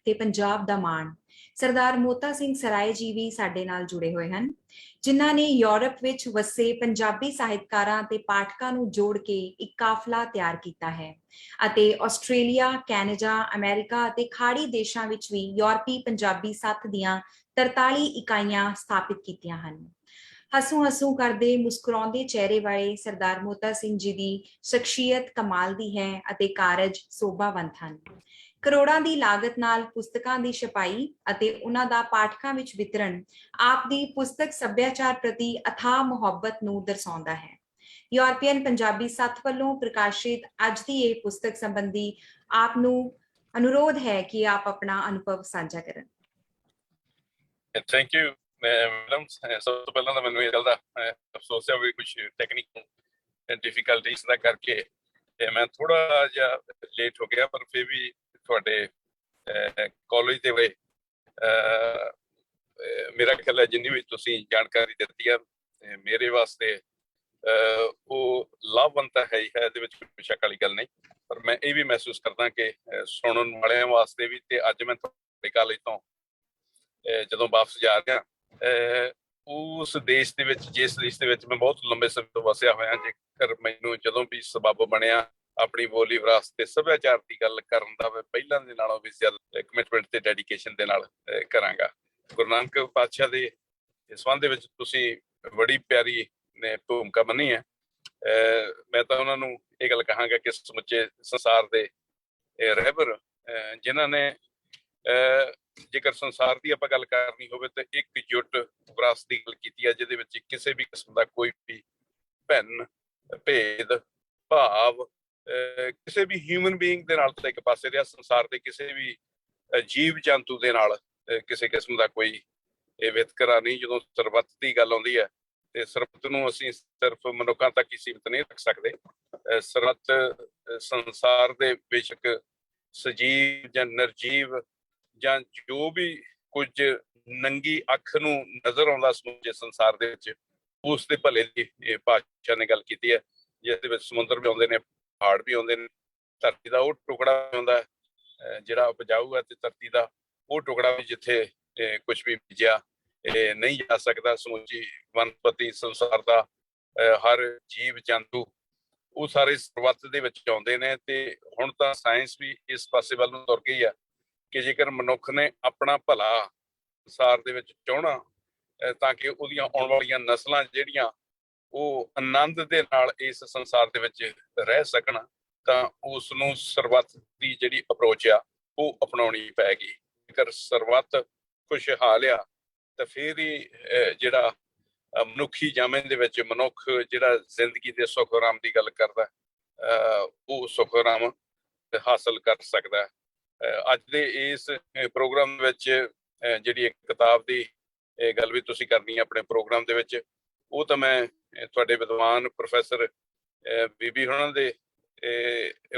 ਤੇ ਪੰਜਾਬ ਦਾ ਮਾਣ। ਸਰਦਾਰ ਮੋਤਾ ਸਿੰਘ ਸਰਾਏ ਜੀ ਵੀ ਸਾਡੇ ਨਾਲ ਜੁੜੇ ਹੋਏ ਹਨ, ਜਿਨ੍ਹਾਂ ਨੇ ਯੂਰਪ ਵਿੱਚ ਵਸੇ ਪੰਜਾਬੀ ਸਾਹਿਤਕਾਰਾਂ ਤੇ ਪਾਠਕਾਂ ਨੂੰ ਜੋੜ ਕੇ ਇੱਕ ਕਾਫਲਾ ਤਿਆਰ ਕੀਤਾ ਹੈ ਅਤੇ ਆਸਟ੍ਰੇਲੀਆ, ਕੈਨੇਡਾ, ਅਮਰੀਕਾ ਅਤੇ ਖਾੜੀ ਦੇਸ਼ਾਂ ਵਿੱਚ ਵੀ ਯੂਰਪੀ ਪੰਜਾਬੀ ਸੱਥ ਦੀਆਂ 43 ਇਕਾਈਆਂ ਸਥਾਪਿਤ ਕੀਤੀਆਂ ਹਨ। ਹਸੂ ਕਰਦੇ ਮੁਸਕਰਾਉਂਦੇ ਚਿਹਰੇ ਵਾਲੇ ਸਰਦਾਰ ਮੋਤਾ ਸਿੰਘ ਜੀ ਦੀ ਸ਼ਖਸੀਅਤ ਕਮਾਲ ਦੀ ਹੈ ਅਤੇ ਕਾਰਜ ਸੋਭਾਵੰਤ ਹਨ। ਕਰੋੜਾਂ ਦੀ ਲਾਗਤ ਨਾਲ ਪੁਸਤਕਾਂ ਦੀ ਛਪਾਈ ਅਤੇ ਉਹਨਾਂ ਦਾ ਪਾਠਕਾਂ ਵਿੱਚ ਵਿਤਰਣ ਆਪ ਦੀ ਪੁਸਤਕ ਸੱਭਿਆਚਾਰ ਪ੍ਰਤੀ ਅਥਾਹ ਮੁਹੱਬਤ ਨੂੰ ਦਰਸਾਉਂਦਾ ਹੈ। ਯੂਰਪੀਅਨ ਪੰਜਾਬੀ ਸੱਥ ਵੱਲੋਂ ਪ੍ਰਕਾਸ਼ਿਤ ਅੱਜ ਦੀ ਇਹ ਪੁਸਤਕ ਸੰਬੰਧੀ ਆਪ ਨੂੰ ਅਨੁਰੋਧ ਹੈ ਕਿ ਆਪ ਆਪਣਾ ਅਨੁਭਵ ਸਾਂਝਾ ਕਰਨ। Thank you madam. ਸਭ ਤੋਂ ਪਹਿਲਾਂ ਤਾਂ ਮੈਨੂੰ ਇਹ ਗੱਲ ਦਾ ਅਫਸੋਸ ਹੈ ਵੀ ਕੁਝ ਟੈਕਨੀਕਲ ਡਿਫੀਕਲਟੀਜ਼ ਦਾ ਕਰਕੇ ਤੇ ਮੈਂ ਥੋੜਾ ਜਿਹਾ ਲੇਟ ਹੋ ਗਿਆ, ਪਰ ਫਿਰ ਵੀ ਤੁਹਾਡੇ ਕਾਲਜ ਦੇ ਵੇ ਮੇਰਾ ਖਿਆਲ ਹੈ ਜਿੰਨੀ ਵੀ ਤੁਸੀਂ ਜਾਣਕਾਰੀ ਦਿੱਤੀ ਹੈ ਮੇਰੇ ਵਾਸਤੇ ਉਹ ਲਾਭਵੰਤ ਤਾਂ ਹੈ ਹੀ ਹੈ, ਇਹਦੇ ਵਿੱਚ ਕੋਈ ਸ਼ੱਕ ਵਾਲੀ ਗੱਲ ਨਹੀਂ। ਪਰ ਮੈਂ ਇਹ ਵੀ ਮਹਿਸੂਸ ਕਰਦਾ ਕਿ ਸੁਣਨ ਵਾਲਿਆਂ ਵਾਸਤੇ ਵੀ, ਤੇ ਅੱਜ ਮੈਂ ਤੁਹਾਡੇ ਕਾਲਜ ਤੋਂ ਜਦੋਂ ਵਾਪਸ ਜਾ ਰਿਹਾ ਉਸ ਦੇਸ਼ ਦੇ ਵਿੱਚ, ਜਿਸ ਦੇਸ਼ ਦੇ ਵਿੱਚ ਮੈਂ ਬਹੁਤ ਲੰਬੇ ਸਮੇਂ ਤੋਂ ਵਸਿਆ ਹੋਇਆ, ਜੇਕਰ ਮੈਨੂੰ ਜਦੋਂ ਵੀ ਸਬੱਬ ਬਣਿਆ ਆਪਣੀ ਬੋਲੀ ਵਿਰਾਸਤ ਤੇ ਸੱਭਿਆਚਾਰ ਦੀ ਗੱਲ ਕਰਨ ਦਾ, ਮੈਂ ਪਹਿਲਾਂ ਦੇ ਨਾਲੋਂ ਵੀ ਜ਼ਿਆਦਾ ਕਮਿਟਮੈਂਟ ਤੇ ਡੈਡੀਕੇਸ਼ਨ ਦੇ ਨਾਲ ਕਰਾਂਗਾ। ਗੁਰੂ ਨਾਨਕ ਪਾਤਸ਼ਾਹ ਦੇ ਸੰਬੰਧ ਦੇ ਵਿੱਚ ਤੁਸੀਂ ਬੜੀ ਪਿਆਰੀ ਨੇ ਭੂਮਿਕਾ ਬੰਨੀ ਹੈ। ਮੈਂ ਤਾਂ ਉਹਨਾਂ ਨੂੰ ਇਹ ਗੱਲ ਕਹਾਂਗਾ ਕਿ ਸਮੁੱਚੇ ਸੰਸਾਰ ਦੇ ਰਹਿਬਰ ਜਿਨ੍ਹਾਂ ਨੇ, ਜੇਕਰ ਸੰਸਾਰ ਦੀ ਆਪਾਂ ਗੱਲ ਕਰਨੀ ਹੋਵੇ ਤਾਂ ਇੱਕਜੁੱਟ ਵਿਰਾਸਤ ਦੀ ਗੱਲ ਕੀਤੀ ਹੈ, ਜਿਹਦੇ ਵਿੱਚ ਕਿਸੇ ਵੀ ਕਿਸਮ ਦਾ ਕੋਈ ਵੀ ਭਿੰਨ ਭੇਦ ਭਾਵ ਕਿਸੇ ਵੀ ਹਿਊਮਨ ਬੀਇੰਗ ਦੇ ਨਾਲ ਤਾਂ ਇੱਕ ਪਾਸੇ ਰਿਹਾ, ਸੰਸਾਰ ਦੇ ਕਿਸੇ ਵੀ ਜੀਵ ਜੰਤੂ ਦੇ ਨਾਲ ਕਿਸੇ ਕਿਸਮ ਦਾ ਕੋਈ ਇਹ ਵਿਤਕਰਾ ਨਹੀਂ। ਜਦੋਂ ਸਰਬੱਤ ਦੀ ਗੱਲ ਆਉਂਦੀ ਹੈ ਤੇ ਸਰਬੱਤ ਨੂੰ ਅਸੀਂ ਸਿਰਫ ਮਨੁੱਖਾਂ ਤੱਕ ਹੀ ਸੀਮਿਤ ਨਹੀਂ ਰੱਖ ਸਕਦੇ। ਸਰਬੱਤ ਸੰਸਾਰ ਦੇ ਬੇਸ਼ੱਕ ਸਜੀਵ ਜਾਂ ਨਿਰਜੀਵ ਜਾਂ ਜੋ ਵੀ ਕੁਝ ਨੰਗੀ ਅੱਖ ਨੂੰ ਨਜ਼ਰ ਆਉਂਦਾ ਸਮੁੱਚੇ ਸੰਸਾਰ ਦੇ ਵਿੱਚ, ਉਸ ਦੇ ਭਲੇ ਦੀ ਇਹ ਪਾਤਸ਼ਾਹ ਨੇ ਗੱਲ ਕੀਤੀ ਹੈ, ਜਿਸ ਦੇ ਵਿੱਚ ਸਮੁੰਦਰ ਵੀ ਆਉਂਦੇ ਨੇ, ਪਹਾੜ ਵੀ ਆਉਂਦੇ ਨੇ, ਧਰਤੀ ਦਾ ਉਹ ਟੁਕੜਾ ਆਉਂਦਾ ਜਿਹੜਾ ਉਪਜਾਊ ਹੈ, ਤੇ ਧਰਤੀ ਦਾ ਉਹ ਟੁਕੜਾ ਵੀ ਜਿੱਥੇ ਕੁਝ ਵੀ ਬੀਜਿਆ ਨਹੀਂ ਜਾ ਸਕਦਾ। ਸਮੁੱਚੀ ਵਨਸਪਤੀ ਸੰਸਾਰ ਦਾ ਹਰ ਜੀਵ ਜੰਤੂ ਉਹ ਸਾਰੇ ਸਰਬੱਤ ਦੇ ਵਿੱਚ ਆਉਂਦੇ ਨੇ। ਤੇ ਹੁਣ ਤਾਂ ਸਾਇੰਸ ਵੀ ਇਸ ਪਾਸੇ ਵੱਲ ਨੂੰ ਤੁਰ ਗਈ ਹੈ ਕਿ ਜੇਕਰ ਮਨੁੱਖ ਨੇ ਆਪਣਾ ਭਲਾ ਸੰਸਾਰ ਦੇ ਵਿੱਚ ਚਾਹਣਾ ਤਾਂ ਕਿ ਉਹਦੀਆਂ ਆਉਣ ਵਾਲੀਆਂ ਨਸਲਾਂ ਜਿਹੜੀਆਂ ਉਹ ਆਨੰਦ ਦੇ ਨਾਲ ਇਸ ਸੰਸਾਰ ਦੇ ਵਿੱਚ ਰਹਿ ਸਕਣ, ਤਾਂ ਉਸ ਨੂੰ ਸਰਬੱਤ ਦੀ ਜਿਹੜੀ ਅਪਰੋਚ ਆ ਉਹ ਅਪਣਾਉਣੀ ਪੈਗੀ। ਜੇਕਰ ਸਰਬੱਤ ਖੁਸ਼ਹਾਲ ਆ ਤਾਂ ਫਿਰ ਹੀ ਜਿਹੜਾ ਮਨੁੱਖੀ ਜਾਮੇ ਦੇ ਵਿੱਚ ਮਨੁੱਖ ਜਿਹੜਾ ਜ਼ਿੰਦਗੀ ਦੇ ਸੁੱਖ ਆਰਾਮ ਦੀ ਗੱਲ ਕਰਦਾ ਉਹ ਸੁੱਖ ਆਰਾਮ ਹਾਸਲ ਕਰ ਸਕਦਾ। ਅੱਜ ਦੇ ਇਸ ਪ੍ਰੋਗਰਾਮ ਵਿੱਚ ਜਿਹੜੀ ਇੱਕ ਕਿਤਾਬ ਦੀ ਗੱਲ ਵੀ ਤੁਸੀਂ ਕਰਨੀ ਹੈ ਆਪਣੇ ਪ੍ਰੋਗਰਾਮ ਦੇ ਵਿੱਚ, ਉਹ ਤਾਂ ਮੈਂ ਤੁਹਾਡੇ ਵਿਦਵਾਨ ਪ੍ਰੋਫੈਸਰ ਬੀਬੀ ਹੁਣਾਂ ਦੇ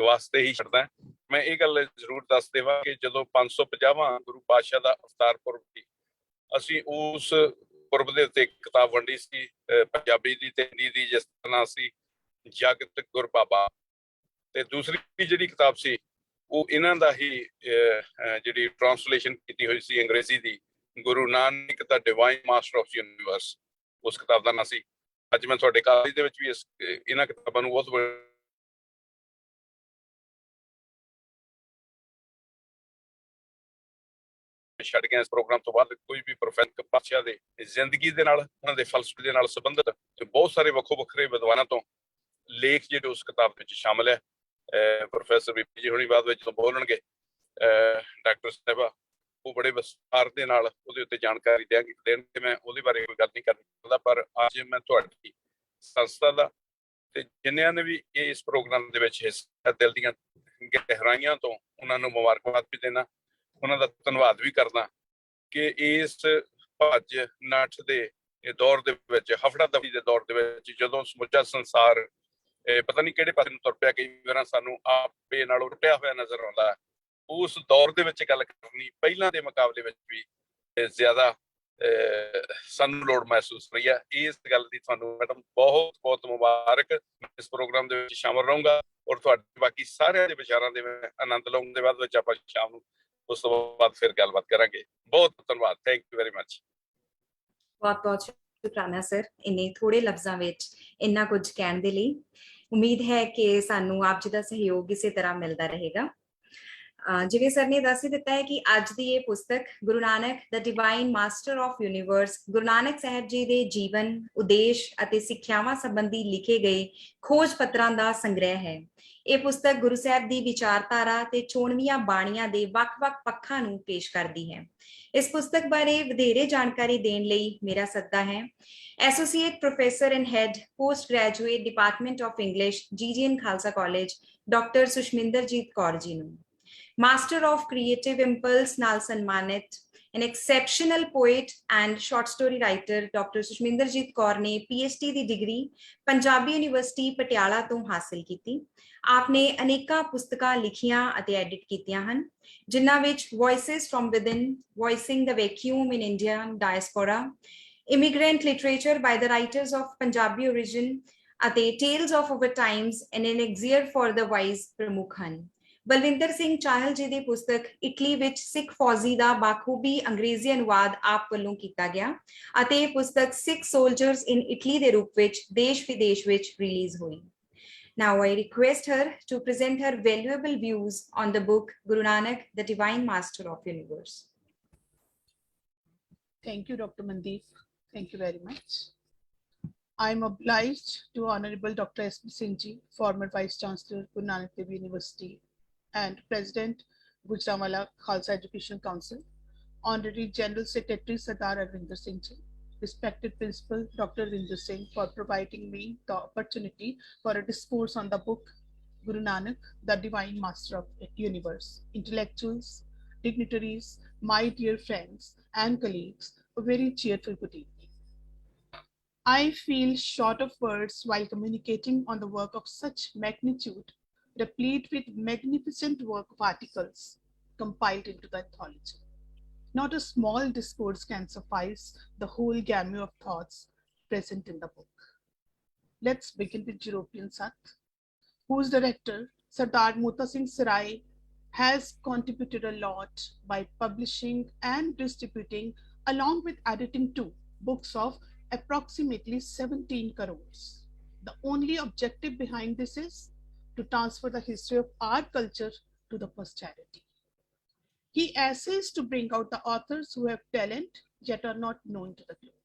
ਵਾਸਤੇ ਹੀ ਛੱਡਦਾ। ਮੈਂ ਇਹ ਗੱਲ ਜ਼ਰੂਰ ਦੱਸ ਦੇਵਾਂ ਕਿ ਜਦੋਂ 550ਵਾਂ ਗੁਰੂ ਪਾਤਸ਼ਾਹ ਦਾ ਅਵਤਾਰ ਪੁਰਬ ਸੀ, ਅਸੀਂ ਉਸ ਪੁਰਬ ਦੇ ਉੱਤੇ ਕਿਤਾਬ ਵੰਡੀ ਸੀ ਪੰਜਾਬੀ ਦੀ ਤੇ ਹਿੰਦੀ ਦੀ, ਜਿਸ ਦਾ ਨਾਂ ਸੀ ਜਗਤ ਗੁਰ ਬਾਬਾ। ਤੇ ਦੂਸਰੀ ਜਿਹੜੀ ਕਿਤਾਬ ਸੀ ਉਹ ਇਹਨਾਂ ਦਾ ਹੀ ਜਿਹੜੀ ਟ੍ਰਾਂਸਲੇਸ਼ਨ ਕੀਤੀ ਹੋਈ ਸੀ ਅੰਗਰੇਜ਼ੀ ਦੀ, ਗੁਰੂ ਨਾਨਕ ਦਾ ਡਿਵਾਈਨ ਮਾਸਟਰ ਆਫ ਯੂਨੀਵਰਸ, ਉਸ ਕਿਤਾਬ ਦਾ ਨਾਂ ਸੀ। ਅੱਜ ਮੈਂ ਤੁਹਾਡੇ ਕਾਲਜ ਦੇ ਵਿੱਚ ਵੀ ਇਹਨਾਂ ਕਿਤਾਬਾਂ ਨੂੰ ਬਹੁਤ ਛੱਡ ਗਿਆ। ਇਸ ਪ੍ਰੋਗਰਾਮ ਤੋਂ ਬਾਅਦ ਕੋਈ ਵੀ ਪ੍ਰੋਫੈਸਰ ਪਾਤਸ਼ਾਹ ਦੇ ਜ਼ਿੰਦਗੀ ਦੇ ਨਾਲ, ਉਹਨਾਂ ਦੇ ਫਲਸਫੇ ਦੇ ਨਾਲ ਸੰਬੰਧਿਤ ਬਹੁਤ ਸਾਰੇ ਵੱਖੋ ਵੱਖਰੇ ਵਿਦਵਾਨਾਂ ਤੋਂ ਲੇਖ ਜਿਹੜੇ ਉਸ ਕਿਤਾਬ ਵਿੱਚ ਸ਼ਾਮਲ ਹੈ। ਪ੍ਰੋਫੈਸਰ ਬੀਬੀ ਜੀ ਹੁਣੀ ਬਾਅਦ ਵਿੱਚ ਜਦੋਂ ਬੋਲਣਗੇ, ਡਾਕਟਰ ਸਾਹਿਬਾ ਉਹ ਬੜੇ ਵਿਸਥਾਰ ਦੇ ਨਾਲ ਉਹਦੇ ਉੱਤੇ ਜਾਣਕਾਰੀ ਦੇਣਗੇ। ਮੈਂ ਉਹਦੇ ਬਾਰੇ ਕੋਈ ਗੱਲ ਨਹੀਂ ਕਰਨੀ ਚਾਹੁੰਦਾ, ਪਰ ਅੱਜ ਮੈਂ ਤੁਹਾਡੀ ਸੰਸਥਾ ਦਾ ਤੇ ਜਿੰਨਿਆਂ ਨੇ ਵੀ ਇਸ ਪ੍ਰੋਗਰਾਮ ਦੇ ਵਿੱਚ ਹਿੱਸਾ, ਦਿਲ ਦੀਆਂ ਗਹਿਰਾਈਆਂ ਤੋਂ ਉਹਨਾਂ ਨੂੰ ਮੁਬਾਰਕਬਾਦ ਵੀ ਦੇਣਾ, ਉਹਨਾਂ ਦਾ ਧੰਨਵਾਦ ਵੀ ਕਰਦਾ ਕਿ ਇਸ ਭੱਜ ਨੱਠ ਦੇ ਦੌਰ ਦੇ ਵਿੱਚ, ਹਫੜਾ ਦਫੜੀ ਦੇ ਦੌਰ ਦੇ ਵਿੱਚ, ਜਦੋਂ ਸਮੁੱਚਾ ਸੰਸਾਰ ਪਤਾ ਨਹੀਂ ਕਿਹੜੇ ਪਾਸੇ ਨੂੰ ਤੁਰ ਪਿਆ, ਕਈ ਵਾਰ ਸਾਨੂੰ ਆਪੇ ਨਾਲੋਂ ਟੁੱਟਿਆ ਹੋਇਆ ਨਜ਼ਰ ਆਉਂਦਾ, ਉਸ ਦੌਰ ਦੇ ਵਿੱਚ ਗੱਲ ਕਰਨੀ ਪਹਿਲਾਂ ਦੇ ਮੁਕਾਬਲੇ ਵਿੱਚ ਵੀ ਜ਼ਿਆਦਾ ਸਾਨੂੰ ਲੋੜ ਮਹਿਸੂਸ ਹੋਈ ਹੈ। ਇਸ ਗੱਲ ਦੀ ਤੁਹਾਨੂੰ ਮੈਡਮ ਬਹੁਤ ਬਹੁਤ ਮੁਬਾਰਕ। ਇਸ ਪ੍ਰੋਗਰਾਮ ਦੇ ਵਿੱਚ ਸ਼ਾਮਲ ਰਹੂੰਗਾ ਔਰ ਤੁਹਾਡੇ ਬਾਕੀ ਸਾਰਿਆਂ ਦੇ ਵਿਚਾਰਾਂ ਦੇ ਮੈਂ ਆਨੰਦ ਲਊਂਗਾ। ਦੇ ਬਾਅਦ ਵਿੱਚ ਆਪਾਂ ਸ਼ਾਮ ਨੂੰ ਉਸ ਤੋਂ ਬਾਅਦ ਫਿਰ ਗੱਲਬਾਤ ਕਰਾਂਗੇ। ਬਹੁਤ ਧੰਨਵਾਦ, ਥੈਂਕ ਯੂ ਵੈਰੀ ਮਚ। ਬਹੁਤ ਬਹੁਤ ਸ਼ੁਕਰਾਨਾ ਸਰ, ਇੰਨੇ ਥੋੜੇ ਲਫ਼ਜ਼ਾਂ ਵਿੱਚ ਇੰਨਾ ਕੁਝ ਕਹਿਣ ਦੇ ਲਈ। ਉਮੀਦ ਹੈ ਕਿ ਸਾਨੂੰ ਆਪ ਜੀ ਦਾ ਸਹਿਯੋਗ ਇਸੇ ਤਰ੍ਹਾਂ ਮਿਲਦਾ ਰਹੇਗਾ। ਜਿਵੇਂ ਸਰ ਨੇ ਦੱਸ ਹੀ ਦਿੱਤਾ ਹੈ ਕਿ ਅੱਜ ਦੀ ਇਹ ਪੁਸਤਕ ਗੁਰੂ ਨਾਨਕ ਦ divine master of universe, Guru Nanak Sahib ji ਦੇ ਜੀਵਨ, ਉਦੇਸ਼ ਅਤੇ ਸਿੱਖਿਆਵਾਂ ਸੰਬੰਧੀ ਲਿਖੇ ਗਏ ਖੋਜ ਪੱਤਰਾਂ ਦਾ ਸੰਗ੍ਰਹਿ ਹੈ। ਇਹ ਪੁਸਤਕ ਗੁਰੂ ਸਾਹਿਬ ਦੀ ਵਿਚਾਰਧਾਰਾ ਤੇ ਚੋਣਵੀਆਂ ਬਾਣੀਆਂ ਦੇ ਵੱਖ-ਵੱਖ ਪੱਖਾਂ ਨੂੰ ਪੇਸ਼ ਕਰਦੀ ਹੈ। ਇਸ ਪੁਸਤਕ ਬਾਰੇ ਵਧੇਰੇ ਜਾਣਕਾਰੀ ਦੇਣ ਲਈ ਮੇਰਾ ਸੱਦਾ ਹੈ associate professor and head post graduate department of English GGN Khalsa college doctor Sushminderjit Kaur ji ਨੂੰ। ਮਾਸਟਰ ਆਫ ਕ੍ਰੀਏਟਿਵ ਇੰਪਲਸ ਨਾਲ ਸਨਮਾਨਿਤ an exceptional poet and short story writer doctor Sushminderjit Kaur ਨੇ PhD ਦੀ ਡਿਗਰੀ ਪੰਜਾਬੀ ਯੂਨੀਵਰਸਿਟੀ ਪਟਿਆਲਾ ਤੋਂ ਹਾਸਲ ਕੀਤੀ। ਆਪ ਨੇ ਅਨੇਕਾਂ ਪੁਸਤਕਾਂ ਲਿਖੀਆਂ ਅਤੇ ਐਡਿਟ ਕੀਤੀਆਂ ਹਨ, ਜਿਨ੍ਹਾਂ ਵਿੱਚ voices from within, voicing the vacuum in Indian diaspora, immigrant literature by the writers of Punjabi origin ਅਤੇ tales of our times and an elixir for the wise ਪ੍ਰਮੁੱਖ ਹਨ। ਬਲਵਿੰਦਰ ਸਿੰਘ ਚਾਹਲ ਜੀ ਦੀ ਪੁਸਤਕ ਇਟਲੀ ਵਿੱਚ ਸਿੱਖ ਫੌਜੀ ਦਾ ਬਾਖੂਬੀ ਅੰਗਰੇਜ਼ੀ ਅਨੁਵਾਦ ਆਪ ਵੱਲੋਂ ਕੀਤਾ ਗਿਆ ਅਤੇ ਇਹ ਪੁਸਤਕ ਸਿੱਖ ਸੋਲਜਰਸ ਇਨ ਇਟਲੀ ਦੇ ਰੂਪ ਵਿੱਚ ਦੇਸ਼ ਵਿਦੇਸ਼ ਵਿੱਚ ਰਿਲੀਜ਼ ਹੋਈ। Now I request her to present her valuable views on the book Guru Nanak, the Divine Master of Universe. Thank you, Dr. Mandeep. Thank you very much. I am obliged to Honorable Dr. S.B. Singh ji, former Vice Chancellor, Guru Nanak Dev University, and President, Gujranwala Khalsa Education Council, Honorary General Secretary Sardar Arvinder Singh ji, respected Principal Dr. Arvinder Singh, for providing me the opportunity for a discourse on the book Guru Nanak, the Divine Master of the Universe. Intellectuals, dignitaries, my dear friends and colleagues, a very cheerful good evening. I feel short of words while communicating on the work of such magnitude, replete with magnificent work of articles compiled into the anthology. Not a small discourse can suffice the whole gamut of thoughts present in the book. Let's begin with European Sat, whose director, Sardar Mota Singh Sarai, has contributed a lot by publishing and distributing, along with editing too, books of approximately 17 crores. The only objective behind this is to transfer the history of our culture to the posterity. He essays to bring out the authors who have talent yet are not known to the globe.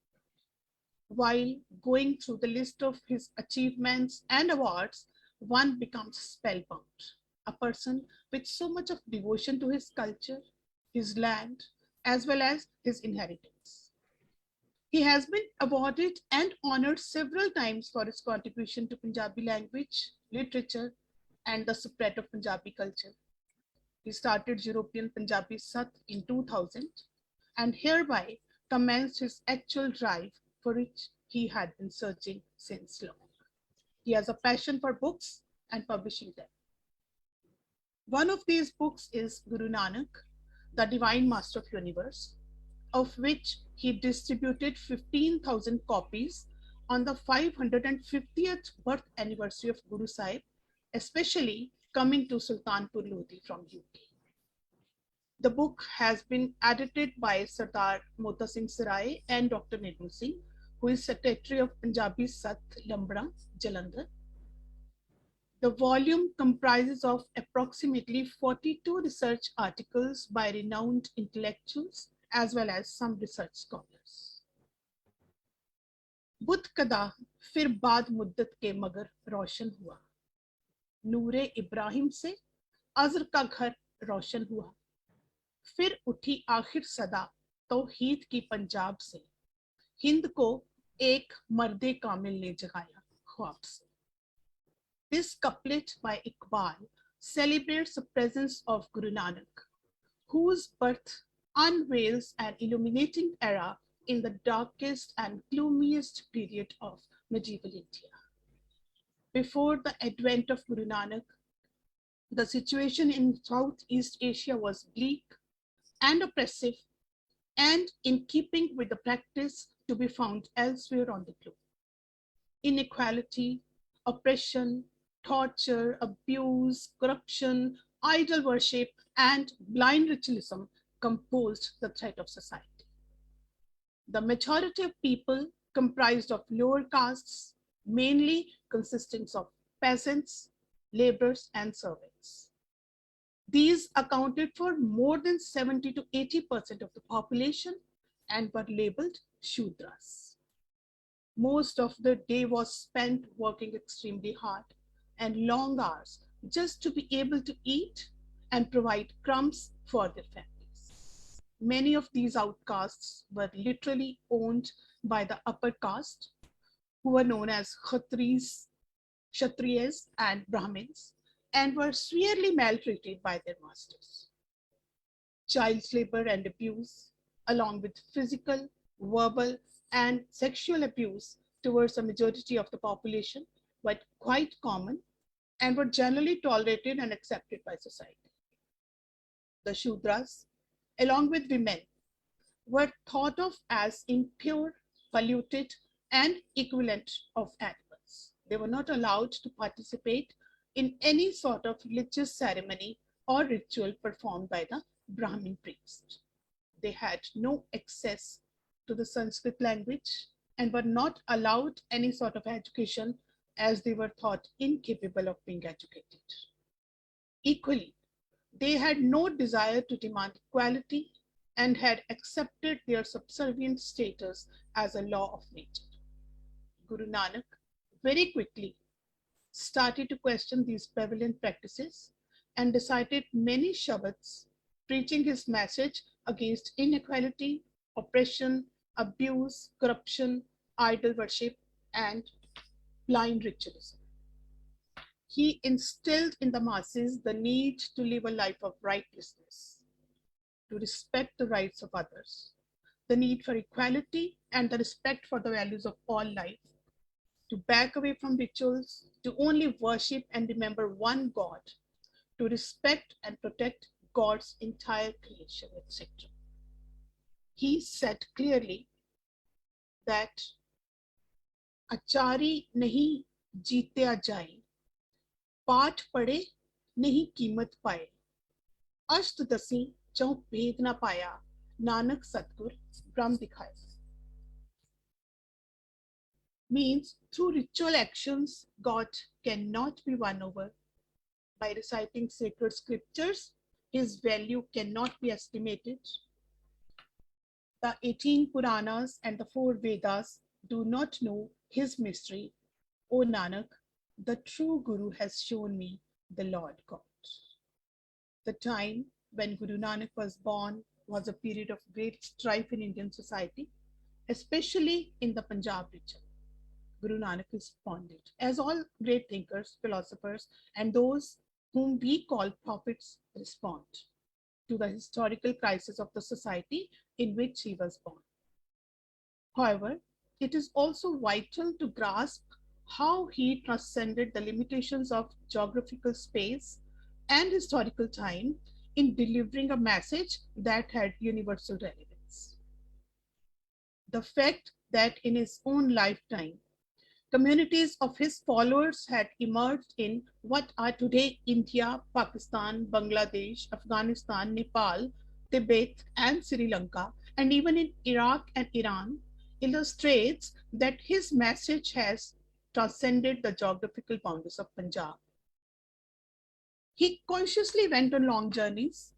While going through the list of his achievements and awards, one becomes spellbound. A person with so much of devotion to his culture, his land, as well as his inheritance. He has been awarded and honored several times for his contribution to Punjabi language, literature, and the spread of Punjabi culture. He started European Punjabi Sat in 2000 and hereby commenced his actual drive for which he had been searching since long. He has a passion for books and publishing them. One of these books is Guru Nanak, the Divine Master of Universe, of which he distributed 15,000 copies on the 550th birth anniversary of Guru Sahib, especially coming to Sultanpur Lodi from UK. The book has been edited by Sardar Mota Singh Sarai and Dr. Nidhu Singh, who is Secretary of Punjabi Sat Lambra, Jalandhar. The volume comprises of approximately 42 research articles by renowned intellectuals as well as some research scholars. बुत कदा फिर बाद मुद्दत के मगर रोशन हुआ, नूरे इब्राहिम से अज़र का घर रोशन हुआ, फिर उठी आखिर सदा तौहीद की पंजाब से, हिंद को एक मर्दे कामिल ने जगाया ख्वाब से. This couplet by Iqbal celebrates the presence of Guru Nanak, whose birth unveils an illuminating era in the darkest and gloomiest period of medieval India. Before the advent of Guru Nanak, the situation in Southeast Asia was bleak and oppressive and in keeping with the practice to be found elsewhere on the globe. Inequality, oppression, torture, abuse, corruption, idol worship, and blind ritualism composed the thread of society. The majority of people comprised of lower castes, mainly consisting of peasants, laborers, and servants. These accounted for more than 70 to 80% of the population and were labeled Shudras. Most of the day was spent working extremely hard and long hours just to be able to eat and provide crumbs for their families. Many of these outcasts were literally owned by the upper caste, who were known as Kshatriyas and Brahmins, and were severely maltreated by their masters. Child labor and abuse, along with physical, verbal, and sexual abuse towards a majority of the population, were quite common and were generally tolerated and accepted by society. The Shudras, along with women, were thought of as impure, polluted, and equivalent of animals. They were not allowed to participate in any sort of religious ceremony or ritual performed by the Brahmin priest. They had no access to the Sanskrit language and were not allowed any sort of education, as they were thought incapable of being educated. Equally, they had no desire to demand equality and had accepted their subservient status as a law of nature. Guru Nanak very quickly started to question these prevalent practices and recited many shabads preaching his message against inequality, oppression, abuse, corruption, idol worship, and blind ritualism. He instilled in the masses the need to live a life of righteousness, to respect the rights of others, the need for equality and the respect for the values of all life, to back away from rituals, to only worship and remember one God, to respect and protect God's entire creation, etc. He said clearly that achari nahi जीत्या जाए, पाठ पढ़े नहीं कीमत पाए, अष्ट दसी चौं भेद ना पाया, नानक सतगुर ब्रह्म दिखाए. Means through ritual actions, God cannot be won over. By reciting sacred scriptures, his value cannot be estimated. The 18 Puranas and the 4 Vedas do not know his mystery. O Nanak, the true Guru has shown me the Lord God. The time when Guru Nanak was born was a period of great strife in Indian society, especially in the Punjab region. Guru Nanak responded, as all great thinkers, philosophers, and those whom we call prophets respond, to the historical crisis of the society in which he was born. However, it is also vital to grasp how he transcended the limitations of geographical space and historical time in delivering a message that had universal relevance. The fact that in his own lifetime, communities of his followers had emerged in what are today India, Pakistan, Bangladesh, Afghanistan, Nepal, Tibet, and Sri Lanka, and even in Iraq and Iran, illustrates that his message has transcended the geographical boundaries of Punjab. He consciously went on long journeys,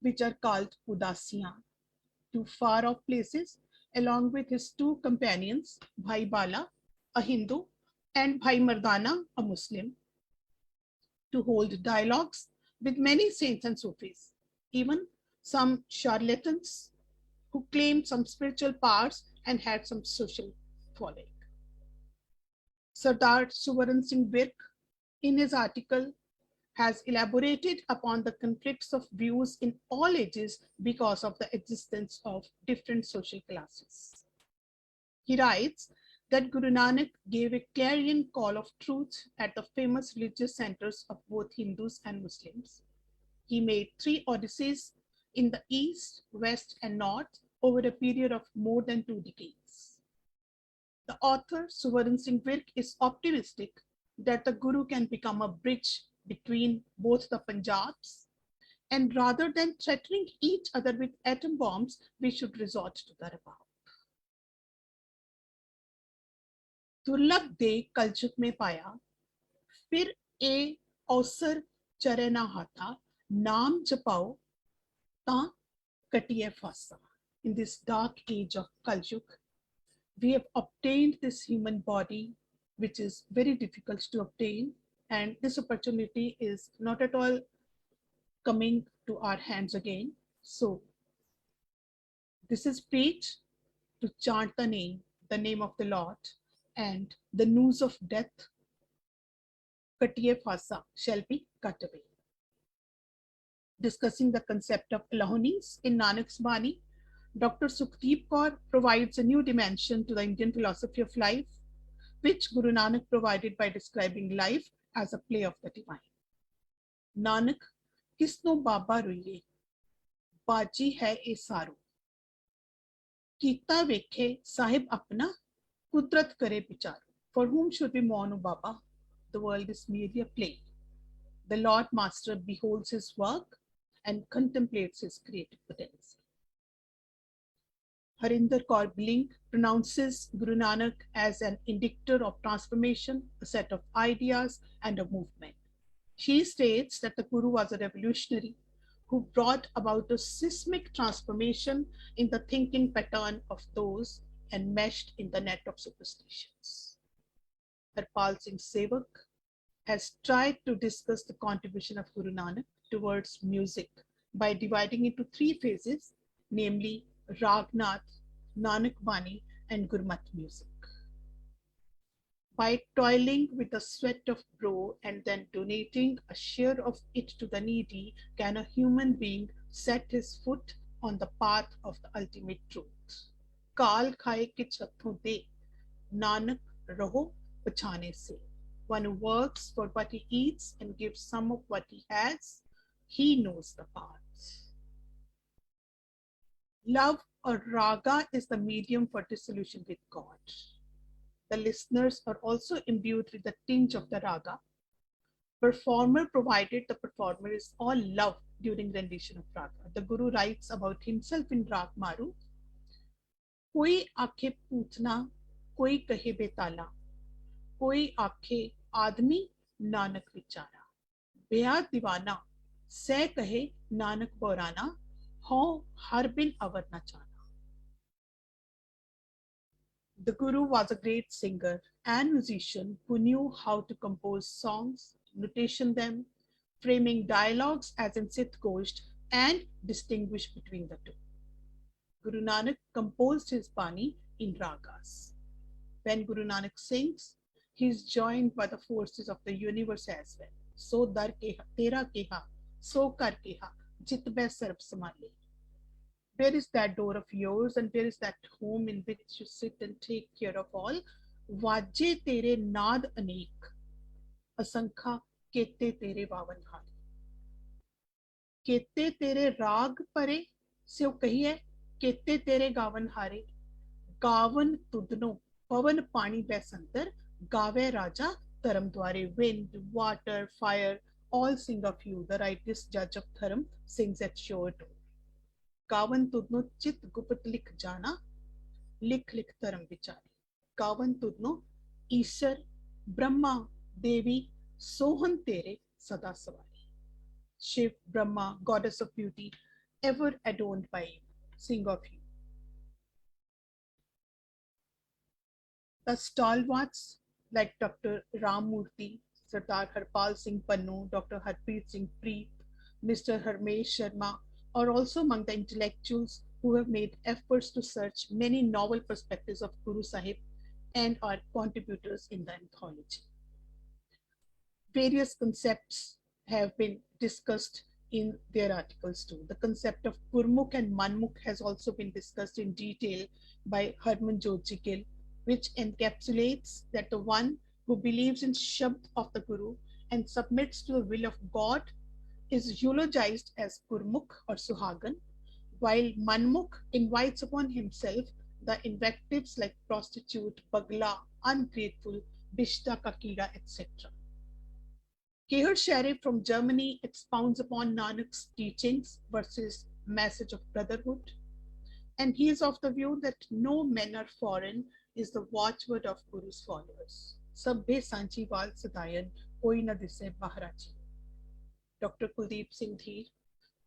which are called Udasiyan, to far off places, along with his 2 companions, Bhai Bala, a Hindu, and Bhai Mardana, a Muslim, to hold dialogues with many saints and Sufis, even some charlatans who claimed some spiritual powers and had some social following. Sardar Suvaran Singh Virk, in his article, has elaborated upon the conflicts of views in all ages because of the existence of different social classes. He writes that Guru Nanak gave a clarion call of truth at the famous religious centers of both Hindus and Muslims. He made 3 Odysseys in the East, West, and North over a period of more than 2 decades. The author, Suvaran Singh Virk, is optimistic that the Guru can become a bridge between both the Punjabs, and rather than threatening each other with atom bombs, we should resort to the above. दुर्लभ दे कलजुग में पाया, फिर ए अवसर चरे ना हाथा, नाम जपाओ ता कटिए fossa. In this dark age of Kaljug, we have obtained this human body, which is very difficult to obtain, and this opportunity is not at all coming to our hands again. So this is preached to chant the name of the Lord, and the news of death, katiye phasa, shall be cut away. Discussing the concept of Lahonis in Nanak's Bani, Dr. Sukdeep Kaur provides a new dimension to the Indian philosophy of life, which Guru Nanak provided by describing life as a play of the divine. Nanak, kisno baba ruiye, baji hai e saru. Kita vekhe sahib apna, kudrat kare bicharu. For whom should we mourn, O Baba? The world is merely a play. The Lord Master beholds his work and contemplates his creative potency. Harinder Kaur Blink pronounces Guru Nanak as an indicator of transformation, a set of ideas, and a movement. She states that the Guru was a revolutionary who brought about a seismic transformation in the thinking pattern of those enmeshed in the net of superstitions. Harpal Singh Sevak has tried to discuss the contribution of Guru Nanak towards music by dividing into three phases, namely Ragnath, Nanak Bani, and Gurmat music. By toiling with the sweat of brow and then donating a share of it to the needy, can a human being set his foot on the path of the ultimate truth. Kaal khaye ke chathon de, Nanak raho pachane se. One who works for what he eats and gives some of what he has, he knows the path. Love or raga is the medium for dissolution with God. The listeners are also imbued with the tinge of the raga. Performer, provided the performer is all love during rendition of raga. The Guru writes about himself in Rag Maru. Koi aakhe poochna, koi kahe betala, koi aakhe आदमी नानक विचारा, बेया दीवाना सै कहे नानक बोराना, हो हर बिन अवर न जाना. The Guru was a great singer and musician who knew how to compose songs, notation them, framing dialogues as in Sit Gosht, and distinguish between the two. Guru Nanak composed his Bani in ragas. When Guru Nanak sings, he is joined by the forces of the universe as well. So dar keha, tera keha, so kar keha, jit be sarb samale. Where is that door of yours, and where is that home in which you sit and take care of all? Vaje tere naad anek, asankha kete tere vavan hari. Kete tere raag pare, sew kahiye, kete tere gavan hare. Gavan tudno, pavan pani besantar, Gave Raja Dharam Dware. Wind, water, fire, all sing of you. The righteous judge of Dharam sings at your door. Gavan tudno chit gupat lik jana, lik dharam vichari. Gavan tudno Ishar, Brahma, Devi, Sohan tere sada savari. Shiv, Brahma, goddess of beauty, ever adorned by you, sing of you. The stalwarts like Dr. Ram Murthy, Sardar Harpal Singh Pannu, Dr. Harpreet Singh Preet, Mr. Harmesh Sharma are also among the intellectuals who have made efforts to search many novel perspectives of Guru Sahib and are contributors in the anthology. Various concepts have been discussed in their articles too. The concept of Gurmukh and Manmukh has also been discussed in detail by Harmanjot Gill, which encapsulates that the one who believes in Shabd of the Guru and submits to the will of God is eulogized as Gurmukh or Suhagan, while Manmukh invites upon himself the invectives like prostitute, bagla, ungrateful, bishta kakira, etc. Keir Sharif from Germany expounds upon Nanak's teachings versus message of brotherhood, and he is of the view that no men are foreign is the watchword of Guru's followers. Sabbe Sanchi Wal Sadayan Koi Na Dise Baharachi. Dr. Kuldeep Singh Dheer,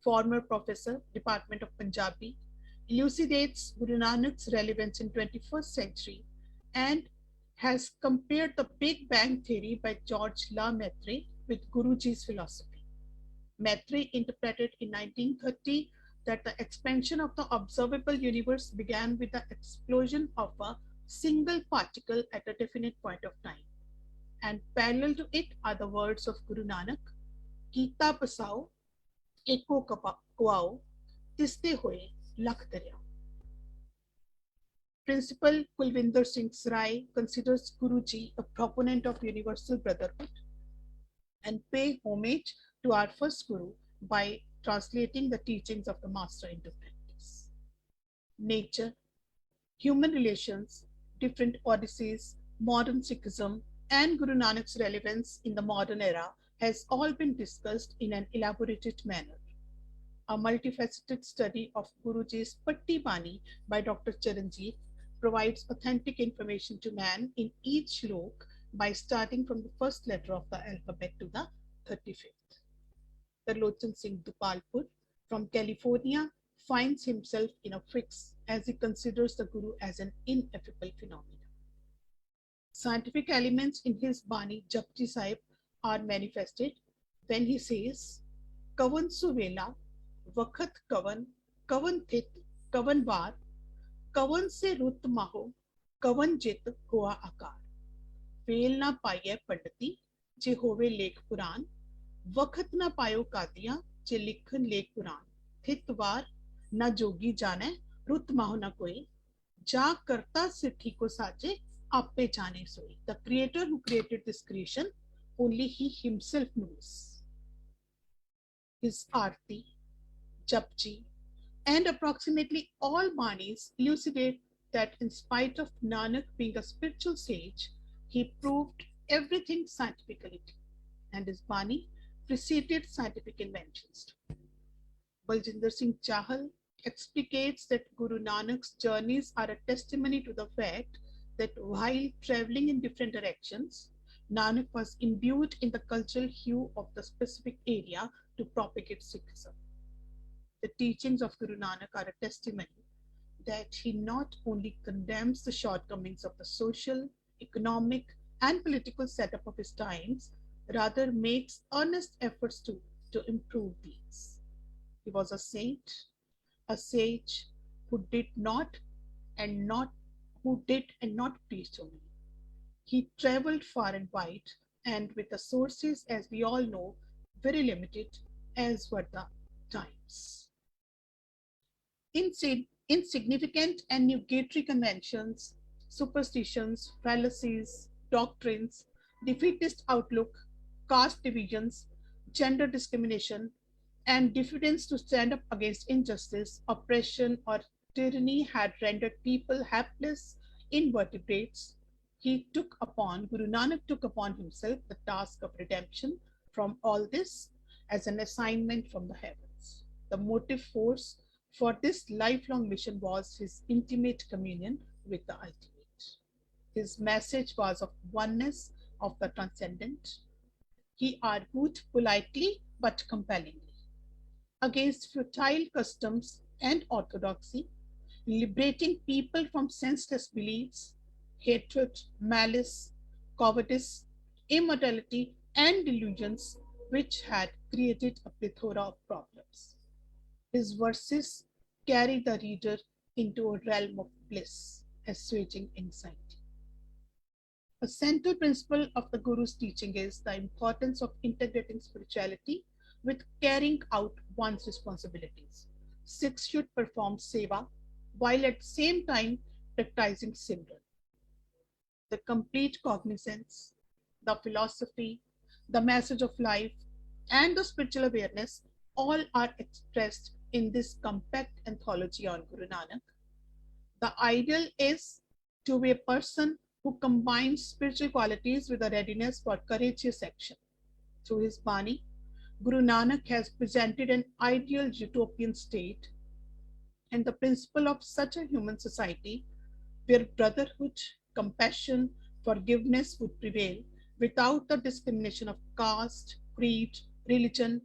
former professor, Department of Punjabi, elucidates Guru Nanak's relevance in 21st century and has compared the Big Bang theory by George La Mettray with Guruji's philosophy. Mettray interpreted in 1930 that the expansion of the observable universe began with the explosion of a single particle at a definite point of time. And parallel to it are the words of Guru Nanak, Kita Pasao, Eko Kuao, Tiste Hoye, Lakh Darya. Principal Kulvinder Singh Sarai considers Guruji a proponent of universal brotherhood and pay homage to our first Guru by translating the teachings of the Master into practice. Nature, human relations, different odysseys, modern Sikhism, and Guru Nanak's relevance in the modern era has all been discussed in an elaborated manner. A multifaceted study of Guruji's Patti Bani by Dr. Charanjeev provides authentic information to man in each shlok by starting from the first letter of the alphabet to the 35th. Tarlochan Singh Dupalpur from California finds himself in a fix as he considers the Guru as an ineffable phenomenon. Scientific elements in his Bani Japji Sahib are manifested when he says, Kavan Suvela, Vakhat Kavan, Kavan Thit, Kavan Var, Kavan Se Rut Maho, Kavan Jit Hoa Akar. Vel na paiye pandati, je hove lekh Puran, Vakhat na payo kadiya, je likhan lekh Puran, Thit Var, na jogi jane, Rut Maho na koi, Ja karta siddhi ko saje, Appe jane soi. The creator who created this creation, only he himself knows. His Aarti, Japji, and approximately all Banis elucidate that in spite of Nanak being a spiritual sage, he proved everything scientifically, and his Bani preceded scientific inventions. Baljinder Singh Chahal explicates that Guru Nanak's journeys are a testimony to the fact that while traveling in different directions, Nanak was imbued in the cultural hue of the specific area to propagate Sikhism. The teachings of Guru Nanak are a testimony that he not only condemns the shortcomings of the social, economic, and political setup of his times, rather makes earnest efforts to improve these. He was a saint, a sage who did and not preach only. He traveled far and wide, and with the sources, as we all know, very limited, as were the times. Insignificant and nugatory conventions, superstitions, fallacies, doctrines, defeatist outlook, caste divisions, gender discrimination, and diffidence to stand up against injustice, oppression, or tyranny had rendered people helpless invertebrates. Guru Nanak took upon himself the task of redemption from all this as an assignment from the heavens. The motive force for this lifelong mission was his intimate communion with the ultimate. His message was of oneness of the transcendent. He argued politely but compellingly against futile customs and orthodoxy, liberating people from senseless beliefs, hatred, malice, cowardice, immortality, and delusions which had created a plethora of problems. His verses carry the reader into a realm of bliss, assuaging anxiety. A central principle of the Guru's teaching is the importance of integrating spirituality with carrying out one's responsibilities. Sikhs should perform seva while at the same time practicing simran. The complete cognizance, the philosophy, the message of life, and the spiritual awareness all are expressed in this compact anthology on Guru Nanak. The ideal is to be a person who combines spiritual qualities with a readiness for courageous action. Through his Bani, Guru Nanak has presented an ideal utopian state and the principle of such a human society where brotherhood, compassion, forgiveness would prevail without the discrimination of caste, creed, religion,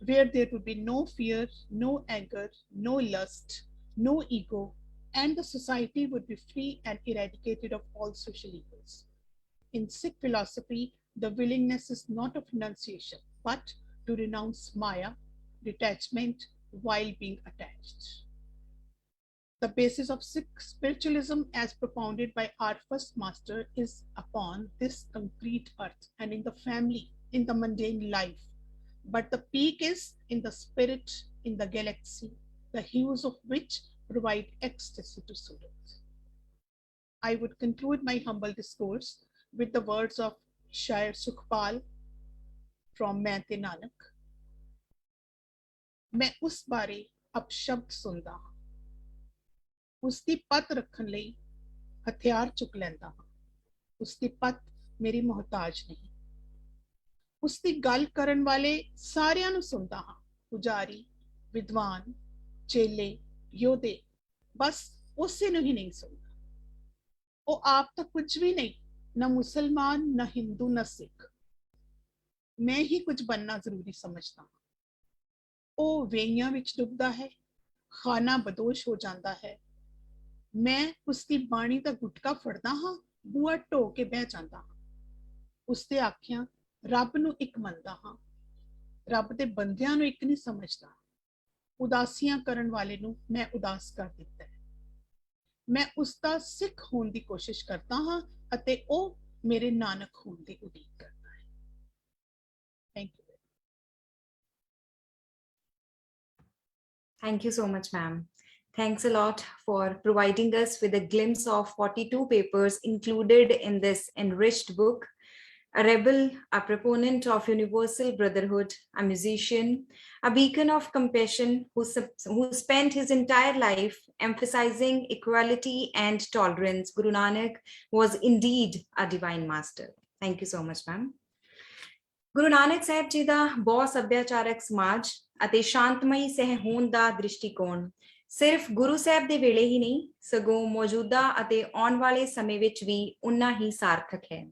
where there would be no fear, no anger, no lust, no ego, and the society would be free and eradicated of all social evils. In Sikh philosophy, the willingness is not of renunciation, but to renounce Maya, detachment, while being attached. The basis of Sikh spiritualism, as propounded by our first master, is upon this concrete earth and in the family, in the mundane life. But the peak is in the spirit, in the galaxy, the hues of which provide ecstasy to students. I would conclude my humble discourse with the words of Shair Sukhpal from Main te Nanak. मैं उस बारे अब शब्द सुनदा हां, उसकी पत रखण लई हथियार चुक लैंदा हां, उसकी पत मेरी मोहताज नहीं, उसकी गल करन वाले सारियां नूं सुनदा हां, पुजारी, विद्वान, चेले, योधे, बस उसे नूं ही नहीं सुनदा। वो आप तो कुछ भी नहीं, ना मुसलमान, ना हिंदू, ना सिख, मैं ही कुछ बनना जरूरी समझदा हां। ਉਹ ਵੇਈਆਂ ਵਿੱਚ ਡੁੱਬਦਾ ਹੈ, ਖਾਨਾ ਬਦੋਸ਼ ਹੋ ਜਾਂਦਾ ਹੈ, ਮੈਂ ਉਸਦੀ ਬਾਣੀ ਦਾ ਗੁਟਕਾ ਫੜਦਾ ਹਾਂ, ਬੂਆ ਢੋ ਕੇ ਬਹਿ ਜਾਂਦਾ ਹਾਂ, ਉਸਦੇ ਆਖਿਆਂ ਰੱਬ ਨੂੰ ਇੱਕ ਮੰਨਦਾ ਹਾਂ, ਰੱਬ ਦੇ ਬੰਦਿਆਂ ਨੂੰ ਇੱਕ ਨਹੀਂ ਸਮਝਦਾ, ਉਦਾਸੀਆਂ ਕਰਨ ਵਾਲੇ ਨੂੰ ਮੈਂ ਉਦਾਸ ਕਰ ਦਿੱਤਾ ਹੈ, ਮੈਂ ਉਸਦਾ ਸਿੱਖ ਹੋਣ ਦੀ ਕੋਸ਼ਿਸ਼ ਕਰਦਾ ਹਾਂ ਅਤੇ ਉਹ ਮੇਰੇ ਨਾਨਕ ਹੋਣ ਦੀ ਉਡੀਕ ਕਰਦਾ ਹੈ। Thank you. Thank you so much, ma'am. Thanks a lot for providing us with a glimpse of 42 papers included in this enriched book. A rebel, a proponent of universal brotherhood, a musician, a beacon of compassion who spent his entire life emphasizing equality and tolerance, Guru Nanak was indeed a divine master. Thank you so much, ma'am. Guru Nanak Sahib ji ਦਾ ਬਹੁ ਸੱਭਿਆਚਾਰਕ ਸਮਾਜ ਅਤੇ ਸ਼ਾਂਤਮਈ ਸਹਿ ਹੋਂਦ ਦਾ ਦ੍ਰਿਸ਼ਟੀਕੋਣ ਸਿਰਫ ਗੁਰੂ ਸਾਹਿਬ ਦੇ ਵੇਲੇ ਹੀ ਨਹੀਂ, ਸਗੋਂ ਮੌਜੂਦਾ ਅਤੇ ਆਉਣ ਵਾਲੇ ਸਮੇਂ ਵਿੱਚ ਵੀ ਉਨਾ ਹੀ ਸਾਰਥਕ ਹੈ।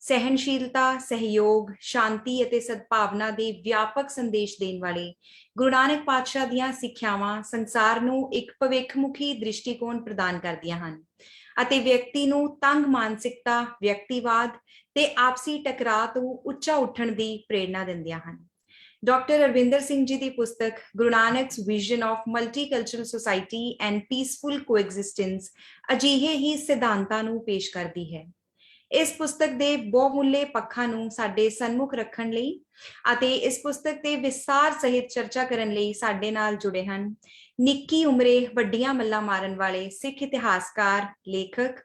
ਸਹਿਨਸ਼ੀਲਤਾ, ਸਹਿਯੋਗ, ਸ਼ਾਂਤੀ ਅਤੇ ਸਦਭਾਵਨਾ ਦੇ ਵਿਆਪਕ ਸੰਦੇਸ਼ ਦੇਣ ਵਾਲੇ ਗੁਰੂ ਨਾਨਕ ਪਾਤਸ਼ਾਹ ਦੀਆਂ ਸਿੱਖਿਆਵਾਂ ਸੰਸਾਰ ਨੂੰ ਇੱਕ ਭਵਿੱਖਮੁਖੀ ਦ੍ਰਿਸ਼ਟੀਕੋਣ ਪ੍ਰਦਾਨ ਕਰਦੀਆਂ ਹਨ ਅਤੇ ਵਿਅਕਤੀ ਨੂੰ ਤੰਗ ਮਾਨਸਿਕਤਾ, ਵਿਅਕਤੀਵਾਦ ਤੇ ਆਪਸੀ ਟਕਰਾਅ ਤੋਂ ਉੱਚਾ ਉੱਠਣ ਦੀ ਪ੍ਰੇਰਣਾ ਦਿੰਦੀਆਂ ਹਨ। ਡਾਕਟਰ ਅਰਵਿੰਦਰ ਸਿੰਘ ਜੀ ਦੀ ਪੁਸਤਕ Guru Nanak's vision of multicultural society and peaceful coexistence ਅਜਿਹੇ ਹੀ ਸਿਧਾਂਤਾਂ ਨੂੰ ਪੇਸ਼ ਕਰਦੀ ਹੈ। ਇਸ ਪੁਸਤਕ ਦੇ ਬਹੁਮੁੱਲੇ ਪੱਖਾਂ ਨੂੰ ਸਾਡੇ ਸਨਮੁਖ ਰੱਖਣ ਲਈ ਅਤੇ ਇਸ ਪੁਸਤਕ ਤੇ ਵਿਸਥਾਰ ਸਹਿਤ ਚਰਚਾ ਕਰਨ ਲਈ ਸਾਡੇ ਨਾਲ ਜੁੜੇ ਹਨ ਨਿੱਕੀ ਉਮਰੇ ਵੱਡੀਆਂ ਮੱਲਾਂ ਮਾਰਨ ਵਾਲੇ ਸਿੱਖ ਇਤਿਹਾਸਕਾਰ, ਲੇਖਕ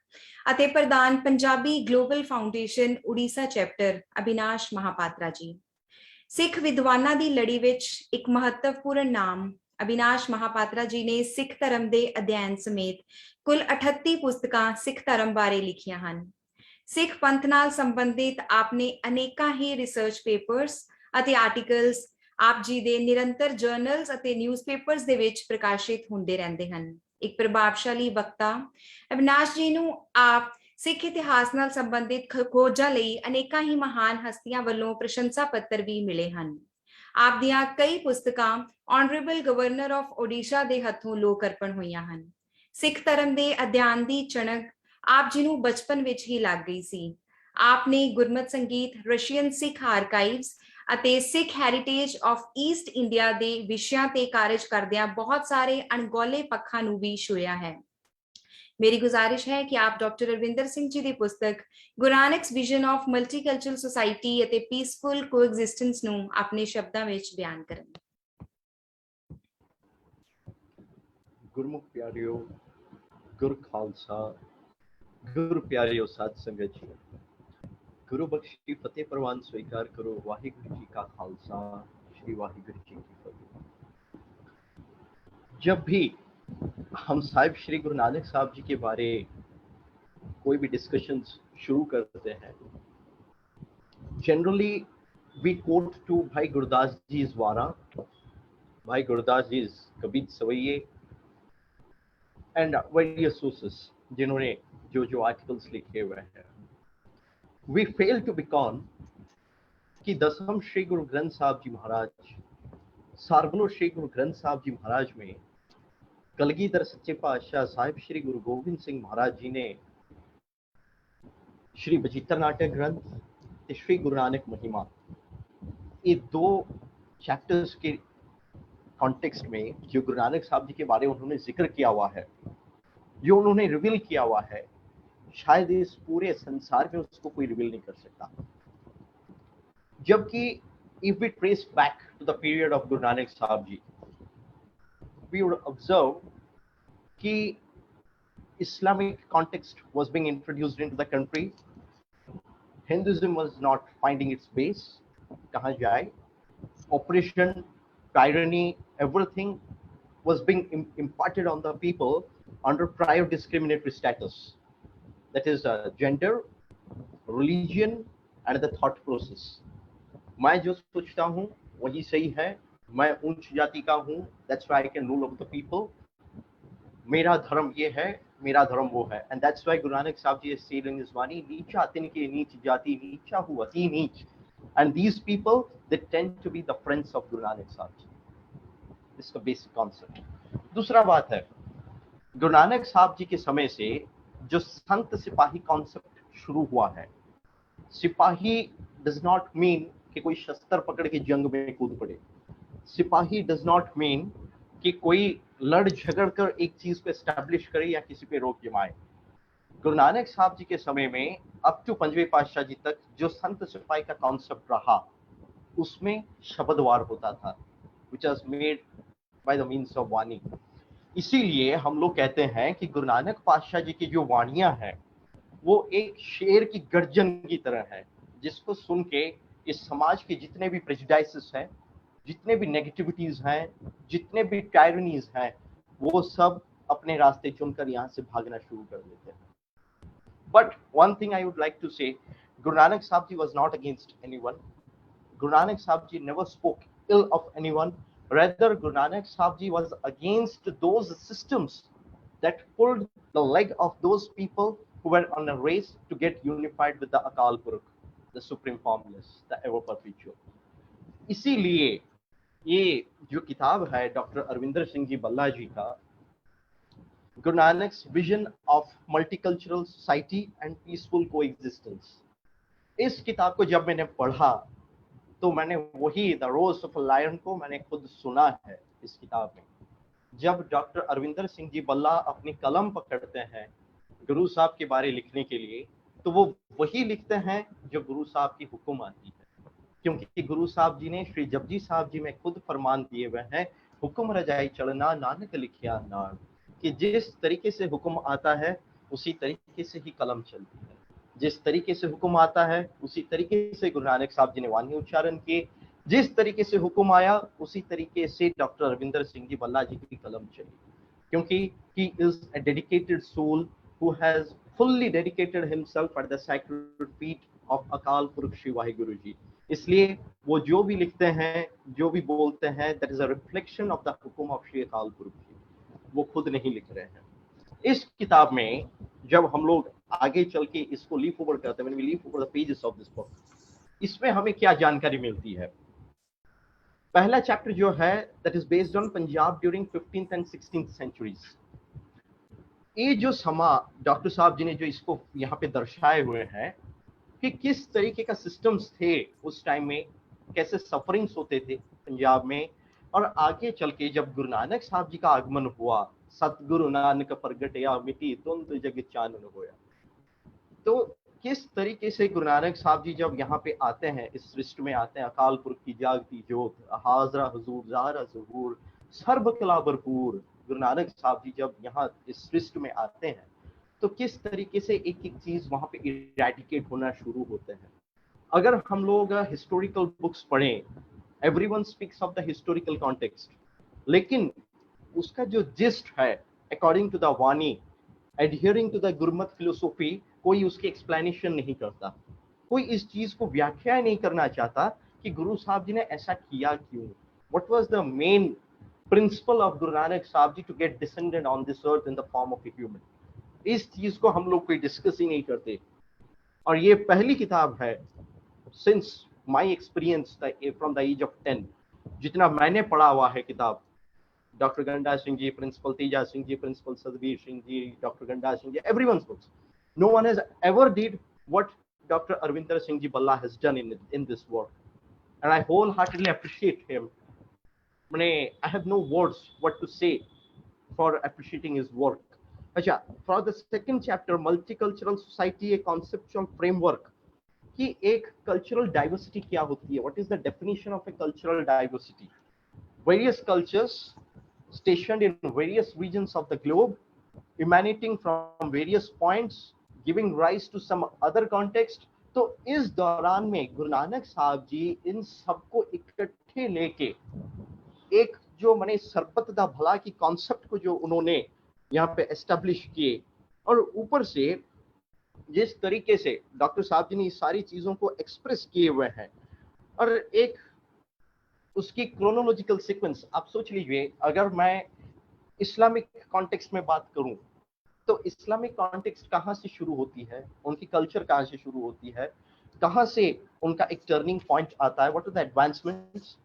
ਅਤੇ ਪ੍ਰਧਾਨ Punjabi global foundation Odisha chapter Abinash Mahapatra ji. Sikh ਵਿਦਵਾਨਾਂ ਦੀ ਲੜੀ ਵਿੱਚ ਇੱਕ ਮਹੱਤਵਪੂਰਨ ਨਾਮ ਅਬਿਨਾਸ਼ ਮਹਾਪਾਤਰਾ ਜੀ ਨੇ ਸਿੱਖ ਧਰਮ ਦੇ ਅਧਿਐਨ ਸਮੇਤ ਕੁੱਲ 38 ਪੁਸਤਕਾਂ ਸਿੱਖ ਧਰਮ ਬਾਰੇ ਲਿਖੀਆਂ ਹਨ। ਸਿੱਖ ਪੰਥ ਨਾਲ ਸੰਬੰਧਿਤ ਆਪਨੇ ਅਨੇਕਾਂ ਹੀ ਰਿਸਰਚ ਪੇਪਰਸ ਅਤੇ ਆਰਟੀਕਲਸ ਆਪ ਜੀ ਦੇ ਨਿਰੰਤਰ ਜਰਨਲਸ ਅਤੇ ਨਿਊਜ਼ਪੇਪਰਸ ਦੇ ਵਿੱਚ ਪ੍ਰਕਾਸ਼ਿਤ ਹੁੰਦੇ ਰਹਿੰਦੇ ਹਨ। ਇੱਕ ਪ੍ਰਭਾਵਸ਼ਾਲੀ ਵਕਤਾ ਅਬਿਨਾਸ਼ ਜੀ ਨੂੰ ਆਪ ਸਿੱਖ ਇਤਿਹਾਸ ਨਾਲ ਸੰਬੰਧਿਤ ਖੋਜਾਂ ਲਈ ਅਨੇਕਾਂ ਹੀ ਮਹਾਨ ਹਸਤੀਆਂ ਵੱਲੋਂ ਪ੍ਰਸ਼ੰਸਾ ਪੱਤਰ ਵੀ ਮਿਲੇ ਹਨ। ਆਪ ਦੀਆਂ ਕਈ ਪੁਸਤਕਾਂ ਆਨਰੇਬਲ ਗਵਰਨਰ ਆਫ ਓਡੀਸ਼ਾ ਦੇ ਹੱਥੋਂ ਲੋਕ ਅਰਪਣ ਹੋਈਆਂ ਹਨ। ਸਿੱਖ ਧਰਮ ਦੇ ਅਧਿਐਨ ਦੀ ਚਣਕ ਆਪ ਜੀ ਨੂੰ ਬਚਪਨ ਵਿੱਚ ਹੀ ਲੱਗ ਗਈ ਸੀ। ਆਪ ਨੇ ਗੁਰਮਤ ਸੰਗੀਤ, ਰਸ਼ੀਅਨ ਸਿੱਖ ਆਰਕਾਈਵਸ ਅਤੇ ਸਿੱਖ ਹੈਰੀਟੇਜ ਆਫ ਈਸਟ ਇੰਡੀਆ ਦੇ ਵਿਸ਼ਿਆਂ ਤੇ ਕਾਰਜ ਕਰਦਿਆਂ ਬਹੁਤ ਸਾਰੇ ਅਣਗੌਲੇ ਪੱਖਾਂ ਨੂੰ ਵੀ ਛੂਹਿਆ ਹੈ। ਮੇਰੀ ਗੁਜ਼ਾਰਿਸ਼ ਹੈ ਕਿ ਆਪ ਡਾਕਟਰ ਅਰਵਿੰਦਰ ਸਿੰਘ ਜੀ ਦੀ ਪੁਸਤਕ Guru Nanak's vision of multicultural society ਅਤੇ ਪੀਸਫੁਲ ਕੋਐਗਜ਼ਿਸਟੈਂਸ ਨੂੰ ਆਪਣੇ ਸ਼ਬਦਾਂ ਵਿੱਚ ਬਿਆਨ ਕਰਨ। ਗੁਰਮੁਖ ਪਿਆਰਿਓ, ਗੁਰ ਖਾਲਸਾ, ਗੁਰ ਪਿਆਰਿਓ ਸਾਧ ਸੰਗਤ ਜੀ, ਗੁਰੂ ਬਖਸ਼ੀ फतेह प्रवान स्वीकार करो। वाहिगुरु जी का खालसा, श्री वाहिगुरु जी की फतेह। जब भी हम साहिब श्री गुरु नानक साहब जी के बारे कोई भी डिस्कशंस शुरू करते हैं, generally we quote to Bhai Gurdas ji's Wara, Bhai Gurdas ji's Kabit Savaiye, and various sources जिन्होंने जो जो आर्टिकल्स लिखे हुए हैं. We fail to beckon कि दसम श्री गुरु ग्रंथ साहब जी महाराज, सार्वलो श्री गुरु ग्रंथ साहब जी महाराज में कलगीधर सच्चे पातशाह साहिब श्री गुरु गोबिंद सिंह महाराज जी ने श्री बचित्र नाटक ग्रंथ ते श्री गुरु नानक महिमा, ये दो चैप्टर्स के कॉन्टेक्स्ट में जो गुरु नानक साहब जी के बारे में उन्होंने जिक्र किया हुआ है, जो उन्होंने रिवील किया हुआ है, शायद इस पूरे संसार में उसको कोई रिवील नहीं कर सकता. जबकि if we trace back to the period of Guru Nanak Sahib ji, we would observe कि Islamic context was being introduced into the country. Hinduism was not finding its base. कहाँ जाए? Oppression, tyranny, everything was being imparted on the people under prior discriminatory status. That is gender, religion, and the thought process. मैं जो सोचता हूँ वही सही है, मैं उच्च जाति का हूँ, that's why I can rule over the people. मेरा धर्म ये है, मेरा धर्म वो है, and that's why Guru Nanak Sahib ji has said in his Bani, नीचा तिनके नीच जाति नीचा हुआ अति नीच, and these people they tend to be the friends of Guru Nanak Sahib ji. This is the basic concept. दूसरा बात है, गुरु नानक साहब जी के समय से जो संत सिपाही कॉन्सेप्ट शुरू हुआ है. सिपाही does not mean कि कोई शस्त्र पकड़ के जंग में कूद पड़े. सिपाही does not mean कि कोई लड़ झगड़ कर एक चीज को एस्टैब्लिश करे या किसी पे रोक जमाए. गुरु नानक साहब जी के समय में अप टू पंजवे पातशाह जी तक जो संत सिपाही का कॉन्सेप्ट रहा, उसमें शब्दवार होता था, which was made by the means of वाणी. इसीलिए हम लोग कहते हैं कि गुरु नानक पातशाह जी की जो वाणियां हैं वो एक शेर की गर्जन की तरह है, जिसको सुन के इस समाज के जितने भी प्रेजुडाइसेस हैं, जितने भी नेगेटिविटीज हैं, जितने भी टायरनीज हैं, वो सब अपने रास्ते चुनकर यहाँ से भागना शुरू कर देते हैं. But one thing I would like to say, Guru Nanak Sahab ji was not against anyone. Guru Nanak Sahab ji never spoke ill of anyone. Rather, Guru Nanak Sahib ji was against those systems that pulled the leg of those people who were on a race to get unified with the Akal Purukh, the Supreme Formless, the Ever Perpetual. इसीलिए ये जो किताब है doctor Arvinder Singh ji बल्ला जी का, Guru Nanak's vision of multicultural society and peaceful coexistence, इस किताब को जब मैंने पढ़ा तो मैंने वही द रोज ऑफ लायन को मैंने खुद सुना है इस किताब में. जब डॉक्टर अरविंदर सिंह जी बल्ला अपनी कलम पकड़ते हैं गुरु साहब के बारे लिखने के लिए, तो वो वही लिखते हैं जो गुरु साहब की हुक्म आती है. क्योंकि गुरु साहब जी ने श्री जपजी साहब जी में खुद फरमान दिए हुए हैं, हुक्म रजाई चढ़ना नानक लिखिया नाम, कि जिस तरीके से हुक्म आता है उसी तरीके से ही कलम चलती है. जिस तरीके से हुक्म आता है उसी तरीके से गुरु नानक साहब जी ने वाणी उच्चारण किए, जिस तरीके से हुक्म आया उसी तरीके से डॉक्टर अरविंदर सिंह जी बल्ला जी की कलम चली. क्योंकि he is a dedicated soul who has fully dedicated himself at the sacred feet of अकाल पुरख श्री वाहिगुरु जी. इसलिए वो जो भी लिखते हैं, जो भी बोलते हैं, that is a reflection of the हुक्म of श्री अकाल पुरख जी. वो खुद नहीं लिख रहे हैं. इस किताब में जब हम लोग आगे चल के इसको लीफ ओवर करते हैं, when we leaf over the pages of this book, इसमें हमें क्या जानकारी मिलती है. पहला चैप्टर जो है that is based on Punjab during 15th and 16th centuries. ये जो समा डॉक्टर साहब जी ने जो इसको यहाँ पे दर्शाए हुए हैं कि किस तरीके का सिस्टम्स थे उस टाइम में, कैसे सफरिंग्स होते थे पंजाब में, और आगे चल के जब गुरु नानक साहब जी का आगमन हुआ, सतगुरु नानक प्रगटया मिटी तुंद जग चानन होया, तो किस तरीके से गुरु नानक साहब जी जब यहाँ पे आते हैं, इस सृष्टि में आते हैं, अकाल पुरख की जागती जोत, हाजरा हुजूर ज़ाहरा ज़हूर, सर्ब कला भरपूर, गुरु नानक साहब जी जब यहाँ इस सृष्टि में आते हैं तो किस तरीके से एक एक चीज वहाँ पे इरेडिकेट होना शुरू होते हैं. अगर हम लोग हिस्टोरिकल बुक्स पढ़ें, everyone speaks of the historical context, लेकिन उसका जो जिस्ट है according to the Vani, adhering to the Gurmat philosophy, कोई उसकी एक्सप्लेनेशन नहीं करता, कोई इस चीज को व्याख्या नहीं करना चाहता कि गुरु साहब जी ने ऐसा किया क्यों, what was the main principle of Guru Nanak Sahib ji to get descended on this earth in the form of a human. इस चीज को हम लोग कोई डिस्कस ही नहीं करते। और ये पहली किताब है since my experience from the age of 10, जितना मैंने पढ़ा हुआ है किताब, डॉक्टर गंडा Singh ji, principal Teja Singh ji, principal सदबीर Singh ji, doctor गंडा Singh ji, everyone's books. No one has ever did what Dr. Arvinder Singh Ji Balla has done in this work, and I wholeheartedly appreciate him. I have no words what to say for appreciating his work. अच्छा, for the second chapter, multicultural society, a conceptual framework, कि एक cultural diversity क्या होती है? What is the definition of a cultural diversity? Various cultures stationed in various regions of the globe, emanating from various points, giving rise to some other context. तो इस दौरान में गुरु नानक साहब जी इन सबको इकट्ठे लेके एक जो माने सरबत दा भला की कॉन्सेप्ट को जो उन्होंने यहाँ पे एस्टेब्लिश किए, और ऊपर से जिस तरीके से डॉक्टर साहब जी ने इस सारी चीजों को एक्सप्रेस किए हुए हैं, और एक उसकी क्रोनोलॉजिकल सीक्वेंस आप सोच लीजिए, अगर मैं इस्लामिक कॉन्टेक्स्ट में बात करूं तो इस्लामिक कॉन्टेक्स्ट कहाँ से शुरू होती है, उनकी कल्चर कहाँ से शुरू होती है, कहाँ से उनका एक टर्निंग पॉइंट आता है, व्हाट आर द एडवांसमेंट्स,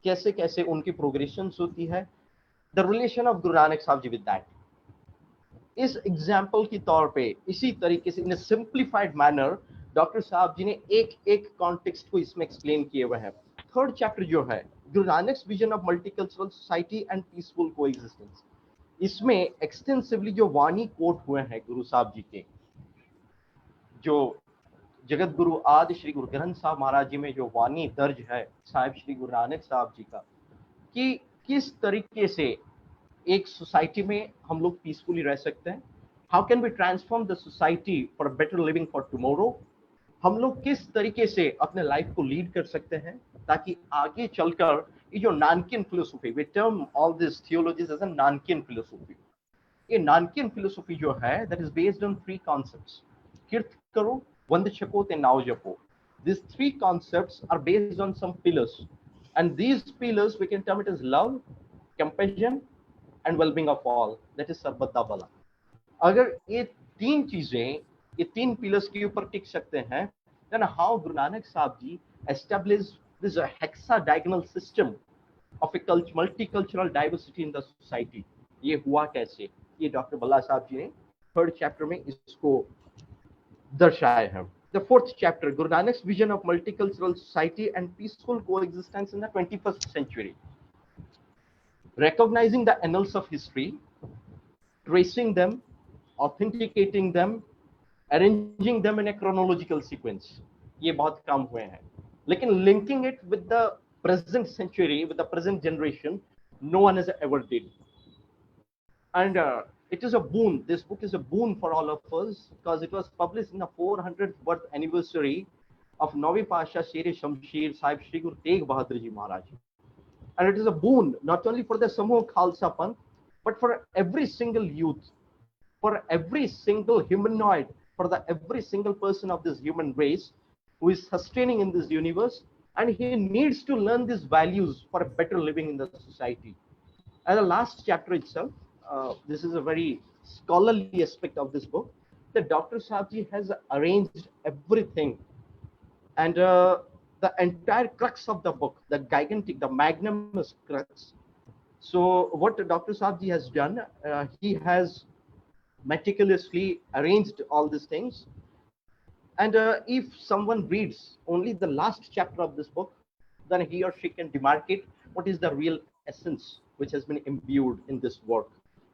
कैसे कैसे उनकी प्रोग्रेशन होती है, the relation of Guru Nanak Sahab ji with that. इस एग्जाम्पल के तौर पे इसी तरीके से इन सिंप्लीफाइड मैनर डॉक्टर साहब जी ने एक एक कॉन्टेक्स्ट को इसमें एक्सप्लेन किए हुए हैं। थर्ड चैप्टर जो है Guru Nanak vision of multicultural society and peaceful coexistence, इसमें एक्सटेंसिवली जो वाणी कोट हुए हैं गुरु साहब जी के, जो जगत गुरु आदि श्री गुरु ग्रंथ साहब महाराज जी में जो वाणी दर्ज है साहिब श्री गुरु नानक साहब जी का, कि किस तरीके से एक सोसाइटी में हम लोग पीसफुली रह सकते हैं, how can we transform the society for better living for tomorrow, हम लोग किस तरीके से अपने लाइफ को लीड कर सकते हैं ताकि आगे चलकर ये जो Nanakian philosophy, we term all this theologies as a Nanakian philosophy, ये नानकिन फिलोसफी जो है that is based on 3 concepts, कीर्त करो, वंद छको ते नाव जपो. These 3 concepts are based on some pillars, and these pillars we can term it as love, compassion and well-being of all, that is sarvata bala. अगर ये 3 चीजें, ये 3 pillars के ऊपर टिक सकते हैं, then how Guru Nanak Sahib ji established this hexadiagonal system of a multicultural diversity in the society, ये हुआ कैसे, ये डॉक्टर बल्ला साहब जी ने 3rd chapter में इसको दर्शाया है. The 4th chapter, Guru Nanak's vision of multicultural society and peaceful coexistence in the 21st century. Recognizing the annals of history, tracing them, authenticating them, arranging them in a chronological sequence. ये बहुत काम हुए हैं. लेकिन linking it with the present century, with the present generation, no one has ever did. And it is a boon. This book is a boon for all of us because it was published in the 400th birth anniversary of Navi Pasha Sher Shamsher Sahib Shri Guru Tegh Bahadur Ji Maharaj. And it is a boon not only for the Samuh Khalsa Panth, but for every single youth, for every single humanoid, for every single person of this human race who is sustaining in this universe, and he needs to learn these values for a better living in the society. And the last chapter itself, this is a very scholarly aspect of this book, that Dr. Sahib ji has arranged everything, and the entire crux of the book, the gigantic, the magnanimous crux. So what Dr. Sahib ji has done, he has meticulously arranged all these things, and if someone reads only the last chapter of this book, then he or she can demarcate what is the real essence which has been imbued in this work.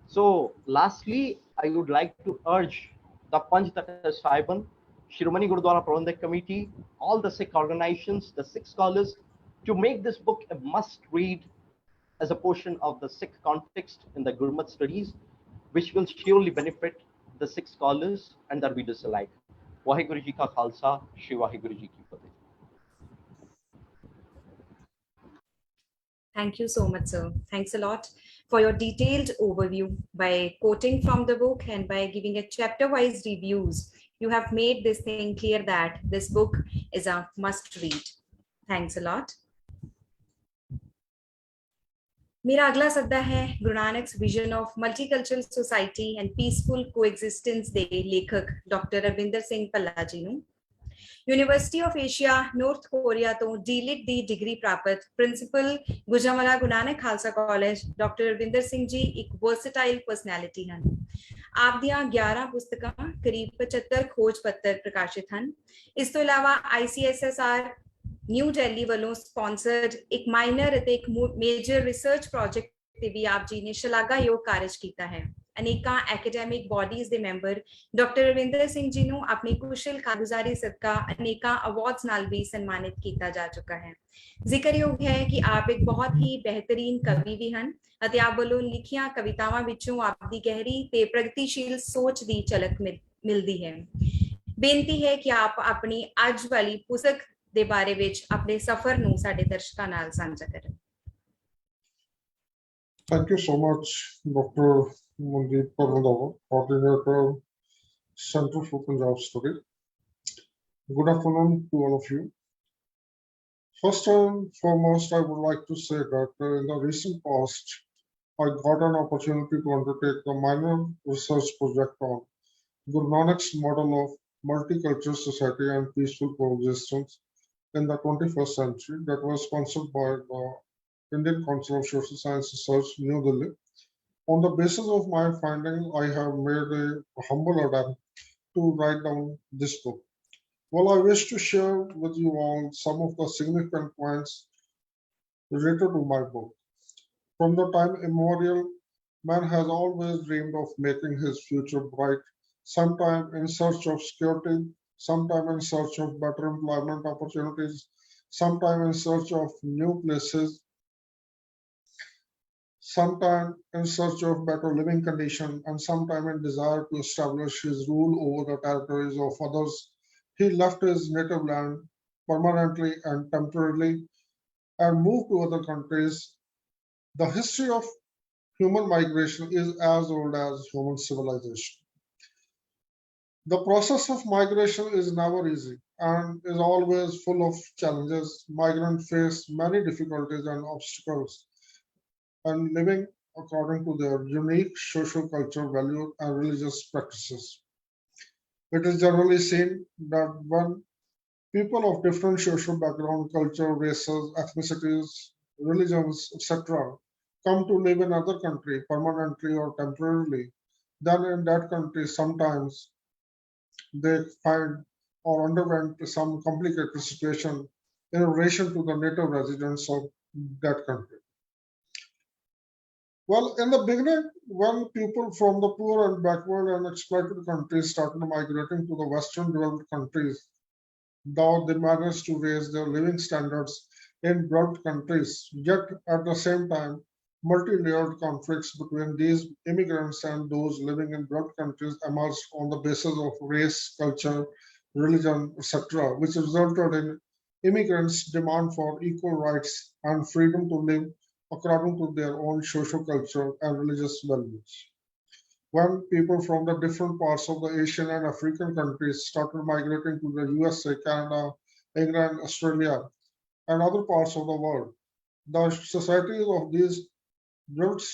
So lastly, I would like to urge the Panj Takha Sahiban, Shiromani Gurudwara Prabandhak Committee, all the Sikh organizations, the Sikh scholars, to make this book a must read as a portion of the Sikh context in the Gurmat studies, which will surely benefit the Sikh scholars and their readers alike. Vaheguru Ji Ka Khalsa, Shri Vaheguru Ji Ki Fateh. Thank you so much, sir. Thanks a lot for your detailed overview by quoting from the book and by giving a chapter-wise reviews. You have made this thing clear that this book is a must read. Thanks a lot. मेरा अगला सद्दा है Guru Nanak vision of multicultural society and peaceful coexistence ਦੇ ਲੇਖਕ doctor Ravinder Singh Bhalla ਜੀ ਨੂੰ। University of Asia north Korea तो DLitt दी degree प्राप्त principal Gujranwala Guru Nanak Khalsa college doctor Ravinder Singh ji एक वर्सटाइल पर्सनैलिटी हैं। आप दियां 11 पुस्तकां करीब 75 खोज पत्र प्रकाशित हैं। इस तो इलावा ICSSR न्यू दिल्ली वालों स्पॉन्सर्ड एक माइनर ਅਤੇ एक मेजर रिसर्च प्रोजेक्ट ਤੇ भी आप जी ने शलाघायोग कार्य किया है। अनेकां एकेडमिक बॉडीज के मैंबर डॉक्टर रविंदर सिंह जी ਨੂੰ अपनी कुशल कारगुजारी सदका अनेकां अवार्ड्स नाल भी सम्मानित किया जा चुका है। जिक्रयोग है कि आप एक बहुत ही बेहतरीन कवि भी हैं ਅਤੇ आप ਵੱਲੋਂ लिखियां कवितावां विचों आपकी गहरी ते प्रगतिशील सोच की झलक मिलती है। बेनती है कि आप अपनी अज वाली पुस्तक के बारे विच अपने सफर नूं साडे दर्शकां नाल साझा करें। Thank you so much, Dr. Mandeep Parvasi, coordinator, Center for Punjab Study. Good afternoon to all of you. First and foremost, I would like to say that in the recent past, I got an opportunity to undertake a minor research project on Guru Nanak's model of multicultural society and peaceful coexistence in the 21st century that was sponsored by the Indian Council of Social Science Research, New Delhi. On the basis of my findings, I have made a humble attempt to write down this book. Well, I wish to share with you all some of the significant points related to my book. From the time immemorial, man has always dreamed of making his future bright, sometime in search of security, sometime in search of better employment opportunities, sometime in search of new places, sometime in search of better living conditions, and sometime in desire to establish his rule over the territories of others. He left his native land permanently and temporarily and moved to other countries. The history of human migration is as old as human civilization. The process of migration is never easy and is always full of challenges. Migrants face many difficulties and obstacles and living according to their unique social, cultural values and religious practices. It is generally seen that when people of different social background, culture, races, ethnicities, religions, etc., come to live in another country permanently or temporarily, then in that country sometimes they find or underwent some complicated situation in relation to the native residents of that country. Well, in the beginning, when people from the poor and backward and exploited countries started migrating to the Western developed countries, though they managed to raise their living standards in developed countries, yet at the same time, multi-layered conflicts between these immigrants and those living in developed countries emerged on the basis of race, culture, religion, etc., which resulted in immigrants' demand for equal rights and freedom to live according to their own social culture and religious values. When people from the different parts of the Asian and African countries started migrating to the USA, Canada, England, Australia, and other parts of the world, the societies of these developed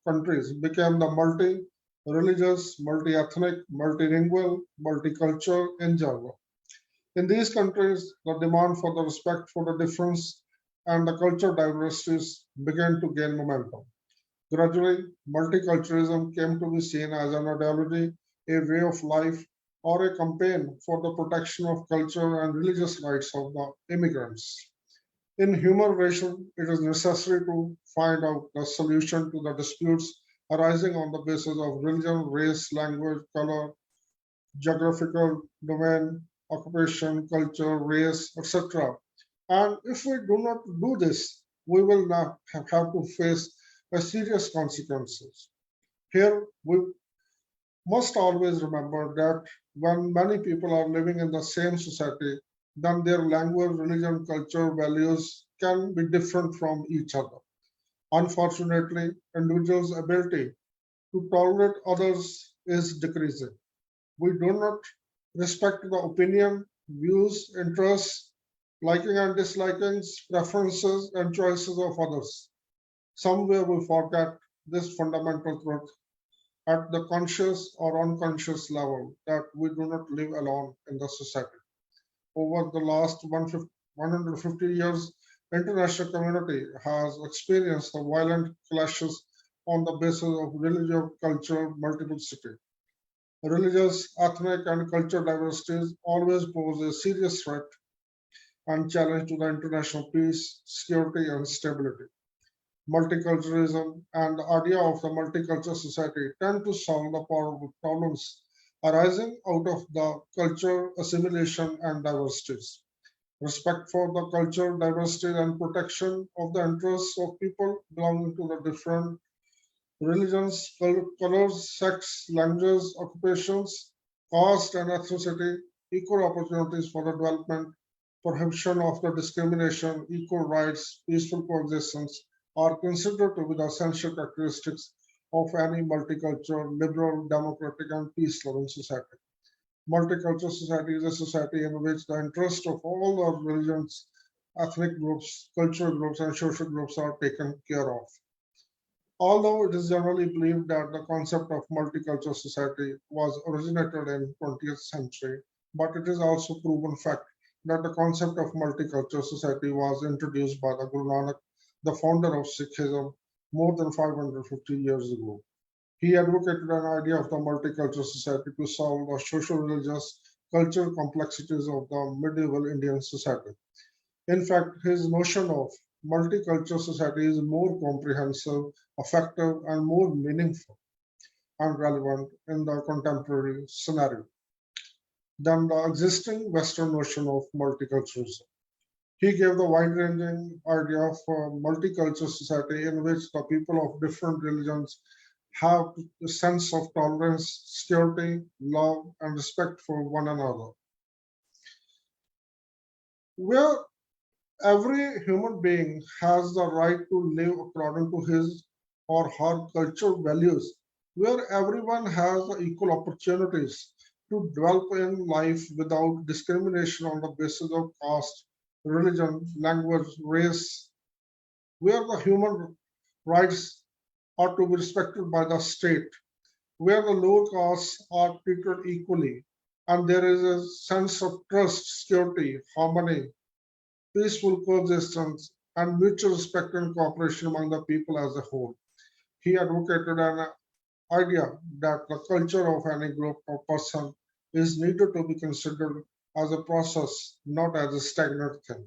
countries became the multi-religious, multi-ethnic, multilingual, multicultural in general. In these countries, the demand for the respect for the difference and the cultural diversities began to gain momentum. Gradually, multiculturalism came to be seen as an ideology, a way of life, or a campaign for the protection of culture and religious rights of the immigrants. In human relation, it is necessary to find out the solution to the disputes arising on the basis of religion, race, language, color, geographical domain, occupation, culture, race, etc. And if we do not do this, we will not have to face serious consequences. Here, we must always remember that when many people are living in the same society, then their language, religion, culture, values can be different from each other. Unfortunately, individuals' ability to tolerate others is decreasing. We do not respect the opinion, views, interests, liking and dislikings, preferences, and choices of others. Somewhere we forget this fundamental truth at the conscious or unconscious level that we do not live alone in the society. Over the last 150 years, international community has experienced the violent clashes on the basis of religion, culture, multiplicity. Religious, ethnic, and cultural diversities always pose a serious threat and challenge to the international peace, security, and stability. Multiculturalism and the idea of the multicultural society tend to solve the problems arising out of the cultural assimilation and diversities. Respect for the cultural diversity and protection of the interests of people belonging to the different religions, colors, sects, languages, occupations, caste, and ethnicity, equal opportunities for the development, prohibition of the discrimination, equal rights, peaceful coexistence are considered to be the essential characteristics of any multicultural, liberal, democratic, and peace-loving society. Multicultural society is a society in which the interests of all the religions, ethnic groups, cultural groups, and social groups are taken care of. Although it is generally believed that the concept of multicultural society was originated in 20th century, but it is also proven fact that the concept of multicultural society was introduced by the Guru Nanak, the founder of Sikhism, more than 550 years ago. He advocated an idea of the multicultural society to solve the social, religious, cultural complexities of the medieval Indian society. In fact, his notion of multicultural society is more comprehensive, effective, and more meaningful and relevant in the contemporary scenario than the existing Western notion of multiculturalism. He gave the wide-ranging idea of a multicultural society in which the people of different religions have a sense of tolerance, security, love, and respect for one another. Where every human being has the right to live according to his or her cultural values, where everyone has equal opportunities to develop in life without discrimination on the basis of caste, religion, language, race, where the human rights are to be respected by the state, where the lower castes are treated equally, and there is a sense of trust, security, harmony, peaceful coexistence, and mutual respect and cooperation among the people as a whole. He advocated an idea that the culture of any group or person is needed to be considered as a process, not as a stagnant thing.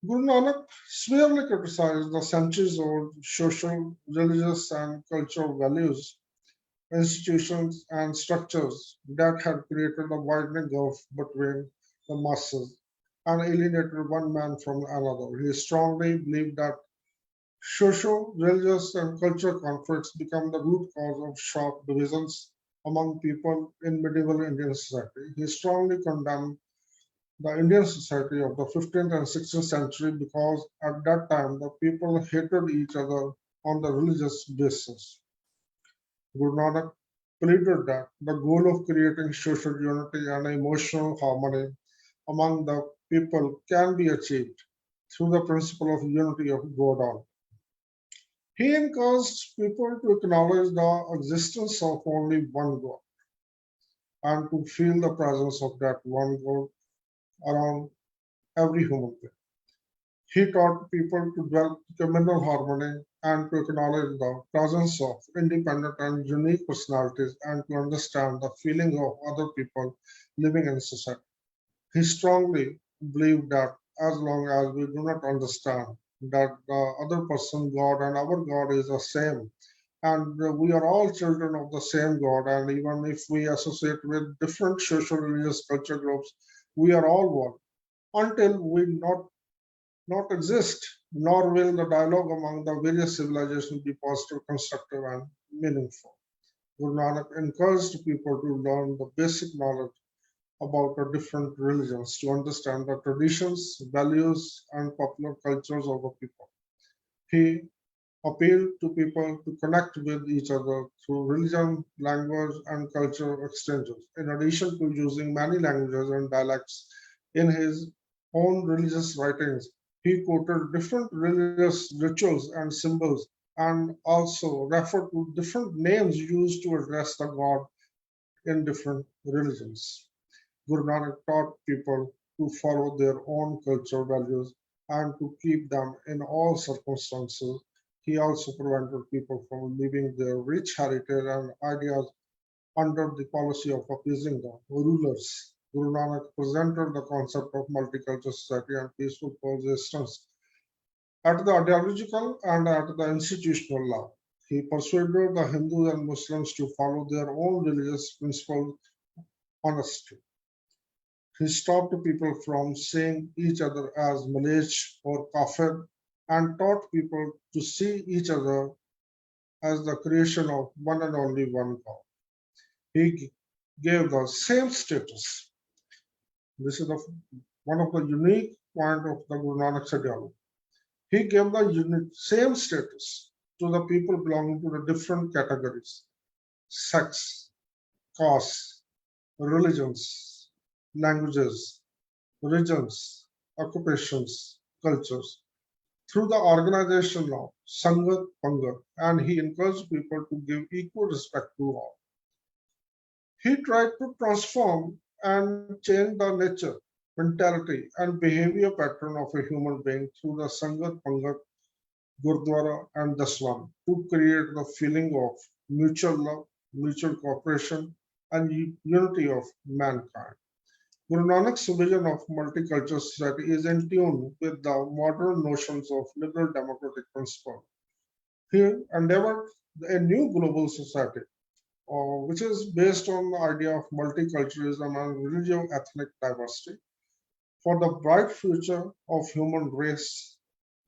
Guru Nanak severely criticized the centuries-old social, religious, and cultural values, institutions, and structures that had created a widening gulf between the masses and alienated one man from another. He strongly believed that social, religious, and cultural conflicts become the root cause of sharp divisions among people in medieval Indian society. He strongly condemned the Indian society of the 15th and 16th century because at that time the people hated each other on the religious basis. Guru Nanak pleaded that the goal of creating social unity and emotional harmony among the people can be achieved through the principle of unity of God. He encouraged people to acknowledge the existence of only one God and to feel the presence of that one God around every human being. He taught people to develop communal harmony and to acknowledge the presence of independent and unique personalities and to understand the feelings of other people living in society. He strongly believed that as long as we do not understand that the other person, God, and our God is the same, and we are all children of the same God, and even if we associate with different social, religious, culture groups, we are all one. Until we not exist, nor will the dialogue among the various civilizations be positive, constructive, and meaningful. Guru Nanak encouraged people to learn the basic knowledge about the different religions to understand the traditions, values, and popular cultures of the people. He appealed to people to connect with each other through religion, language, and cultural exchanges, in addition to using many languages and dialects in his own religious writings. He quoted different religious rituals and symbols and also referred to different names used to address the God in different religions. Guru Nanak taught people to follow their own cultural values and to keep them in all circumstances. He also prevented people from leaving their rich heritage and ideas under the policy of appeasing the rulers. Guru Nanak presented the concept of multicultural society and peaceful coexistence at the ideological and at the institutional level. He persuaded the Hindus and Muslims to follow their own religious principles honestly. He stopped people from seeing each other as Malay or Kafir and taught people to see each other as the creation of one and only one God. He gave the same status. This is one of the unique point of the Guru Nanak ideology. He gave the same status to the people belonging to the different categories, sects, castes, religions, languages, regions, occupations, cultures, through the organization of samvad, pangat, and he encouraged people to give equal respect to all. He tried to transform and change the nature, mentality, and behavior pattern of a human being through the Sangat, Pangat, Gurdwara, and Daswan to create the feeling of mutual love, mutual cooperation, and unity of mankind. Guru Nanak's vision of multicultural society is in tune with the modern notions of liberal democratic principle. He endeavored a new global society which is based on the idea of multiculturalism and religio-ethnic diversity. For the bright future of human race,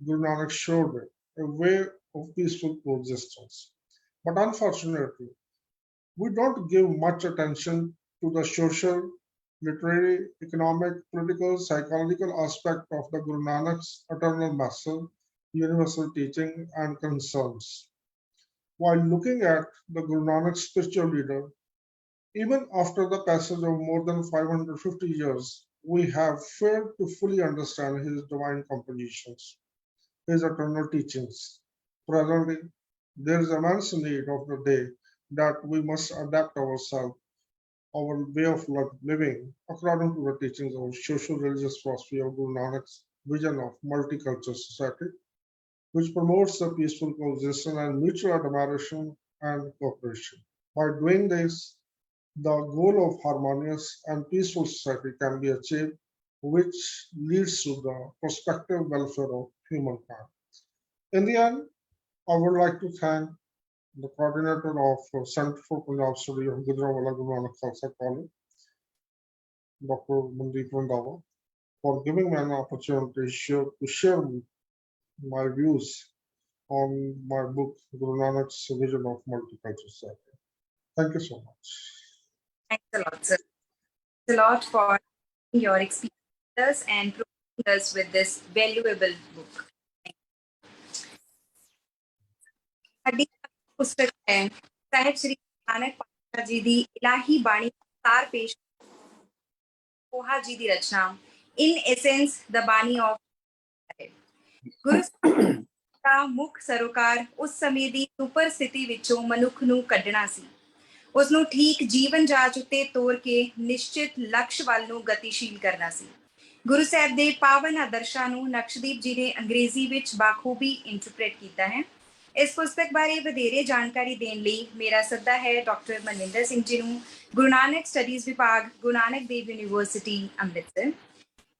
Guru Nanak showed a way of peaceful coexistence. But unfortunately, we don't give much attention to the social, literary, economic, political, psychological aspect of the Guru Nanak's eternal message, universal teaching, and concerns. While looking at the Guru Nanak spiritual leader, even after the passage of more than 550 years, we have failed to fully understand his divine compositions, his eternal teachings. Presently, there is immense need of the day that we must adapt ourselves, our way of living, according to the teachings of social religious philosophy of Guru Nanak's vision of multicultural society, which promotes the peaceful coexistence and mutual admiration and cooperation. By doing this, the goal of harmonious and peaceful society can be achieved, which leads to the prospective welfare of humankind. In the end, I would like to thank the coordinator of Center for Punjab Study of Gujranwala Guru Nanak Khalsa College, Dr. Mandeep Randhawa, for giving me an opportunity to share my views on my book, Guru Nanak's Vision of Multicultural Society. Thank you so much. Thanks a lot, sir. Thanks a lot for your experiences and providing us with this valuable book. ਸਾਡੀ ਪੁਸਤਕ ਹੈ ਸਾਹਿਬ ਸ੍ਰੀ ਨਾਨਕ ਪਾਤਸ਼ਾਹ ਜੀ ਦੀ ਇਲਾਹੀ ਬਾਣੀ ਸਾਰ ਪੇਸ਼ ਕੋਹਾ ਜੀ ਦੀ ਰਚਨਾ ਇਨ essence ਦ ਬਾਣੀ ਆਫ ਗੁਰੂ ਸਾਹਿਬ ਦਾ ਮੁੱਖ ਸਰੋਕਾਰ ਉਸ ਸਮੇਂ ਦੀ ਸੁਪਰ ਸਥਿਤੀ ਵਿੱਚੋਂ ਮਨੁੱਖ ਨੂੰ ਕੱਢਣਾ ਸੀ, ਉਸ ਨੂੰ ਠੀਕ ਜੀਵਨ ਜਾਂਚ ਉੱਤੇ ਤੋਰ ਕੇ ਨਿਸ਼ਚਿਤ ਲਕਸ਼ ਵੱਲ ਨੂੰ ਗਤੀਸ਼ੀਲ ਕਰਨਾ ਸੀ। ਗੁਰੂ ਸਾਹਿਬ ਦੇ ਪਾਵਨ ਆਦਰਸ਼ਾਂ ਨੂੰ ਨਕਸ਼ਦੀਪ ਜੀ ਨੇ ਅੰਗਰੇਜ਼ੀ ਵਿੱਚ ਬਾਖੂਬੀ ਇੰਟਰਪ੍ਰੇਟ ਕੀਤਾ ਹੈ। ਇਸ ਪੁਸਤਕ ਬਾਰੇ ਵਧੇਰੇ ਜਾਣਕਾਰੀ ਦੇਣ ਲਈ ਮੇਰਾ ਸੱਦਾ ਹੈ ਡਾਕਟਰ ਮਨਵਿੰਦਰ ਸਿੰਘ ਜੀ ਨੂੰ, ਗੁਰੂ ਨਾਨਕ ਸਟੱਡੀਜ਼ ਵਿਭਾਗ, ਗੁਰੂ ਨਾਨਕ ਦੇਵ ਯੂਨੀਵਰਸਿਟੀ ਅੰਮ੍ਰਿਤਸਰ।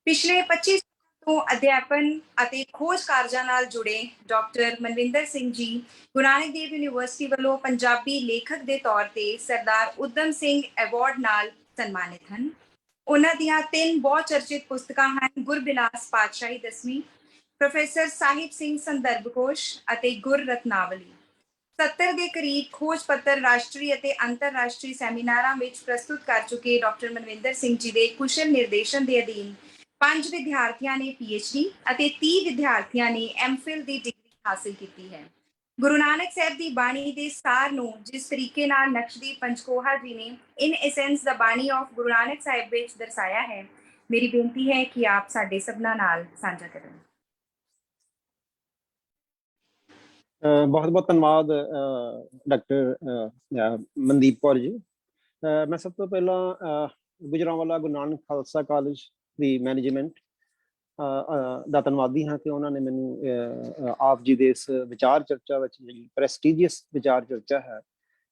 ਪਿਛਲੇ 25 ਤੋਂ ਅਧਿਆਪਨ ਅਤੇ ਖੋਜ ਕਾਰਜਾਂ ਨਾਲ ਜੁੜੇ ਡਾਕਟਰ ਮਨਵਿੰਦਰ ਸਿੰਘ ਜੀ ਗੁਰੂ ਨਾਨਕ ਦੇਵ ਯੂਨੀਵਰਸਿਟੀ ਵੱਲੋਂ ਪੰਜਾਬੀ ਲੇਖਕ ਦੇ ਤੌਰ ਤੇ ਸਰਦਾਰ ਉਦਮ ਸਿੰਘ ਐਵਾਰਡ ਨਾਲ ਸਨਮਾਨਿਤ ਹਨ। ਉਹਨਾਂ ਦੀਆਂ 3 ਬਹੁਤ ਚਰਚਿਤ ਪੁਸਤਕਾਂ ਹਨ, ਗੁਰਬਿਲਾਸ ਪਾਤਸ਼ਾਹੀ ਦਸਵੀਂ, ਪ੍ਰੋਫੈਸਰ ਸਾਹਿਬ ਸਿੰਘ ਸੰਦਰਭ ਕੋਸ਼ ਅਤੇ ਗੁਰ ਰਤਨਾਵਲੀ। 70 ਦੇ ਕਰੀਬ ਖੋਜ ਪੱਤਰ ਰਾਸ਼ਟਰੀ ਅਤੇ ਅੰਤਰਰਾਸ਼ਟਰੀ ਸੈਮੀਨਾਰਾਂ ਵਿੱਚ ਪ੍ਰਸਤੁਤ ਕਰ ਚੁੱਕੇ ਡਾਕਟਰ ਮਨਵਿੰਦਰ ਸਿੰਘ ਜੀ ਦੇ ਕੁਸ਼ਲ ਨਿਰਦੇਸ਼ਨ ਦੇ ਅਧੀਨ 5 ਵਿਦਿਆਰਥੀਆਂ ਨੇ PhD ਅਤੇ 30 ਵਿਦਿਆਰਥੀਆਂ ਨੇ MPhil ਦੀ ਡਿਗਰੀ ਹਾਸਲ ਕੀਤੀ ਹੈ। ਗੁਰੂ ਨਾਨਕ ਸਾਹਿਬ ਦੀ ਬਾਣੀ ਦੇ ਸਾਰ ਨੂੰ ਜਿਸ ਤਰੀਕੇ ਨਾਲ ਨਕਸ਼ਦੀਪ ਪੰਜਕੋਹਾ ਜੀ ਨੇ ਇਨ ਐਸੈਂਸ ਦਾ ਬਾਣੀ ਆਫ ਗੁਰੂ ਨਾਨਕ ਸਾਹਿਬ ਵਿੱਚ ਦਰਸਾਇਆ ਹੈ, ਮੇਰੀ ਬੇਨਤੀ ਹੈ ਕਿ ਆਪ ਸਾਡੇ ਸਭਨਾਂ ਨਾਲ ਸਾਂਝਾ ਕਰਨ। ਬਹੁਤ ਬਹੁਤ ਧੰਨਵਾਦ ਡਾਕਟਰ ਮਨਦੀਪ ਕੌਰ ਜੀ। ਮੈਂ ਸਭ ਤੋਂ ਪਹਿਲਾਂ ਗੁਜਰਾਂਵਾਲਾ ਗੁਰੂ ਨਾਨਕ ਖਾਲਸਾ ਕਾਲਜ ਦੀ ਮੈਨੇਜਮੈਂਟ ਦਾ ਧੰਨਵਾਦੀ ਹਾਂ ਕਿ ਉਹਨਾਂ ਨੇ ਮੈਨੂੰ ਆਪ ਜੀ ਦੇ ਇਸ ਵਿਚਾਰ ਚਰਚਾ ਵਿੱਚ, ਜਿਹੜੀ ਪ੍ਰੈਸਟੀਜੀਅਸ ਵਿਚਾਰ ਚਰਚਾ ਹੈ,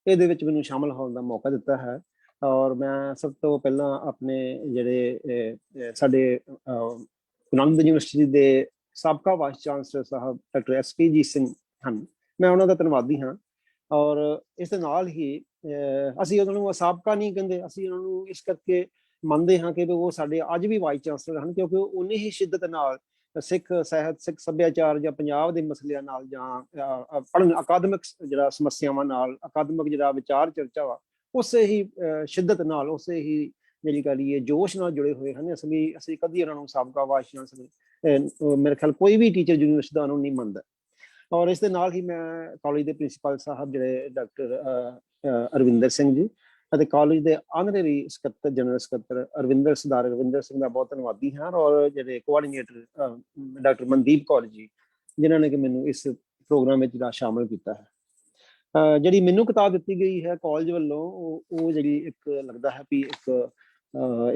ਇਹਦੇ ਵਿੱਚ ਮੈਨੂੰ ਸ਼ਾਮਲ ਹੋਣ ਦਾ ਮੌਕਾ ਦਿੱਤਾ ਹੈ। ਔਰ ਮੈਂ ਸਭ ਤੋਂ ਪਹਿਲਾਂ ਆਪਣੇ ਜਿਹੜੇ ਸਾਡੇ ਆਨੰਦ ਯੂਨੀਵਰਸਿਟੀ ਦੇ ਸਾਬਕਾ ਵਾਈਸ ਚਾਂਸਲਰ ਸਾਹਿਬ ਡਾਕਟਰ SP ਸਿੰਘ ਹਨ, ਮੈਂ ਉਹਨਾਂ ਦਾ ਧੰਨਵਾਦੀ ਹਾਂ। ਔਰ ਇਸ ਦੇ ਨਾਲ ਹੀ ਅਸੀਂ ਉਹਨਾਂ ਨੂੰ ਸਾਬਕਾ ਨਹੀਂ ਕਹਿੰਦੇ, ਅਸੀਂ ਉਹਨਾਂ ਨੂੰ ਇਸ ਕਰਕੇ ਮੰਨਦੇ ਹਾਂ ਕਿ ਉਹ ਸਾਡੇ ਅੱਜ ਵੀ ਵਾਈਸ ਚਾਂਸਲਰ ਹਨ, ਕਿਉਂਕਿ ਉਨੀ ਹੀ ਸ਼ਿੱਦਤ ਨਾਲ ਸਿੱਖ ਸਾਹਿਤ, ਸਿੱਖ ਸੱਭਿਆਚਾਰ ਜਾਂ ਪੰਜਾਬ ਦੇ ਮਸਲਿਆਂ ਨਾਲ ਜਾਂ ਪੜ੍ਹਨ ਅਕਾਦਮਿਕ ਜਿਹੜਾ ਸਮੱਸਿਆਵਾਂ ਨਾਲ, ਅਕਾਦਮਿਕ ਜਿਹੜਾ ਵਿਚਾਰ ਚਰਚਾ ਵਾ, ਉਸੇ ਹੀ ਸ਼ਿੱਦਤ ਨਾਲ, ਉਸੇ ਹੀ ਜਿਹੜੀ ਕਹਿ ਲਈਏ ਜੋਸ਼ ਨਾਲ ਜੁੜੇ ਹੋਏ ਹਨ। ਅਸੀਂ ਕਦੀ ਉਹਨਾਂ ਨੂੰ ਸਾਬਕਾ ਵਾਈਸ ਚਾਂਸਲਰ, ਮੇਰੇ ਖਿਆਲ ਕੋਈ ਵੀ ਟੀਚਰ ਯੂਨੀਵਰਸਿਟੀ ਦਾ ਉਹਨੂੰ ਨਹੀਂ ਮੰਨਦਾ। ਔਰ ਇਸ ਦੇ ਨਾਲ ਹੀ ਮੈਂ ਕਾਲਜ ਦੇ ਪ੍ਰਿੰਸੀਪਲ ਸਾਹਿਬ ਜਿਹੜੇ ਡਾਕਟਰ ਅਰਵਿੰਦਰ ਸਿੰਘ ਜੀ ਅਤੇ ਕਾਲਜ ਦੇ ਆਨਰੇਰੀ ਸਕੱਤਰ, ਜਨਰਲ ਸਕੱਤਰ ਸਰਦਾਰ ਅਰਵਿੰਦਰ ਸਿੰਘ ਦਾ ਬਹੁਤ ਧੰਨਵਾਦੀ ਹਾਂ। ਔਰ ਜਿਹੜੇ ਕੋਆਰਡੀਨੇਟਰ ਡਾਕਟਰ ਮਨਦੀਪ ਕੌਰ ਜੀ, ਜਿਨ੍ਹਾਂ ਨੇ ਕਿ ਮੈਨੂੰ ਇਸ ਪ੍ਰੋਗਰਾਮ ਵਿੱਚ ਜਿਹੜਾ ਸ਼ਾਮਲ ਕੀਤਾ ਹੈ। ਜਿਹੜੀ ਮੈਨੂੰ ਕਿਤਾਬ ਦਿੱਤੀ ਗਈ ਹੈ ਕਾਲਜ ਵੱਲੋਂ, ਉਹ ਜਿਹੜੀ ਇੱਕ ਲੱਗਦਾ ਹੈ ਵੀ ਇੱਕ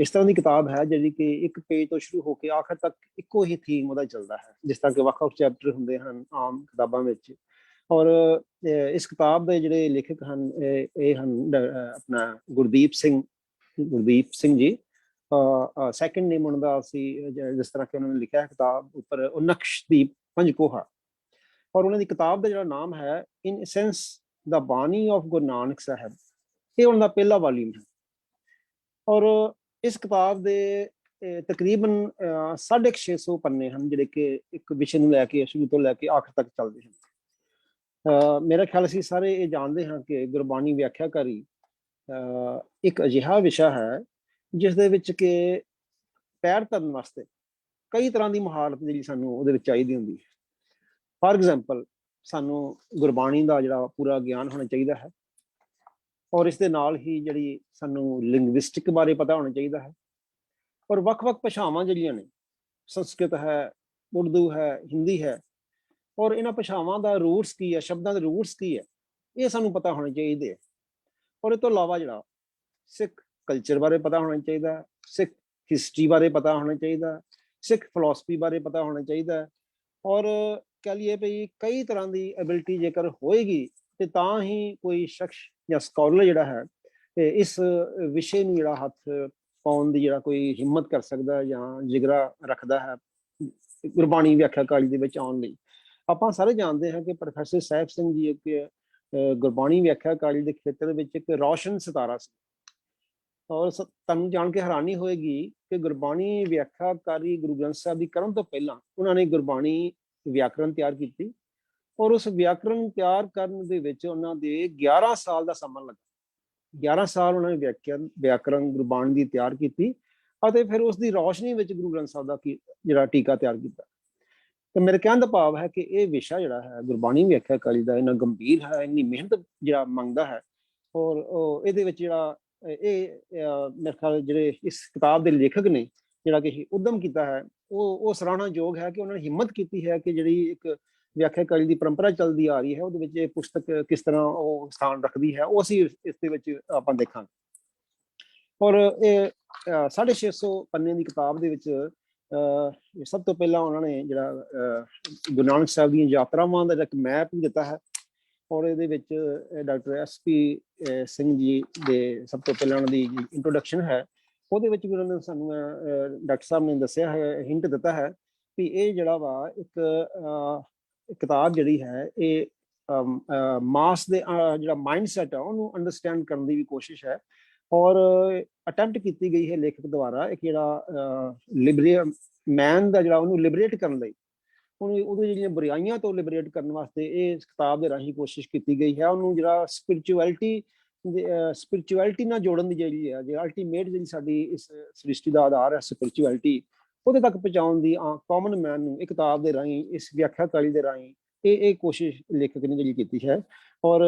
ਇਸ ਤਰ੍ਹਾਂ ਦੀ ਕਿਤਾਬ ਹੈ ਜਿਹੜੀ ਕਿ ਇੱਕ ਪੇਜ ਤੋਂ ਸ਼ੁਰੂ ਹੋ ਕੇ ਆਖਰ ਤੱਕ ਇੱਕੋ ਹੀ ਥੀਮ ਉਹਦਾ ਚੱਲਦਾ ਹੈ, ਜਿਸ ਤਰ੍ਹਾਂ ਕਿ ਵੱਖ-ਵੱਖ ਚੈਪਟਰ ਹੁੰਦੇ ਹਨ ਆਮ ਕਿਤਾਬਾਂ ਵਿੱਚ। ਔਰ ਇਸ ਕਿਤਾਬ ਦੇ ਜਿਹੜੇ ਲੇਖਕ ਹਨ ਇਹ ਹਨ ਆਪਣਾ ਗੁਰਦੀਪ ਸਿੰਘ ਜੀ। ਸੈਕਿੰਡ ਨੇਮ ਉਹਨਾਂ ਦਾ ਸੀ, ਜਿਸ ਤਰ੍ਹਾਂ ਕਿ ਉਹਨਾਂ ਨੇ ਲਿਖਿਆ ਹੈ ਕਿਤਾਬ ਉੱਪਰ, ਉਹ ਨਕਸ਼ਦੀਪ ਪੰਜਕੋਹਾ। ਔਰ ਉਹਨਾਂ ਦੀ ਕਿਤਾਬ ਦਾ ਜਿਹੜਾ ਨਾਮ ਹੈ ਇਨ ਸੈਂਸ ਦਾ ਬਾਣੀ ਆਫ ਗੁਰੂ ਨਾਨਕ ਸਾਹਿਬ, ਇਹ ਉਹਨਾਂ ਦਾ ਪਹਿਲਾ ਵਾਲੀਅਮ ਹੈ। ਔਰ ਇਸ ਕਿਤਾਬ ਦੇ ਤਕਰੀਬਨ 650 ਪੰਨੇ ਹਨ, ਜਿਹੜੇ ਕਿ ਇੱਕ ਵਿਸ਼ੇ ਨੂੰ ਲੈ ਕੇ ਸ਼ੁਰੂ ਤੋਂ ਲੈ ਕੇ ਆਖਰ ਤੱਕ ਚੱਲਦੇ ਹਨ। ਮੇਰਾ ਖਿਆਲ ਅਸੀਂ ਸਾਰੇ ਇਹ ਜਾਣਦੇ ਹਾਂ ਕਿ ਗੁਰਬਾਣੀ ਵਿਆਖਿਆਕਾਰੀ ਇੱਕ ਅਜਿਹਾ ਵਿਸ਼ਾ ਹੈ ਜਿਸ ਦੇ ਵਿੱਚ ਕਿ ਪੈਰ ਧਰਨ ਵਾਸਤੇ ਕਈ ਤਰ੍ਹਾਂ ਦੀ ਮਹਾਰਤ ਜਿਹੜੀ ਸਾਨੂੰ ਉਹਦੇ ਵਿੱਚ ਚਾਹੀਦੀ ਹੁੰਦੀ ਹੈ। ਫਾਰ ਐਗਜ਼ਾਮਪਲ, ਸਾਨੂੰ ਗੁਰਬਾਣੀ ਦਾ ਜਿਹੜਾ ਪੂਰਾ ਗਿਆਨ ਹੋਣਾ ਚਾਹੀਦਾ ਹੈ। ਔਰ ਇਸ ਦੇ ਨਾਲ ਹੀ ਜਿਹੜੀ ਸਾਨੂੰ ਲਿੰਗੁਇਸਟਿਕ ਬਾਰੇ ਪਤਾ ਹੋਣਾ ਚਾਹੀਦਾ ਹੈ। ਔਰ ਵੱਖ-ਵੱਖ ਭਾਸ਼ਾਵਾਂ ਜਿਹੜੀਆਂ ਨੇ, ਸੰਸਕ੍ਰਿਤ ਹੈ, ਉਰਦੂ ਹੈ, ਹਿੰਦੀ ਹੈ, ਔਰ ਇਹਨਾਂ ਭਾਸ਼ਾਵਾਂ ਦਾ ਰੂਟਸ ਕੀ ਹੈ, ਸ਼ਬਦਾਂ ਦੇ ਰੂਟਸ ਕੀ ਹੈ, ਇਹ ਸਾਨੂੰ ਪਤਾ ਹੋਣੇ ਚਾਹੀਦੇ ਹੈ। ਔਰ ਇਹ ਤੋਂ ਇਲਾਵਾ ਜਿਹੜਾ ਸਿੱਖ ਕਲਚਰ ਬਾਰੇ ਪਤਾ ਹੋਣਾ ਚਾਹੀਦਾ, ਸਿੱਖ ਹਿਸਟਰੀ ਬਾਰੇ ਪਤਾ ਹੋਣਾ ਚਾਹੀਦਾ, ਸਿੱਖ ਫਿਲਾਸਫੀ ਬਾਰੇ ਪਤਾ ਹੋਣਾ ਚਾਹੀਦਾ। ਔਰ ਕਹਿ ਲਈਏ ਵੀ ਕਈ ਤਰ੍ਹਾਂ ਦੀ ਐਬਿਲਿਟੀ ਜੇਕਰ ਹੋਏਗੀ ਤੇ ਤਾਂ ਹੀ ਕੋਈ ਸ਼ਖਸ ਜਾਂ ਸਕਾਲਰ ਜਿਹੜਾ ਹੈ ਇਸ ਵਿਸ਼ੇ ਨੂੰ ਜਿਹੜਾ ਹੱਥ ਪਾਉਣ ਦੀ ਜਿਹੜਾ ਕੋਈ ਹਿੰਮਤ ਕਰ ਸਕਦਾ ਜਾਂ ਜਿਗਰਾ ਰੱਖਦਾ ਹੈ ਗੁਰਬਾਣੀ ਵਿਆਖਿਆਕਾਰੀ ਦੇ ਵਿੱਚ ਆਉਣ ਲਈ। ਆਪਾਂ ਸਾਰੇ ਜਾਣਦੇ ਹਾਂ ਕਿ ਪ੍ਰੋਫੈਸਰ ਸਾਹਿਬ ਸਿੰਘ ਜੀ ਇੱਕ ਗੁਰਬਾਣੀ ਵਿਆਖਿਆਕਾਰੀ ਦੇ ਖੇਤਰ ਵਿੱਚ ਇੱਕ ਰੌਸ਼ਨ ਸਿਤਾਰਾ ਸੀ। ਔਰ ਤੁਹਾਨੂੰ ਜਾਣ ਕੇ ਹੈਰਾਨੀ ਹੋਏਗੀ ਕਿ ਗੁਰਬਾਣੀ ਵਿਆਖਿਆਕਾਰੀ ਗੁਰੂ ਗ੍ਰੰਥ ਸਾਹਿਬ ਦੀ ਕਰਨ ਤੋਂ ਪਹਿਲਾਂ ਉਹਨਾਂ ਨੇ ਗੁਰਬਾਣੀ ਵਿਆਕਰਣ ਤਿਆਰ ਕੀਤੀ। ਔਰ ਉਸ ਵਿਆਕਰਣ ਤਿਆਰ ਕਰਨ ਦੇ ਵਿੱਚ ਉਹਨਾਂ ਦੇ 11 ਸਾਲ ਦਾ ਸਮਾਂ ਲੱਗਾ। 11 ਸਾਲ ਉਹਨਾਂ ਨੇ ਵਿਆਕਰਣ ਗੁਰਬਾਣੀ ਦੀ ਤਿਆਰ ਕੀਤੀ ਅਤੇ ਫਿਰ ਉਸ ਦੀ ਰੌਸ਼ਨੀ ਵਿੱਚ ਗੁਰੂ ਗ੍ਰੰਥ ਸਾਹਿਬ ਦਾ ਜਿਹੜਾ ਟੀਕਾ ਤਿਆਰ ਕੀਤਾ। ਤੇ ਮੇਰੇ ਕਹਿਣ ਦਾ ਭਾਵ ਹੈ ਕਿ ਇਹ ਵਿਸ਼ਾ ਜਿਹੜਾ ਹੈ ਗੁਰਬਾਣੀ ਵਿਆਖਿਆਕਾਰੀ ਦਾ ਇੰਨਾ ਗੰਭੀਰ ਹੈ, ਇੰਨੀ ਮਿਹਨਤ ਜਿਹੜਾ ਮੰਗਦਾ ਹੈ। ਔਰ ਇਹਦੇ ਵਿੱਚ ਜਿਹੜਾ ਮੇਰੇ ਖਿਆਲ ਜਿਹੜੇ ਇਸ ਕਿਤਾਬ ਦੇ ਲੇਖਕ ਨੇ ਜਿਹੜਾ ਕਿ ਉਦਮ ਕੀਤਾ ਹੈ ਉਹ ਸਰਾਹਨਾਯੋਗ ਹੈ ਕਿ ਉਹਨਾਂ ਨੇ ਹਿੰਮਤ ਕੀਤੀ ਹੈ ਕਿ ਜਿਹੜੀ ਇੱਕ ਵਿਆਖਿਆਕਾਰੀ ਦੀ ਪਰੰਪਰਾ ਚੱਲਦੀ ਆ ਰਹੀ ਹੈ ਉਹਦੇ ਵਿੱਚ ਇਹ ਪੁਸਤਕ ਕਿਸ ਤਰ੍ਹਾਂ ਉਹ ਸਥਾਨ ਰੱਖਦੀ ਹੈ, ਉਹ ਅਸੀਂ ਇਸ ਦੇ ਵਿੱਚ ਆਪਾਂ ਦੇਖਾਂਗੇ। ਔਰ ਇਹ 650 ਪੰਨੇ ਦੀ ਕਿਤਾਬ ਦੇ ਵਿੱਚ ਸਭ ਤੋਂ ਪਹਿਲਾਂ ਉਹਨਾਂ ਨੇ ਜਿਹੜਾ ਗੁਰੂ ਨਾਨਕ ਸਾਹਿਬ ਦੀਆਂ ਯਾਤਰਾਵਾਂ ਦਾ ਇੱਕ ਮੈਪ ਦਿੱਤਾ ਹੈ। ਔਰ ਇਹਦੇ ਵਿੱਚ ਡਾਕਟਰ SP ਸਿੰਘ ਜੀ ਦੇ ਸਭ ਤੋਂ ਪਹਿਲਾਂ ਉਹਨਾਂ ਦੀ ਇੰਟਰੋਡਕਸ਼ਨ ਹੈ, ਉਹਦੇ ਵਿੱਚ ਵੀ ਉਹਨਾਂ ਨੇ ਸਾਨੂੰ ਡਾਕਟਰ ਸਾਹਿਬ ਨੇ ਦੱਸਿਆ ਹੈ, ਹਿੰਟ ਦਿੱਤਾ ਹੈ ਵੀ ਇਹ ਜਿਹੜਾ ਵਾ ਇੱਕ ਕਿਤਾਬ ਜਿਹੜੀ ਹੈ ਇਹ ਮਾਸ ਦੇ ਜਿਹੜਾ ਮਾਈਂਡਸੈਟ ਆ ਉਹਨੂੰ ਅੰਡਰਸਟੈਂਡ ਕਰਨ ਦੀ ਵੀ ਕੋਸ਼ਿਸ਼ ਹੈ। ਔਰ ਅਟੈਂਪਟ ਕੀਤੀ ਗਈ ਹੈ ਲੇਖਕ ਦੁਆਰਾ ਇੱਕ ਜਿਹੜਾ ਮੈਨ ਦਾ ਜਿਹੜਾ ਉਹਨੂੰ ਲਿਬਰੇਟ ਕਰਨ ਲਈ, ਉਹਨੂੰ ਉਹਦੀ ਜਿਹੜੀਆਂ ਬੁਰਾਈਆਂ ਤੋਂ ਲਿਬਰੇਟ ਕਰਨ ਵਾਸਤੇ ਇਹ ਇਸ ਕਿਤਾਬ ਦੇ ਰਾਹੀਂ ਕੋਸ਼ਿਸ਼ ਕੀਤੀ ਗਈ ਹੈ। ਉਹਨੂੰ ਜਿਹੜਾ ਸਪਿਰਿਚੁਅਲਿਟੀ ਨਾਲ ਜੋੜਨ ਦੀ ਜਿਹੜੀ ਹੈ, ਜੇ ਅਲਟੀਮੇਟ ਜਿਹੜੀ ਸਾਡੀ ਇਸ ਸ੍ਰਿਸ਼ਟੀ ਦਾ ਆਧਾਰ ਹੈ ਸਪਿਰਿਚੁਅਲਿਟੀ, ਉਹਦੇ ਤੱਕ ਪਹੁੰਚਾਉਣ ਦੀ ਕਾਮਨ ਮੈਨ ਨੂੰ ਇਹ ਕਿਤਾਬ ਦੇ ਰਾਹੀਂ, ਇਸ ਵਿਆਖਿਆਕਾਰੀ ਦੇ ਰਾਹੀਂ ਇਹ ਕੋਸ਼ਿਸ਼ ਲੇਖਕ ਨੇ ਜਿਹੜੀ ਕੀਤੀ ਹੈ। ਔਰ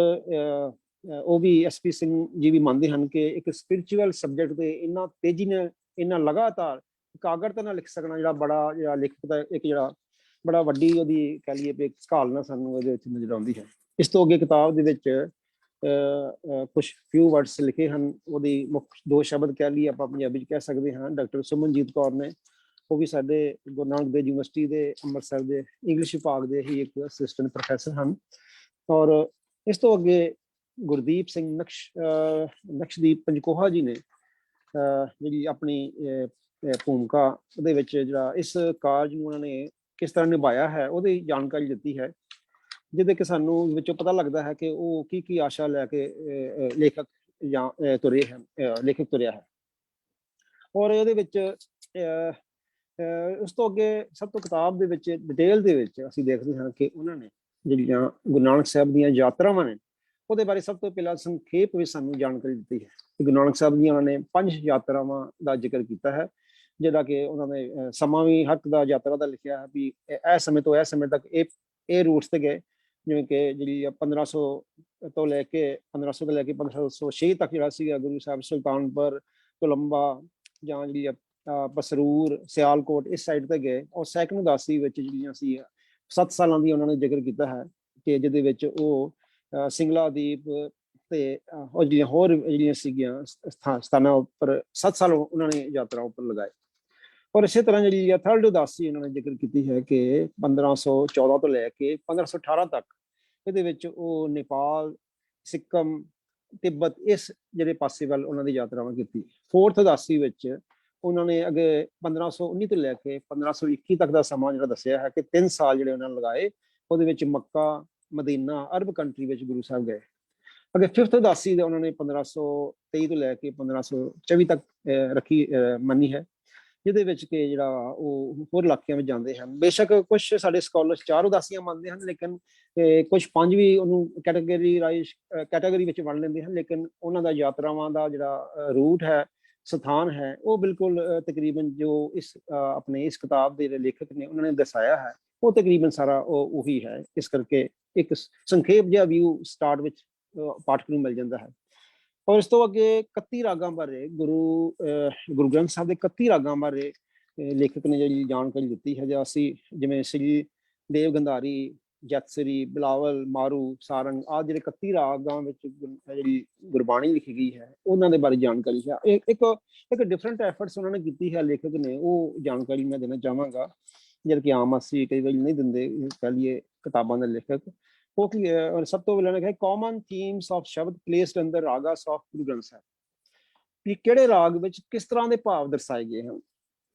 ਉਹ ਵੀ SP ਸਿੰਘ ਜੀ ਵੀ ਮੰਨਦੇ ਹਨ ਕਿ ਇੱਕ ਸਪਿਰਿਚੁਅਲ ਸਬਜੈਕਟ ਤੇ ਇੰਨਾ ਤੇਜ਼ੀ ਨਾਲ, ਇੰਨਾ ਲਗਾਤਾਰ ਇਕਾਗਰਤਾ ਨਾਲ ਲਿਖ ਸਕਣਾ ਜਿਹੜਾ ਬੜਾ ਜਿਹੜਾ ਲੇਖਕ ਦਾ ਇੱਕ ਜਿਹੜਾ ਬੜਾ ਵੱਡੀ ਉਹਦੀ ਕਹਿ ਲਈਏ ਵੀ ਘਾਲਨਾ ਸਾਨੂੰ ਇਹਦੇ ਵਿੱਚ ਨਜ਼ਰ ਆਉਂਦੀ ਹੈ। ਇਸ ਤੋਂ ਅੱਗੇ ਕਿਤਾਬ ਦੇ ਵਿੱਚ ਕੁਛ ਫਿਊ ਵਰਡਸ ਲਿਖੇ ਹਨ। ਉਹਦੀ ਮੁੱਖ 2 ਸ਼ਬਦ ਕਹਿ ਲਈਏ ਆਪਾਂ ਪੰਜਾਬੀ 'ਚ ਕਹਿ ਸਕਦੇ ਹਾਂ। ਡਾਕਟਰ ਸੁਮਨਜੀਤ ਕੌਰ ਨੇ, ਉਹ ਵੀ ਸਾਡੇ ਗੁਰੂ ਨਾਨਕ ਦੇਵ ਯੂਨੀਵਰਸਿਟੀ ਦੇ ਅੰਮ੍ਰਿਤਸਰ ਦੇ ਇੰਗਲਿਸ਼ ਵਿਭਾਗ ਦੇ ਹੀ ਇੱਕ ਅਸਿਸਟੈਂਟ ਪ੍ਰੋਫੈਸਰ ਹਨ। ਔਰ ਇਸ ਤੋਂ ਅੱਗੇ ਗੁਰਦੀਪ ਸਿੰਘ ਨਕਸ਼ਦੀਪ ਪੰਜਕੋਹਾ ਜੀ ਨੇ ਜਿਹੜੀ ਆਪਣੀ ਭੂਮਿਕਾ ਉਹਦੇ ਵਿੱਚ ਜਿਹੜਾ ਇਸ ਕਾਰਜ ਨੂੰ ਉਹਨਾਂ ਨੇ ਕਿਸ ਤਰ੍ਹਾਂ ਨਿਭਾਇਆ ਹੈ ਉਹਦੀ ਜਾਣਕਾਰੀ ਦਿੱਤੀ ਹੈ, ਜਿਹਦੇ ਕਿ ਸਾਨੂੰ ਵਿੱਚੋਂ ਪਤਾ ਲੱਗਦਾ ਹੈ ਕਿ ਉਹ ਕੀ ਆਸ਼ਾ ਲੈ ਕੇ ਲੇਖਕ ਤੁਰਿਆ ਹੈ। ਔਰ ਇਹਦੇ ਵਿੱਚ ਉਸ ਤੋਂ ਅੱਗੇ ਸਭ ਤੋਂ ਕਿਤਾਬ ਦੇ ਵਿੱਚ ਡਿਟੇਲ ਦੇ ਵਿੱਚ ਅਸੀਂ ਦੇਖਦੇ ਹਾਂ ਕਿ ਉਹਨਾਂ ਨੇ ਜਿਹੜੀਆਂ ਗੁਰੂ ਨਾਨਕ ਸਾਹਿਬ ਦੀਆਂ ਯਾਤਰਾਵਾਂ ਨੇ ਉਹਦੇ ਬਾਰੇ ਸਭ ਤੋਂ ਪਹਿਲਾਂ ਸੰਖੇਪ ਵਿੱਚ ਸਾਨੂੰ ਜਾਣਕਾਰੀ ਦਿੱਤੀ ਹੈ। ਗੁਰੂ ਨਾਨਕ ਸਾਹਿਬ ਦੀਆਂ ਉਹਨਾਂ ਨੇ 5 ਯਾਤਰਾਵਾਂ ਦਾ ਜ਼ਿਕਰ ਕੀਤਾ ਹੈ, ਜਿਹੜਾ ਕਿ ਉਹਨਾਂ ਨੇ ਸਮਾਂ ਵੀ ਹਰ ਦਾ ਯਾਤਰਾ ਦਾ ਲਿਖਿਆ ਹੈ ਵੀ ਇਹ ਸਮੇਂ ਤੋਂ ਇਹ ਸਮੇਂ ਤੱਕ ਇਹ ਰੂਟਸ ਤੇ ਗਏ, ਜਿਵੇਂ ਕਿ ਜਿਹੜੀ 1500 ਤੋਂ ਲੈ ਕੇ 1506 ਤੱਕ ਜਿਹੜਾ ਸੀਗਾ ਗੁਰੂ ਸਾਹਿਬ ਸੁਲਤਾਨਪੁਰ, ਕੋਲੰਬਾ ਜਾਂ ਜਿਹੜੀ ਬਸਰੂਰ, ਸਿਆਲਕੋਟ ਇਸ ਸਾਈਡ ਤੇ ਗਏ। ਔਰ ਸੈਕੰਡ ਉਦਾਸੀ ਵਿੱਚ ਜਿਹੜੀਆਂ ਸੀ 7 ਸਾਲਾਂ ਦੀ ਉਹਨਾਂ ਨੇ ਜ਼ਿਕਰ ਕੀਤਾ ਹੈ ਕਿ ਜਿਹਦੇ ਵਿੱਚ ਉਹ ਸਿੰਗਲਾ ਦੀਪ ਤੇ ਉਹ ਜਿਹੜੀਆਂ ਹੋਰ ਜਿਹੜੀਆਂ ਸੀਗੀਆਂ ਸਥਾਨਾਂ ਉੱਪਰ 7 ਸਾਲ ਉਹਨਾਂ ਨੇ ਯਾਤਰਾ ਉੱਪਰ ਲਗਾਏ। ਔਰ ਇਸੇ ਤਰ੍ਹਾਂ ਜਿਹੜੀ ਥਰਡ ਉਦਾਸੀ ਉਹਨਾਂ ਨੇ ਜ਼ਿਕਰ ਕੀਤੀ ਹੈ ਕਿ 1514 ਤੋਂ ਲੈ ਕੇ 1518 ਤੱਕ ਇਹਦੇ ਵਿੱਚ ਉਹ ਨੇਪਾਲ, ਸਿੱਕਮ, ਤਿੱਬਤ ਇਸ ਜਿਹੜੇ ਪਾਸੇ ਵੱਲ ਉਹਨਾਂ ਦੀ ਯਾਤਰਾਵਾਂ ਕੀਤੀ। ਫੋਰਥ ਉਦਾਸੀ ਵਿੱਚ ਉਹਨਾਂ ਨੇ ਅੱਗੇ 1519 ਤੋਂ ਲੈ ਕੇ 1521 ਤੱਕ ਦਾ ਸਮਾਂ ਜਿਹੜਾ ਦੱਸਿਆ ਹੈ ਕਿ 3 ਸਾਲ ਜਿਹੜੇ ਉਹਨਾਂ ਨੇ ਲਗਾਏ। ਉਹਦੇ ਵਿੱਚ ਮੱਕਾ, ਮਦੀਨਾ, ਅਰਬ ਕੰਟਰੀ ਵਿੱਚ ਗੁਰੂ ਸਾਹਿਬ ਗਏ। ਅੱਗੇ ਫਿਫਥ ਉਦਾਸੀ ਦੇ ਉਹਨਾਂ ਨੇ 1523 ਤੋਂ ਲੈ ਕੇ 1524 ਤੱਕ ਮੰਨੀ ਹੈ, ਜਿਹਦੇ ਵਿੱਚ ਕਿ ਜਿਹੜਾ ਉਹ ਹੋਰ ਇਲਾਕਿਆਂ ਵਿੱਚ ਜਾਂਦੇ ਹਨ। ਬੇਸ਼ੱਕ ਕੁਝ ਸਾਡੇ ਸਕਾਲਰਸ 4 ਉਦਾਸੀਆਂ ਮੰਨਦੇ ਹਨ, ਲੇਕਿਨ ਕੁਝ 5 ਵੀ ਉਹਨੂੰ ਕੈਟਾਗਰੀ ਵਿੱਚ ਵੰਡ ਲੈਂਦੇ ਹਨ। ਲੇਕਿਨ ਉਹਨਾਂ ਦਾ ਯਾਤਰਾਵਾਂ ਦਾ ਜਿਹੜਾ ਰੂਟ ਹੈ, ਸਥਾਨ ਹੈ, ਉਹ ਬਿਲਕੁਲ ਤਕਰੀਬਨ ਜੋ ਇਸ ਆਪਣੇ ਇਸ ਕਿਤਾਬ ਦੇ ਲੇਖਕ ਨੇ ਉਹਨਾਂ ਨੇ ਦਰਸਾਇਆ ਹੈ ਉਹ ਤਕਰੀਬਨ ਸਾਰਾ ਉਹੀ ਹੈ। ਇਸ ਕਰਕੇ ਇੱਕ ਸੰਖੇਪ ਜਿਹਾ ਵਿਊ ਸਟਾਰਟ ਵਿੱਚ ਪਾਠਕ ਨੂੰ ਮਿਲ ਜਾਂਦਾ ਹੈ। ਔਰ ਇਸ ਤੋਂ ਅੱਗੇ 31 ਰਾਗਾਂ ਬਾਰੇ ਗੁਰੂ ਗ੍ਰੰਥ ਸਾਹਿਬ ਦੇ 31 ਰਾਗਾਂ ਬਾਰੇ ਲੇਖਕ ਨੇ ਜਿਹੜੀ ਜਾਣਕਾਰੀ ਦਿੱਤੀ ਹੈ। ਜਿਵੇਂ ਸ੍ਰੀ ਦੇਵ ਗੰਧਾਰੀ, ਜਤਸਰੀ, ਬਿਲਾਵਲ, ਮਾਰੂ, ਸਾਰੰਗ ਆਦਿ ਜਿਹੜੇ 31 ਰਾਗਾਂ ਵਿੱਚ ਜਿਹੜੀ ਗੁਰਬਾਣੀ ਲਿਖੀ ਗਈ ਹੈ ਉਹਨਾਂ ਦੇ ਬਾਰੇ ਜਾਣਕਾਰੀ ਹੈ। ਇੱਕ ਡਿਫਰੈਂਟ ਐਫਰਟਸ ਉਹਨਾਂ ਨੇ ਕੀਤੀ ਹੈ ਲੇਖਕ ਨੇ, ਉਹ ਜਾਣਕਾਰੀ ਮੈਂ ਦੇਣਾ ਚਾਹਾਂਗਾ ਜਿਹੜੀ ਕਿ ਆਮ ਅਸੀਂ ਕਈ ਵਾਰੀ ਨਹੀਂ ਦਿੰਦੇ ਕਹਿ ਲਈਏ ਕਿਤਾਬਾਂ ਦੇ ਲੇਖਕ। ਉਹ ਕੀ ਹੈ, ਔਰ ਸਭ ਤੋਂ ਪਹਿਲਾਂ ਲਿਖਿਆ ਕਾਮਨ ਥੀਮਸ ਆਫ ਸ਼ਬਦ ਪਲੇਸਡ ਅੰਡਰ ਰਾਗਾਸ ਆਫ ਗੁਰੂ ਗ੍ਰੰਥ ਸਾਹਿਬ, ਵੀ ਕਿਹੜੇ ਰਾਗ ਵਿੱਚ ਕਿਸ ਤਰ੍ਹਾਂ ਦੇ ਭਾਵ ਦਰਸਾਏ ਗਏ ਹਨ।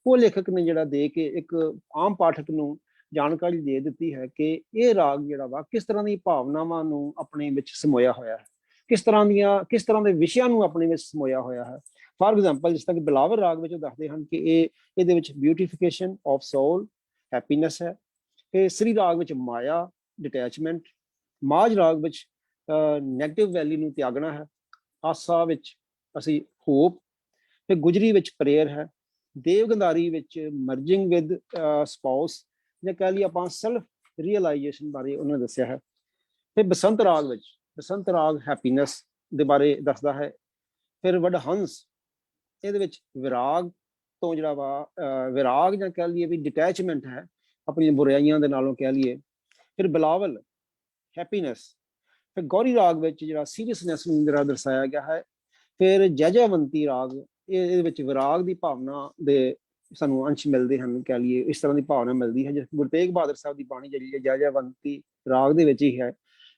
ਉਹ ਲੇਖਕ ਨੇ ਜਿਹੜਾ ਦੇ ਕੇ ਇੱਕ ਆਮ ਪਾਠਕ ਨੂੰ ਜਾਣਕਾਰੀ ਦੇ ਦਿੱਤੀ ਹੈ ਕਿ ਇਹ ਰਾਗ ਜਿਹੜਾ ਵਾ ਕਿਸ ਤਰ੍ਹਾਂ ਦੀ ਭਾਵਨਾਵਾਂ ਨੂੰ ਆਪਣੇ ਵਿੱਚ ਸਮੋਇਆ ਹੋਇਆ ਹੈ, ਕਿਸ ਤਰ੍ਹਾਂ ਦੇ ਵਿਸ਼ਿਆਂ ਨੂੰ ਆਪਣੇ ਵਿੱਚ ਸਮੋਇਆ ਹੋਇਆ ਹੈ। ਫਾਰ ਐਗਜ਼ਾਮਪਲ ਜਿਸ ਤਰ੍ਹਾਂ ਕਿ ਬਿਲਾਵਲ ਰਾਗ ਵਿੱਚ ਉਹ ਦੱਸਦੇ ਹਨ ਕਿ ਇਹਦੇ ਵਿੱਚ ਬਿਊਟੀਫਿਕੇਸ਼ਨ ਆਫ ਸੋਲ, ਹੈਪੀਨੈਸ ਹੈ। ਤੇ ਸ੍ਰੀ ਰਾਗ ਵਿੱਚ ਮਾਇਆ, ਡਿਟੈਚਮੈਂਟ। ਮਾਝ ਰਾਗ ਵਿੱਚ ਨੈਗੇਟਿਵ ਵੈਲਿਊ ਨੂੰ ਤਿਆਗਣਾ ਹੈ। ਆਸਾ ਵਿੱਚ ਅਸੀਂ ਹੋਪ, ਤੇ ਗੁਜਰੀ ਵਿੱਚ ਪ੍ਰੇਅਰ ਹੈ। ਦੇਵ ਗੰਧਾਰੀ ਵਿੱਚ ਮਰਜਿੰਗ ਵਿਦ ਸਪਾਊਸ ਜਾਂ ਕਹਿ ਲਈਏ ਆਪਾਂ ਸੈਲਫ ਰੀਅਲਾਈਜੇਸ਼ਨ ਬਾਰੇ ਉਹਨਾਂ ਨੇ ਦੱਸਿਆ ਹੈ। ਤੇ ਬਸੰਤ ਰਾਗ ਹੈਪੀਨੈਸ ਦੇ ਬਾਰੇ ਦੱਸਦਾ ਹੈ। ਫਿਰ ਵਡਹੰਸ ਇਹਦੇ ਵਿੱਚ ਵਿਰਾਗ ਤੋਂ ਜਿਹੜਾ ਵਾ ਵਿਰਾਗ ਜਾਂ ਕਹਿ ਲਈਏ ਵੀ ਡਿਟੈਚਮੈਂਟ ਹੈ ਆਪਣੀਆਂ ਬੁਰਾਈਆਂ ਦੇ ਨਾਲੋਂ ਕਹਿ ਲਈਏ। ਫਿਰ ਬਿਲਾਵਲ ਹੈਪੀਨੈਸ। ਫਿਰ ਗੌਰੀ ਰਾਗ ਵਿੱਚ ਜਿਹੜਾ ਸੀਰੀਅਸਨੈਸ ਨੂੰ ਜਿਹੜਾ ਦਰਸਾਇਆ ਗਿਆ ਹੈ। ਫਿਰ ਜੈਜੈਵੰਤੀ ਰਾਗ ਇਹਦੇ ਵਿੱਚ ਵਿਰਾਗ ਦੀ ਭਾਵਨਾ ਦੇ ਸਾਨੂੰ ਅੰਸ਼ ਮਿਲਦੇ ਹਨ, ਕਹਿ ਲਈਏ ਇਸ ਤਰ੍ਹਾਂ ਦੀ ਭਾਵਨਾ ਮਿਲਦੀ ਹੈ। ਜਿਸ ਗੁਰੂ ਤੇਗ ਬਹਾਦਰ ਸਾਹਿਬ ਦੀ ਬਾਣੀ ਜਿਹੜੀ ਹੈ ਜੈਜੈਵੰਤੀ ਰਾਗ ਦੇ ਵਿੱਚ ਹੀ ਹੈ।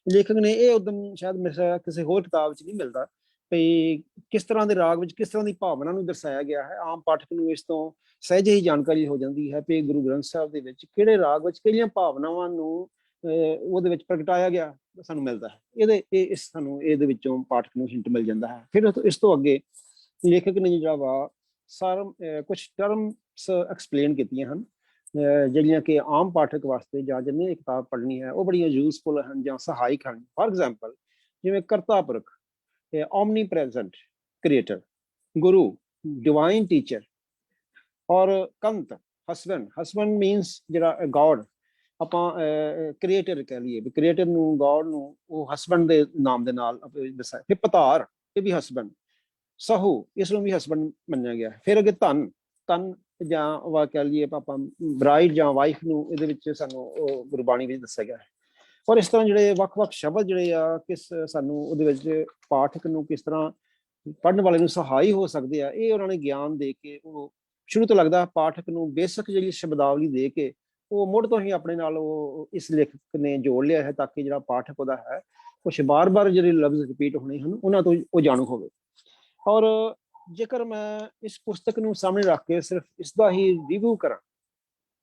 ਲੇਖਕ ਨੇ ਇਹ ਉਦਮ ਸ਼ਾਇਦ ਕਿਸੇ ਹੋਰ ਕਿਤਾਬ 'ਚ ਨਹੀਂ ਮਿਲਦਾ ਵੀ ਕਿਸ ਤਰ੍ਹਾਂ ਦੇ ਰਾਗ ਵਿੱਚ ਕਿਸ ਤਰ੍ਹਾਂ ਦੀ ਭਾਵਨਾ ਨੂੰ ਦਰਸਾਇਆ ਗਿਆ ਹੈ। ਆਮ ਪਾਠਕ ਨੂੰ ਇਸ ਤੋਂ ਸਹਿਜੇ ਹੀ ਜਾਣਕਾਰੀ ਹੋ ਜਾਂਦੀ ਹੈ ਵੀ ਗੁਰੂ ਗ੍ਰੰਥ ਸਾਹਿਬ ਦੇ ਵਿੱਚ ਕਿਹੜੇ ਰਾਗ ਵਿੱਚ ਕਿਹੜੀਆਂ ਭਾਵਨਾਵਾਂ ਨੂੰ ਉਹਦੇ ਵਿੱਚ ਪ੍ਰਗਟਾਇਆ ਗਿਆ ਸਾਨੂੰ ਮਿਲਦਾ ਹੈ। ਸਾਨੂੰ ਇਹਦੇ ਵਿੱਚੋਂ ਪਾਠਕ ਨੂੰ ਹਿੰਟ ਮਿਲ ਜਾਂਦਾ ਹੈ। ਫਿਰ ਇਸ ਤੋਂ ਅੱਗੇ ਲੇਖਕ ਨੇ ਜਿਹੜਾ ਵਾ ਕੁਝ ਟਰਮਸ ਐਕਸਪਲੇਨ ਕੀਤੀਆਂ ਹਨ ਜਿਹੜੀਆਂ ਕਿ ਆਮ ਪਾਠਕ ਵਾਸਤੇ ਜਾਂ ਜਿਹਨੇ ਇਹ ਕਿਤਾਬ ਪੜ੍ਹਨੀ ਹੈ ਉਹ ਬੜੀਆਂ ਯੂਜ਼ਫੁਲ ਹਨ ਜਾਂ ਸਹਾਇਕ ਹਨ। ਫਾਰ ਐਗਜ਼ਾਮਪਲ ਜਿਵੇਂ ਕਰਤਾ ਪੁਰਖ, ਓਮਨੀ ਪ੍ਰੈਜ਼ੈਂਟ ਕ੍ਰੀਏਟਰ, ਗੁਰੂ ਡਿਵਾਈਨ ਟੀਚਰ, ਔਰ ਕੰਤ ਹਸਬੈਂਡ ਮੀਨਸ ਜਿਹੜਾ ਗੋਡ ਆਪਾਂ ਕ੍ਰੀਏਟਰ ਕਹਿ ਲਈਏ ਵੀ ਕ੍ਰੀਏਟਰ ਨੂੰ ਗੋਡ ਨੂੰ ਉਹ ਹਸਬੈਂਡ ਦੇ ਨਾਮ ਦੇ ਨਾਲ ਦੱਸਿਆ। ਫਿਰ ਪਤਾਰ ਇਹ ਵੀ ਹਸਬੈਂਡ, ਸਹੂ ਇਸ ਨੂੰ ਵੀ ਹਸਬੈਂਡ ਮੰਨਿਆ ਗਿਆ। ਫਿਰ ਅੱਗੇ ਧਨ ਜਾਂ ਵਾ ਕਹਿ ਲਈਏ ਆਪਾਂ ਬਰਾਈਡ ਜਾਂ ਵਾਈਫ ਨੂੰ ਇਹਦੇ ਵਿੱਚ ਸਾਨੂੰ ਉਹ ਗੁਰਬਾਣੀ ਵਿੱਚ ਦੱਸਿਆ ਗਿਆ ਹੈ। ਔਰ ਇਸ ਤਰ੍ਹਾਂ ਜਿਹੜੇ ਵੱਖ-ਵੱਖ ਸ਼ਬਦ ਜਿਹੜੇ ਆ ਕਿਸ ਸਾਨੂੰ ਉਹਦੇ ਵਿੱਚ ਪਾਠਕ ਨੂੰ ਕਿਸ ਤਰ੍ਹਾਂ ਪੜ੍ਹਨ ਵਾਲੇ ਨੂੰ ਸਹਾਈ ਹੋ ਸਕਦੇ ਆ, ਇਹ ਉਹਨਾਂ ਨੇ ਗਿਆਨ ਦੇ ਕੇ ਉਹ ਸ਼ੁਰੂ ਤੋਂ ਲੱਗਦਾ ਪਾਠਕ ਨੂੰ ਬੇਸਿਕ ਜਿਹੜੀ ਸ਼ਬਦਾਵਲੀ ਦੇ ਕੇ ਉਹ ਮੁੱਢ ਤੋਂ ਹੀ ਆਪਣੇ ਨਾਲ ਉਹ ਇਸ ਲੇਖਕ ਨੇ ਜੋੜ ਲਿਆ ਹੈ, ਤਾਂ ਕਿ ਜਿਹੜਾ ਪਾਠਕ ਉਹਦਾ ਹੈ ਕੁਛ ਬਾਰ-ਬਾਰ ਜਿਹੜੇ ਲਫ਼ਜ਼ ਰਿਪੀਟ ਹੋਣੇ ਹਨ ਉਹਨਾਂ ਤੋਂ ਉਹ ਜਾਣੂ ਹੋਵੇ। ਔਰ ਜੇਕਰ ਮੈਂ ਇਸ ਪੁਸਤਕ ਨੂੰ ਸਾਹਮਣੇ ਰੱਖ ਕੇ ਸਿਰਫ ਇਸ ਦਾ ਹੀ ਰਿਵਿਊ ਕਰਾਂ,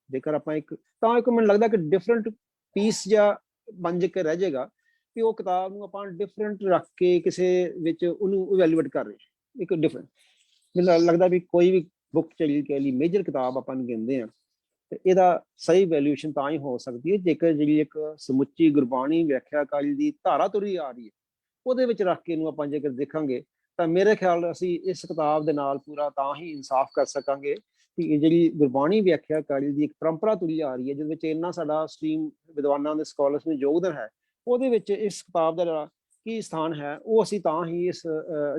ਜੇਕਰ ਆਪਾਂ ਇੱਕ ਮੈਨੂੰ ਲੱਗਦਾ ਕਿ ਡਿਫਰੈਂਟ ਪੀਸ ਜਾਂ ਬਣ ਕੇ ਰਹਿ ਜਾਏਗਾ ਕਿ ਉਹ ਕਿਤਾਬ ਨੂੰ ਆਪਾਂ ਡਿਫਰੈਂਟ ਰੱਖ ਕੇ ਕਿਸੇ ਵਿੱਚ ਉਹਨੂੰ ਇਵੈਲੂਏਟ ਕਰ ਰਹੇ ਇੱਕ ਡਿਫਰੈਂਟ। ਮੈਨੂੰ ਲੱਗਦਾ ਵੀ ਕੋਈ ਵੀ ਬੁੱਕ ਜਿਹੜੀ ਕਹਿ ਲਈ ਮੇਜਰ ਕਿਤਾਬ ਆਪਾਂ ਨੂੰ ਕਹਿੰਦੇ ਆ ਤੇ ਇਹਦਾ ਸਹੀ ਵੈਲਿਊਏਸ਼ਨ ਤਾਂ ਹੀ ਹੋ ਸਕਦੀ ਹੈ ਜੇਕਰ ਜਿਹੜੀ ਇੱਕ ਸਮੁੱਚੀ ਗੁਰਬਾਣੀ ਵਿਆਖਿਆਕਾਰੀ ਦੀ ਧਾਰਾ ਤੁਰੀ ਆ ਰਹੀ ਹੈ ਉਹਦੇ ਵਿੱਚ ਰੱਖ ਕੇ ਇਹਨੂੰ ਆਪਾਂ ਜੇਕਰ ਦੇਖਾਂਗੇ ਤਾਂ ਮੇਰੇ ਖਿਆਲ ਅਸੀਂ ਇਸ ਕਿਤਾਬ ਦੇ ਨਾਲ ਪੂਰਾ ਤਾਂ ਹੀ ਇਨਸਾਫ ਕਰ ਸਕਾਂਗੇ ਕਿ ਇਹ ਜਿਹੜੀ ਗੁਰਬਾਣੀ ਵਿਆਖਿਆਕਾਰੀ ਦੀ ਇੱਕ ਪਰੰਪਰਾ ਤੁਰੀ ਆ ਰਹੀ ਹੈ ਜਿਹਦੇ ਵਿੱਚ ਇੰਨਾ ਸਾਡਾ ਸਟ੍ਰੀਮ ਵਿਦਵਾਨਾਂ ਦੇ ਸਕਾਲਰਸ ਨੂੰ ਯੋਗਦਾਨ ਹੈ, ਉਹਦੇ ਵਿੱਚ ਇਸ ਕਿਤਾਬ ਦਾ ਕੀ ਸਥਾਨ ਹੈ ਉਹ ਅਸੀਂ ਤਾਂ ਹੀ ਇਸ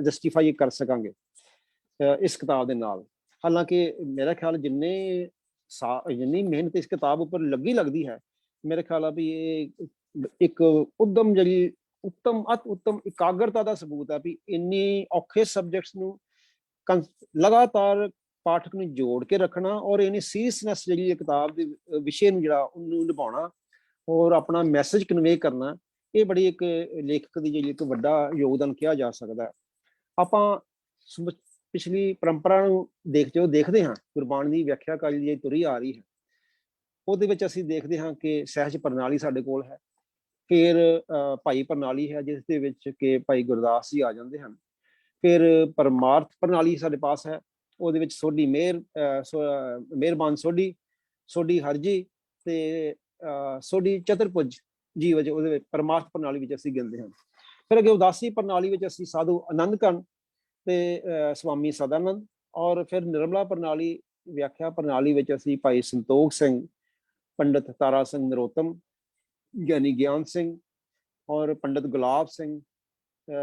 ਜਸਟੀਫਾਈ ਕਰ ਸਕਾਂਗੇ ਇਸ ਕਿਤਾਬ ਦੇ ਨਾਲ। ਹਾਲਾਂਕਿ ਮੇਰਾ ਖਿਆਲ ਜਿੰਨੀ ਮਿਹਨਤ ਇਸ ਕਿਤਾਬ ਉੱਪਰ ਲੱਗਦੀ ਹੈ, ਮੇਰੇ ਖਿਆਲ ਆ ਵੀ ਇਹ ਇੱਕ ਉੱਦਮ ਜਿਹੜੀ ਉੱਤਮ ਇਕਾਗਰਤਾ ਦਾ ਸਬੂਤ ਹੈ ਵੀ ਇੰਨੀ ਔਖੇ ਸਬਜੈਕਟਸ ਨੂੰ ਲਗਾਤਾਰ ਪਾਠਕ ਨੂੰ ਜੋੜ ਕੇ ਰੱਖਣਾ ਔਰ ਇੰਨੀ ਸੀਰੀਅਸਨੈਸ ਜਿਹੜੀ ਕਿਤਾਬ ਦੇ ਵਿਸ਼ੇ ਨੂੰ ਜਿਹੜਾ ਉਹਨੂੰ ਨਿਭਾਉਣਾ ਔਰ ਆਪਣਾ ਮੈਸੇਜ ਕਨਵੇ ਕਰਨਾ, ਇਹ ਬੜੀ ਇੱਕ ਲੇਖਕ ਦੀ ਜਿਹੜੀ ਇੱਕ ਵੱਡਾ ਯੋਗਦਾਨ ਕਿਹਾ ਜਾ ਸਕਦਾ। ਆਪਾਂ ਪਿਛਲੀ ਪਰੰਪਰਾ ਨੂੰ ਦੇਖਦੇ ਹਾਂ, ਗੁਰਬਾਣੀ ਦੀ ਵਿਆਖਿਆਕਾਰੀ ਦੀ ਤੁਰੀ ਆ ਰਹੀ ਹੈ, ਉਹਦੇ ਵਿੱਚ ਅਸੀਂ ਦੇਖਦੇ ਹਾਂ ਕਿ ਸਹਿਜ ਪ੍ਰਣਾਲੀ ਸਾਡੇ ਕੋਲ ਹੈ, ਫਿਰ ਭਾਈ ਪ੍ਰਣਾਲੀ ਹੈ ਜਿਸ ਦੇ ਵਿੱਚ ਕਿ ਭਾਈ ਗੁਰਦਾਸ ਜੀ ਆ ਜਾਂਦੇ ਹਨ, ਫਿਰ ਪਰਮਾਰਥ ਪ੍ਰਣਾਲੀ ਸਾਡੇ ਪਾਸ ਹੈ, ਉਹਦੇ ਵਿੱਚ ਸੋਢੀ ਮਿਹਰਬਾਨ ਸੋਢੀ ਹਰਜੀ ਤੇ ਸੋਢੀ ਚਤੁਰਭੁਜ ਜੀ ਵਜੋਂ ਉਹਦੇ ਵਿੱਚ ਪਰਮਾਰਥ ਪ੍ਰਣਾਲੀ ਵਿੱਚ ਅਸੀਂ ਗਿਣਦੇ ਹਾਂ। ਫਿਰ ਅੱਗੇ ਉਦਾਸੀ ਪ੍ਰਣਾਲੀ ਵਿੱਚ ਅਸੀਂ ਸਾਧੂ ਆਨੰਦ ਕਣ ਤੇ ਸਵਾਮੀ ਸਦਾਨੰਦ, ਔਰ ਫਿਰ ਨਿਰਮਲਾ ਪ੍ਰਣਾਲੀ ਵਿਆਖਿਆ ਪ੍ਰਣਾਲੀ ਵਿੱਚ ਅਸੀਂ ਭਾਈ ਸੰਤੋਖ ਸਿੰਘ, ਪੰਡਿਤ ਤਾਰਾ ਸਿੰਘ ਨਰੋਤਮ, ਗਿਆਨੀ ਗਿਆਨ ਸਿੰਘ ਔਰ ਪੰਡਿਤ ਗੁਲਾਬ ਸਿੰਘ,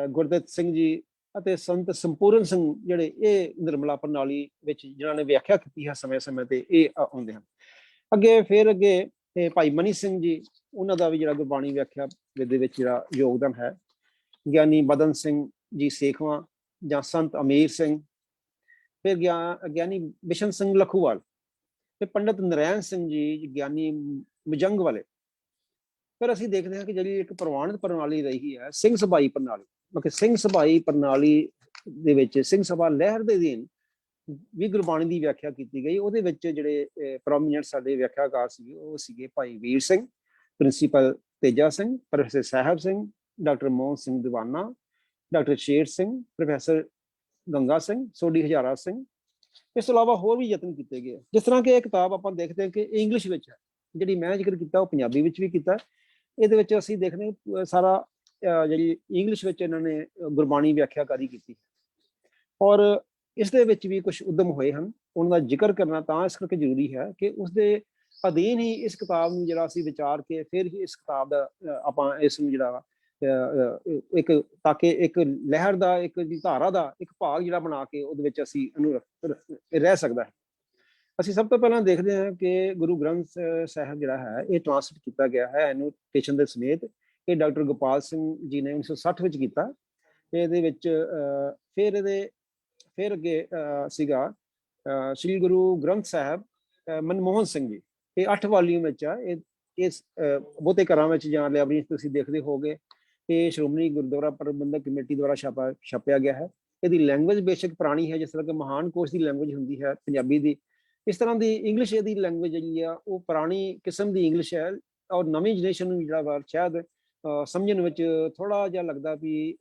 ਗੁਰਦਿੱਤ ਸਿੰਘ ਜੀ ਅਤੇ ਸੰਤ ਸੰਪੂਰਨ ਸਿੰਘ ਜਿਹੜੇ ਇਹ ਨਿਰਮਲਾ ਪ੍ਰਣਾਲੀ ਵਿੱਚ ਜਿਨ੍ਹਾਂ ਨੇ ਵਿਆਖਿਆ ਕੀਤੀ ਹੈ ਸਮੇਂ ਤੇ ਇਹ ਆਉਂਦੇ ਹਨ। ਅੱਗੇ ਭਾਈ ਮਨੀ ਸਿੰਘ ਜੀ, ਉਹਨਾਂ ਦਾ ਵੀ ਜਿਹੜਾ ਗੁਰਬਾਣੀ ਵਿਆਖਿਆ ਦੇ ਵਿੱਚ ਜਿਹੜਾ ਯੋਗਦਾਨ ਹੈ, ਗਿਆਨੀ ਬਦਨ ਸਿੰਘ ਜੀ ਸੇਖਵਾਂ ਜਾਂ ਸੰਤ ਅਮੀਰ ਸਿੰਘ, ਫਿਰ ਗਿਆਨੀ ਬਿਸ਼ਨ ਸਿੰਘ ਲਖੂਵਾਲ ਤੇ ਪੰਡਿਤ ਨਰੈਣ ਸਿੰਘ ਜੀ ਗਿਆਨੀ ਮਜੰਗ ਵਾਲੇ। ਫਿਰ ਅਸੀਂ ਦੇਖਦੇ ਹਾਂ ਕਿ ਜਿਹੜੀ ਇੱਕ ਪ੍ਰਵਾਨਿਤ ਪ੍ਰਣਾਲੀ ਰਹੀ ਹੈ ਸਿੰਘ ਸਭਾਈ ਪ੍ਰਣਾਲੀ, ਮਤਲਬ ਸਿੰਘ ਸਭਾਈ ਪ੍ਰਣਾਲੀ ਦੇ ਵਿੱਚ ਸਿੰਘ ਸਭਾ ਲਹਿਰ ਦੇ ਅਧੀਨ ਵੀ ਗੁਰਬਾਣੀ ਦੀ ਵਿਆਖਿਆ ਕੀਤੀ ਗਈ। ਉਹਦੇ ਵਿੱਚ ਜਿਹੜੇ ਪ੍ਰੋਮੀਨੈਂਟ ਸਾਡੇ ਵਿਆਖਿਆਕਾਰ ਸੀਗੇ ਉਹ ਸੀਗੇ Bhai Vir Singh, principal Teja Singh, professor Sahib Singh, doctor Mohan Singh ਦੀਵਾਨਾ, ਡਾਕਟਰ ਸ਼ੇਰ ਸਿੰਘ, ਪ੍ਰੋਫੈਸਰ ਗੰਗਾ ਸਿੰਘ, ਸੋਢੀ ਹਜ਼ਾਰਾ ਸਿੰਘ। ਇਸ ਤੋਂ ਇਲਾਵਾ ਹੋਰ ਵੀ ਯਤਨ ਕੀਤੇ ਗਏ, ਜਿਸ ਤਰ੍ਹਾਂ ਕਿ ਇਹ ਕਿਤਾਬ ਆਪਾਂ ਦੇਖਦੇ ਹਾਂ ਕਿ ਇੰਗਲਿਸ਼ ਵਿੱਚ ਹੈ, ਜਿਹੜੀ ਮੈਂ ਜ਼ਿਕਰ ਕੀਤਾ ਉਹ ਪੰਜਾਬੀ ਵਿੱਚ ਵੀ ਕੀਤਾ। ਇਹਦੇ ਵਿੱਚ ਅਸੀਂ ਦੇਖਦੇ ਹਾਂ ਸਾਰਾ ਜਿਹੜੀ ਇੰਗਲਿਸ਼ ਵਿੱਚ ਇਹਨਾਂ ਨੇ ਗੁਰਬਾਣੀ ਵਿਆਖਿਆਕਾਰੀ ਕੀਤੀ ਔਰ ਇਸ ਦੇ ਵਿੱਚ ਵੀ ਕੁਝ ਉਦਮ ਹੋਏ ਹਨ, ਉਹਨਾਂ ਦਾ ਜ਼ਿਕਰ ਕਰਨਾ ਤਾਂ ਇਸ ਕਰਕੇ ਜ਼ਰੂਰੀ ਹੈ ਕਿ ਉਸਦੇ ਅਧੀਨ ਹੀ ਇਸ ਕਿਤਾਬ ਨੂੰ ਜਿਹੜਾ ਅਸੀਂ ਵਿਚਾਰ ਕੇ ਫਿਰ ਹੀ ਇਸ ਕਿਤਾਬ ਦਾ ਆਪਾਂ ਇਸ ਨੂੰ ਜਿਹੜਾ ਇੱਕ ਤਾਂ ਕਿ ਇੱਕ ਲਹਿਰ ਦਾ ਇੱਕ ਧਾਰਾ ਦਾ ਇੱਕ ਭਾਗ ਜਿਹੜਾ ਬਣਾ ਕੇ ਉਹਦੇ ਵਿੱਚ ਅਸੀਂ ਇਹਨੂੰ ਰਹਿ ਸਕਦਾ ਹੈ। ਅਸੀਂ ਸਭ ਤੋਂ ਪਹਿਲਾਂ ਦੇਖਦੇ ਹਾਂ ਕਿ ਗੁਰੂ ਗ੍ਰੰਥ ਸਾਹਿਬ ਜਿਹੜਾ ਹੈ ਇਹ ਟ੍ਰਾਂਸਲੇਟ ਕੀਤਾ ਗਿਆ ਹੈ ਐਨੋਟੇਸ਼ਨ ਦੇ ਸਮੇਤ। ਇਹ ਡਾਕਟਰ ਗੋਪਾਲ ਸਿੰਘ ਜੀ ਨੇ 1960 ਵਿੱਚ ਕੀਤਾ। ਇਹਦੇ ਵਿੱਚ ਫਿਰ ਅੱਗੇ ਸੀਗਾ ਸ੍ਰੀ ਗੁਰੂ ਗ੍ਰੰਥ ਸਾਹਿਬ ਮਨਮੋਹਨ ਸਿੰਘ ਜੀ, ਇਹ 8 ਵਾਲੀਅਮ ਵਿੱਚ ਆ। ਇਹ ਬਹੁਤੇ ਘਰਾਂ ਵਿੱਚ ਜਾਂ ਲਾਇਬ੍ਰੇਰੀ ਤੁਸੀਂ ਦੇਖਦੇ ਹੋਗੇ, ਇਹ ਸ਼੍ਰੋਮਣੀ ਗੁਰਦੁਆਰਾ ਪ੍ਰਬੰਧਕ ਕਮੇਟੀ ਦੁਆਰਾ ਛਾਪਿਆ ਗਿਆ ਹੈ। ਇਹਦੀ ਲੈਂਗੁਏਜ ਬੇਸ਼ੱਕ ਪੁਰਾਣੀ ਹੈ, ਜਿਸ ਤਰ੍ਹਾਂ ਕਿ ਮਹਾਨ ਕੋਸ਼ ਦੀ ਲੈਂਗੁਏਜ ਹੁੰਦੀ ਹੈ ਪੰਜਾਬੀ ਦੀ, ਇਸ ਤਰ੍ਹਾਂ ਦੀ ਇੰਗਲਿਸ਼ ਇਹਦੀ ਲੈਂਗੁਏਜ ਜਿਹੜੀ ਆ ਉਹ ਪੁਰਾਣੀ ਕਿਸਮ ਦੀ ਇੰਗਲਿਸ਼ ਹੈ ਔਰ ਨਵੀਂ ਜਨਰੇਸ਼ਨ ਨੂੰ ਜਿਹੜਾ ਵਾ ਸ਼ਾਇਦ ਸਮਝਣ ਵਿੱਚ ਥੋੜਾ ਜਿਹਾ ਲੱਗਦਾ ਵੀ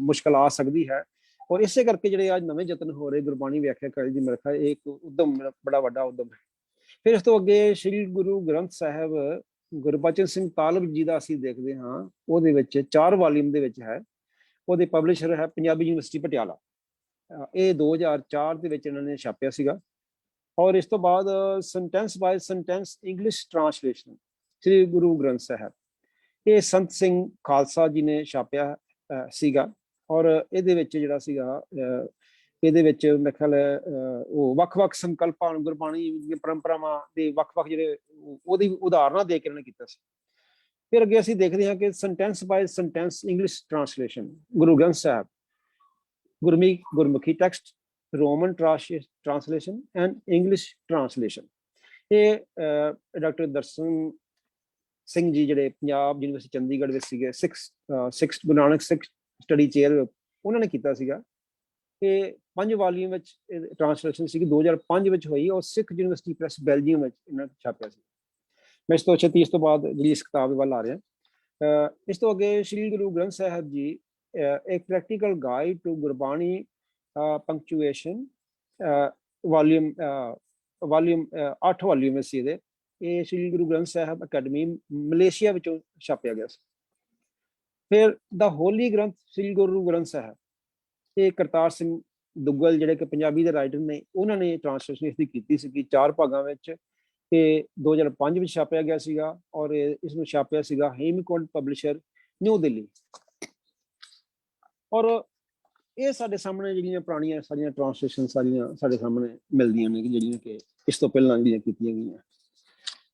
ਮੁਸ਼ਕਲ ਆ ਸਕਦੀ ਹੈ। ਔਰ ਇਸੇ ਕਰਕੇ ਜਿਹੜੇ ਅੱਜ ਨਵੇਂ ਯਤਨ ਹੋ ਰਹੇ ਗੁਰਬਾਣੀ ਵਿਆਖਿਆਕਾਰੀ ਦੀ ਮੇਰੇ ਖਿਆਲ ਇੱਕ ਉਦਮ ਬੜਾ ਵੱਡਾ ਉਦਮ ਹੈ। ਫਿਰ ਇਸ ਤੋਂ ਅੱਗੇ ਸ੍ਰੀ ਗੁਰੂ ਗ੍ਰੰਥ ਸਾਹਿਬ ਗੁਰਬਚਨ ਸਿੰਘ ਤਾਲਬ ਜੀ ਦਾ ਅਸੀਂ ਦੇਖਦੇ ਹਾਂ, ਉਹਦੇ ਵਿੱਚ 4 ਵਾਲੀਅਮ ਦੇ ਵਿੱਚ ਹੈ। ਉਹਦੇ ਪਬਲਿਸ਼ਰ ਹੈ ਪੰਜਾਬੀ ਯੂਨੀਵਰਸਿਟੀ ਪਟਿਆਲਾ। ਇਹ 2004 ਦੇ ਵਿੱਚ ਇਹਨਾਂ ਨੇ ਛਾਪਿਆ ਸੀਗਾ। ਔਰ ਇਸ ਤੋਂ ਬਾਅਦ sentence by sentence English translation Shri Guru Granth Sahib, ਇਹ ਸੰਤ ਸਿੰਘ ਖਾਲਸਾ ਜੀ ਨੇ ਛਾਪਿਆ ਸੀਗਾ। ਔਰ ਇਹਦੇ ਵਿੱਚ ਜਿਹੜਾ ਸੀਗਾ ਇਹਦੇ ਵਿੱਚ ਮੇਰੇ ਖਿਆਲ ਉਹ ਵੱਖ-ਵੱਖ ਸੰਕਲਪਾਂ ਨੂੰ ਗੁਰਬਾਣੀ ਦੀਆਂ ਪਰੰਪਰਾਵਾਂ ਦੇ ਵੱਖ-ਵੱਖ ਜਿਹੜੇ ਉਹਦੀ ਉਦਾਹਰਨਾਂ ਦੇ ਕੇ ਇਹਨਾਂ ਨੇ ਕੀਤਾ ਸੀ। ਫਿਰ ਅੱਗੇ ਅਸੀਂ ਦੇਖਦੇ ਹਾਂ ਕਿ sentence by sentence English translation, Guru Granth Sahib Gurmukhi text, Roman translation and English translation। ਇਹ ਡਾਕਟਰ ਦਰਸ਼ਨ ਸਿੰਘ ਜੀ ਜਿਹੜੇ ਪੰਜਾਬ ਯੂਨੀਵਰਸਿਟੀ ਚੰਡੀਗੜ੍ਹ ਵਿੱਚ ਸੀਗੇ ਸਿਕਸ ਗੁਰੂ ਨਾਨਕ ਸਿੱਖ ਸਟੱਡੀ ਚੇਅਰ, ਉਹਨਾਂ ਨੇ ਕੀਤਾ ਸੀਗਾ। ਇਹ 5 ਵਾਲੀਅਮ ਵਿੱਚ ਟ੍ਰਾਂਸਲੇਸ਼ਨ ਸੀਗੀ, 2005 ਵਿੱਚ ਹੋਈ, ਔਰ ਸਿੱਖ ਯੂਨੀਵਰਸਿਟੀ ਪ੍ਰੈਸ ਬੈਲਜੀਅਮ ਵਿੱਚ ਇਹਨਾਂ ਨੇ ਛਾਪਿਆ ਸੀ। ਮੈਂ ਇਸ ਤੋਂ 36 ਤੋਂ ਬਾਅਦ ਜਿਹੜੀ ਇਸ ਕਿਤਾਬ ਦੇ ਵੱਲ ਆ ਰਿਹਾ। ਇਸ ਤੋਂ ਅੱਗੇ ਸ਼੍ਰੀ ਗੁਰੂ ਗ੍ਰੰਥ ਸਾਹਿਬ ਜੀ ਇੱਕ practical guide to Gurbani punctuation, volume 8 volume ਸੀ ਇਹਦੇ। ਇਹ ਸ਼੍ਰੀ ਗੁਰੂ ਗ੍ਰੰਥ ਸਾਹਿਬ ਅਕੈਡਮੀ ਮਲੇਸ਼ੀਆ ਵਿੱਚੋਂ ਛਾਪਿਆ ਗਿਆ ਸੀ। ਫਿਰ ਦਾ ਹੋਲੀ ਗ੍ਰੰਥ ਸ਼੍ਰੀ ਗੁਰੂ ਗ੍ਰੰਥ ਸਾਹਿਬ, ਇਹ ਕਰਤਾਰ ਸਿੰਘ ਦੁੱਗਲ ਜਿਹੜੇ ਕਿ ਪੰਜਾਬੀ ਦੇ ਰਾਈਟਰ ਨੇ, ਉਹਨਾਂ ਨੇ ਟ੍ਰਾਂਸਲੇਸ਼ਨ ਇਸ ਦੀ ਕੀਤੀ ਸੀਗੀ 4 ਭਾਗਾਂ ਵਿੱਚ। ਤੇ 2005 ਵਿੱਚ ਛਾਪਿਆ ਗਿਆ ਸੀਗਾ, ਔਰ ਇਸ ਨੂੰ ਛਾਪਿਆ ਸੀਗਾ ਹੇਮਕੁੰਟ ਪਬਲਿਸ਼ਰ, ਨਿਊ ਦਿੱਲੀ। ਔਰ ਇਹ ਸਾਡੇ ਸਾਹਮਣੇ ਜਿਹੜੀਆਂ ਪੁਰਾਣੀਆਂ ਸਾਰੀਆਂ ਟ੍ਰਾਂਸਲੇਸ਼ਨ ਸਾਰੀਆਂ ਸਾਡੇ ਸਾਹਮਣੇ ਮਿਲਦੀਆਂ ਨੇ, ਜਿਹੜੀਆਂ ਕਿ ਇਸ ਤੋਂ ਪਹਿਲਾਂ ਜਿਹੜੀਆਂ ਕੀਤੀਆਂ ਗਈਆਂ।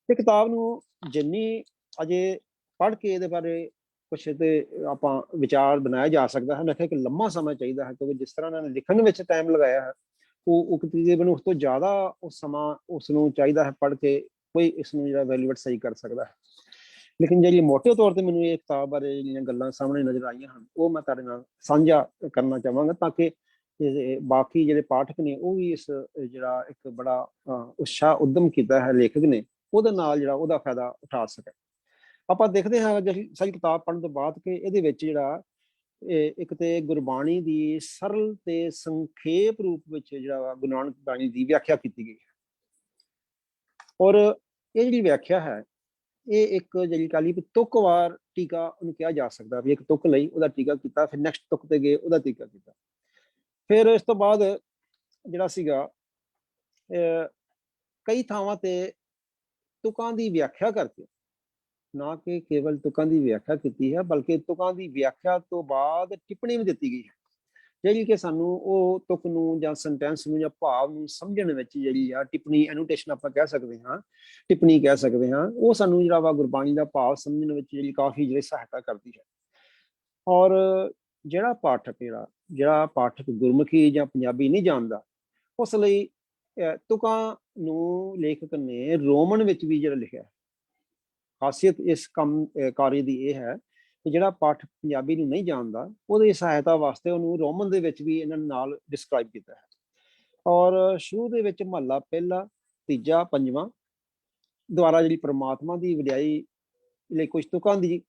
ਇਹ ਕਿਤਾਬ ਨੂੰ ਜਿੰਨੀ ਅਜੇ ਪੜ੍ਹ ਕੇ ਇਹਦੇ ਬਾਰੇ ਕੁਛ ਤੇ ਆਪਾਂ ਵਿਚਾਰ ਬਣਾਇਆ ਜਾ ਸਕਦਾ ਹੈ, ਮੈਂ ਕਿਹਾ ਕਿ ਲੰਮਾ ਸਮਾਂ ਚਾਹੀਦਾ ਹੈ, ਕਿਉਂਕਿ ਜਿਸ ਤਰ੍ਹਾਂ ਇਹਨਾਂ ਨੇ ਲਿਖਣ ਵਿੱਚ ਟਾਈਮ ਲਗਾਇਆ ਹੈ, ਉਹ ਤਕਰੀਬਨ ਉਸ ਤੋਂ ਜ਼ਿਆਦਾ ਉਹ ਸਮਾਂ ਉਸ ਨੂੰ ਚਾਹੀਦਾ ਹੈ ਪੜ੍ਹ ਕੇ ਕੋਈ ਇਸ ਨੂੰ ਜਿਹੜਾ ਵੈਲਿਊਏਟ ਸਹੀ ਕਰ ਸਕਦਾ ਹੈ। ਲੇਕਿਨ ਜਿਹੜੀ ਮੋਟੇ ਤੌਰ ਤੇ ਮੈਨੂੰ ਇਹ ਕਿਤਾਬ ਬਾਰੇ ਜਿਹੜੀਆਂ ਗੱਲਾਂ ਸਾਹਮਣੇ ਨਜ਼ਰ ਆਈਆਂ ਹਨ, ਉਹ ਮੈਂ ਤੁਹਾਡੇ ਨਾਲ ਸਾਂਝਾ ਕਰਨਾ ਚਾਹਾਂਗਾ, ਤਾਂ ਕਿ ਬਾਕੀ ਜਿਹੜੇ ਪਾਠਕ ਨੇ ਉਹ ਵੀ ਇਸ ਜਿਹੜਾ ਇੱਕ ਬੜਾ ਉਤਸ਼ਾਹ ਉਦਮ ਕੀਤਾ ਹੈ ਲੇਖਕ ਨੇ, ਉਹਦੇ ਨਾਲ ਜਿਹੜਾ ਉਹਦਾ ਫਾਇਦਾ ਉਠਾ ਸਕੇ। ਆਪਾਂ ਦੇਖਦੇ ਹਾਂ ਸਾਰੀ ਕਿਤਾਬ ਪੜ੍ਹਨ ਤੋਂ ਬਾਅਦ ਕਿ ਇਹਦੇ ਵਿੱਚ ਜਿਹੜਾ ਇੱਕ ਤੇ ਗੁਰਬਾਣੀ ਦੀ ਸਰਲ ਤੇ ਸੰਖੇਪ ਰੂਪ ਵਿੱਚ ਜਿਹੜਾ ਗੁਰੂ ਨਾਨਕ ਬਾਣੀ ਦੀ ਵਿਆਖਿਆ ਕੀਤੀ ਗਈ ਹੈ। ਔਰ ਇਹ ਜਿਹੜੀ ਵਿਆਖਿਆ ਹੈ, ਇਹ ਇੱਕ ਜਿਹੜੀ ਕਾਲੀ ਤੁਕਵਾਰ ਟੀਕਾ ਉਹਨੂੰ ਕਿਹਾ ਜਾ ਸਕਦਾ, ਵੀ ਇੱਕ ਤੁਕ ਲਈ ਉਹਦਾ ਟੀਕਾ ਕੀਤਾ, ਫਿਰ ਨੈਕਸਟ ਤੁਕ ਤੇ ਗਏ ਉਹਦਾ ਟੀਕਾ ਕੀਤਾ। ਫਿਰ ਇਸ ਤੋਂ ਬਾਅਦ ਜਿਹੜਾ ਸੀਗਾ ਕਈ ਥਾਵਾਂ ਤੇ ਤੁਕਾਂ ਦੀ ਵਿਆਖਿਆ ਕਰਕੇ, ਨਾ ਕਿ ਕੇਵਲ ਤੁਕਾਂ ਦੀ ਵਿਆਖਿਆ ਕੀਤੀ ਹੈ, ਬਲਕਿ ਤੁਕਾਂ ਦੀ ਵਿਆਖਿਆ ਤੋਂ ਬਾਅਦ ਟਿੱਪਣੀ ਵੀ ਦਿੱਤੀ ਗਈ ਹੈ, ਜਿਹੜੀ ਕਿ ਸਾਨੂੰ ਉਹ ਤੁਕ ਨੂੰ ਜਾਂ ਸੈਂਟੈਂਸ ਨੂੰ ਜਾਂ ਭਾਵ ਨੂੰ ਸਮਝਣ ਵਿੱਚ ਜਿਹੜੀ ਆ ਟਿੱਪਣੀ, ਐਨੋਟੇਸ਼ਨ ਆਪਾਂ ਕਹਿ ਸਕਦੇ ਹਾਂ, ਟਿੱਪਣੀ ਕਹਿ ਸਕਦੇ ਹਾਂ, ਉਹ ਸਾਨੂੰ ਜਿਹੜਾ ਵਾ ਗੁਰਬਾਣੀ ਦਾ ਭਾਵ ਸਮਝਣ ਵਿੱਚ ਜਿਹੜੀ ਕਾਫੀ ਜਿਹੜੀ ਸਹਾਇਤਾ ਕਰਦੀ ਹੈ। ਔਰ ਜਿਹੜਾ ਪਾਠਕ ਗੁਰਮੁਖੀ ਜਾਂ ਪੰਜਾਬੀ ਨਹੀਂ ਜਾਣਦਾ, ਉਸ ਲਈ ਤੁਕਾਂ ਨੂੰ ਲੇਖਕ ਨੇ ਰੋਮਨ ਵਿੱਚ ਵੀ ਜਿਹੜਾ ਲਿਖਿਆ। ਖਾਸੀਅਤ ਇਸ ਕਾਰੀ ਦੀ ਇਹ ਹੈ ਕਿ ਜਿਹੜਾ ਪਾਠਕ ਪੰਜਾਬੀ ਨੂੰ ਨਹੀਂ ਜਾਣਦਾ, ਉਹਦੀ ਸਹਾਇਤਾ ਵਾਸਤੇ ਉਹਨੂੰ ਰੋਮਨ ਦੇ ਵਿੱਚ ਵੀ ਇਹਨਾਂ ਨਾਲ ਡਿਸਕ੍ਰਾਈਬ ਕੀਤਾ ਹੈ। ਔਰ ਸ਼ੁਰੂ ਦੇ ਵਿੱਚ ਮਹੱਲਾ ਪਹਿਲਾ, ਤੀਜਾ, ਪੰਜਵਾਂ ਦੁਆਰਾ ਜਿਹੜੀ ਪ੍ਰਮਾਤਮਾ ਦੀ ਵਡਿਆਈ ਲਈ ਕੁਝ ਤੁਕਾਂ ਦੀ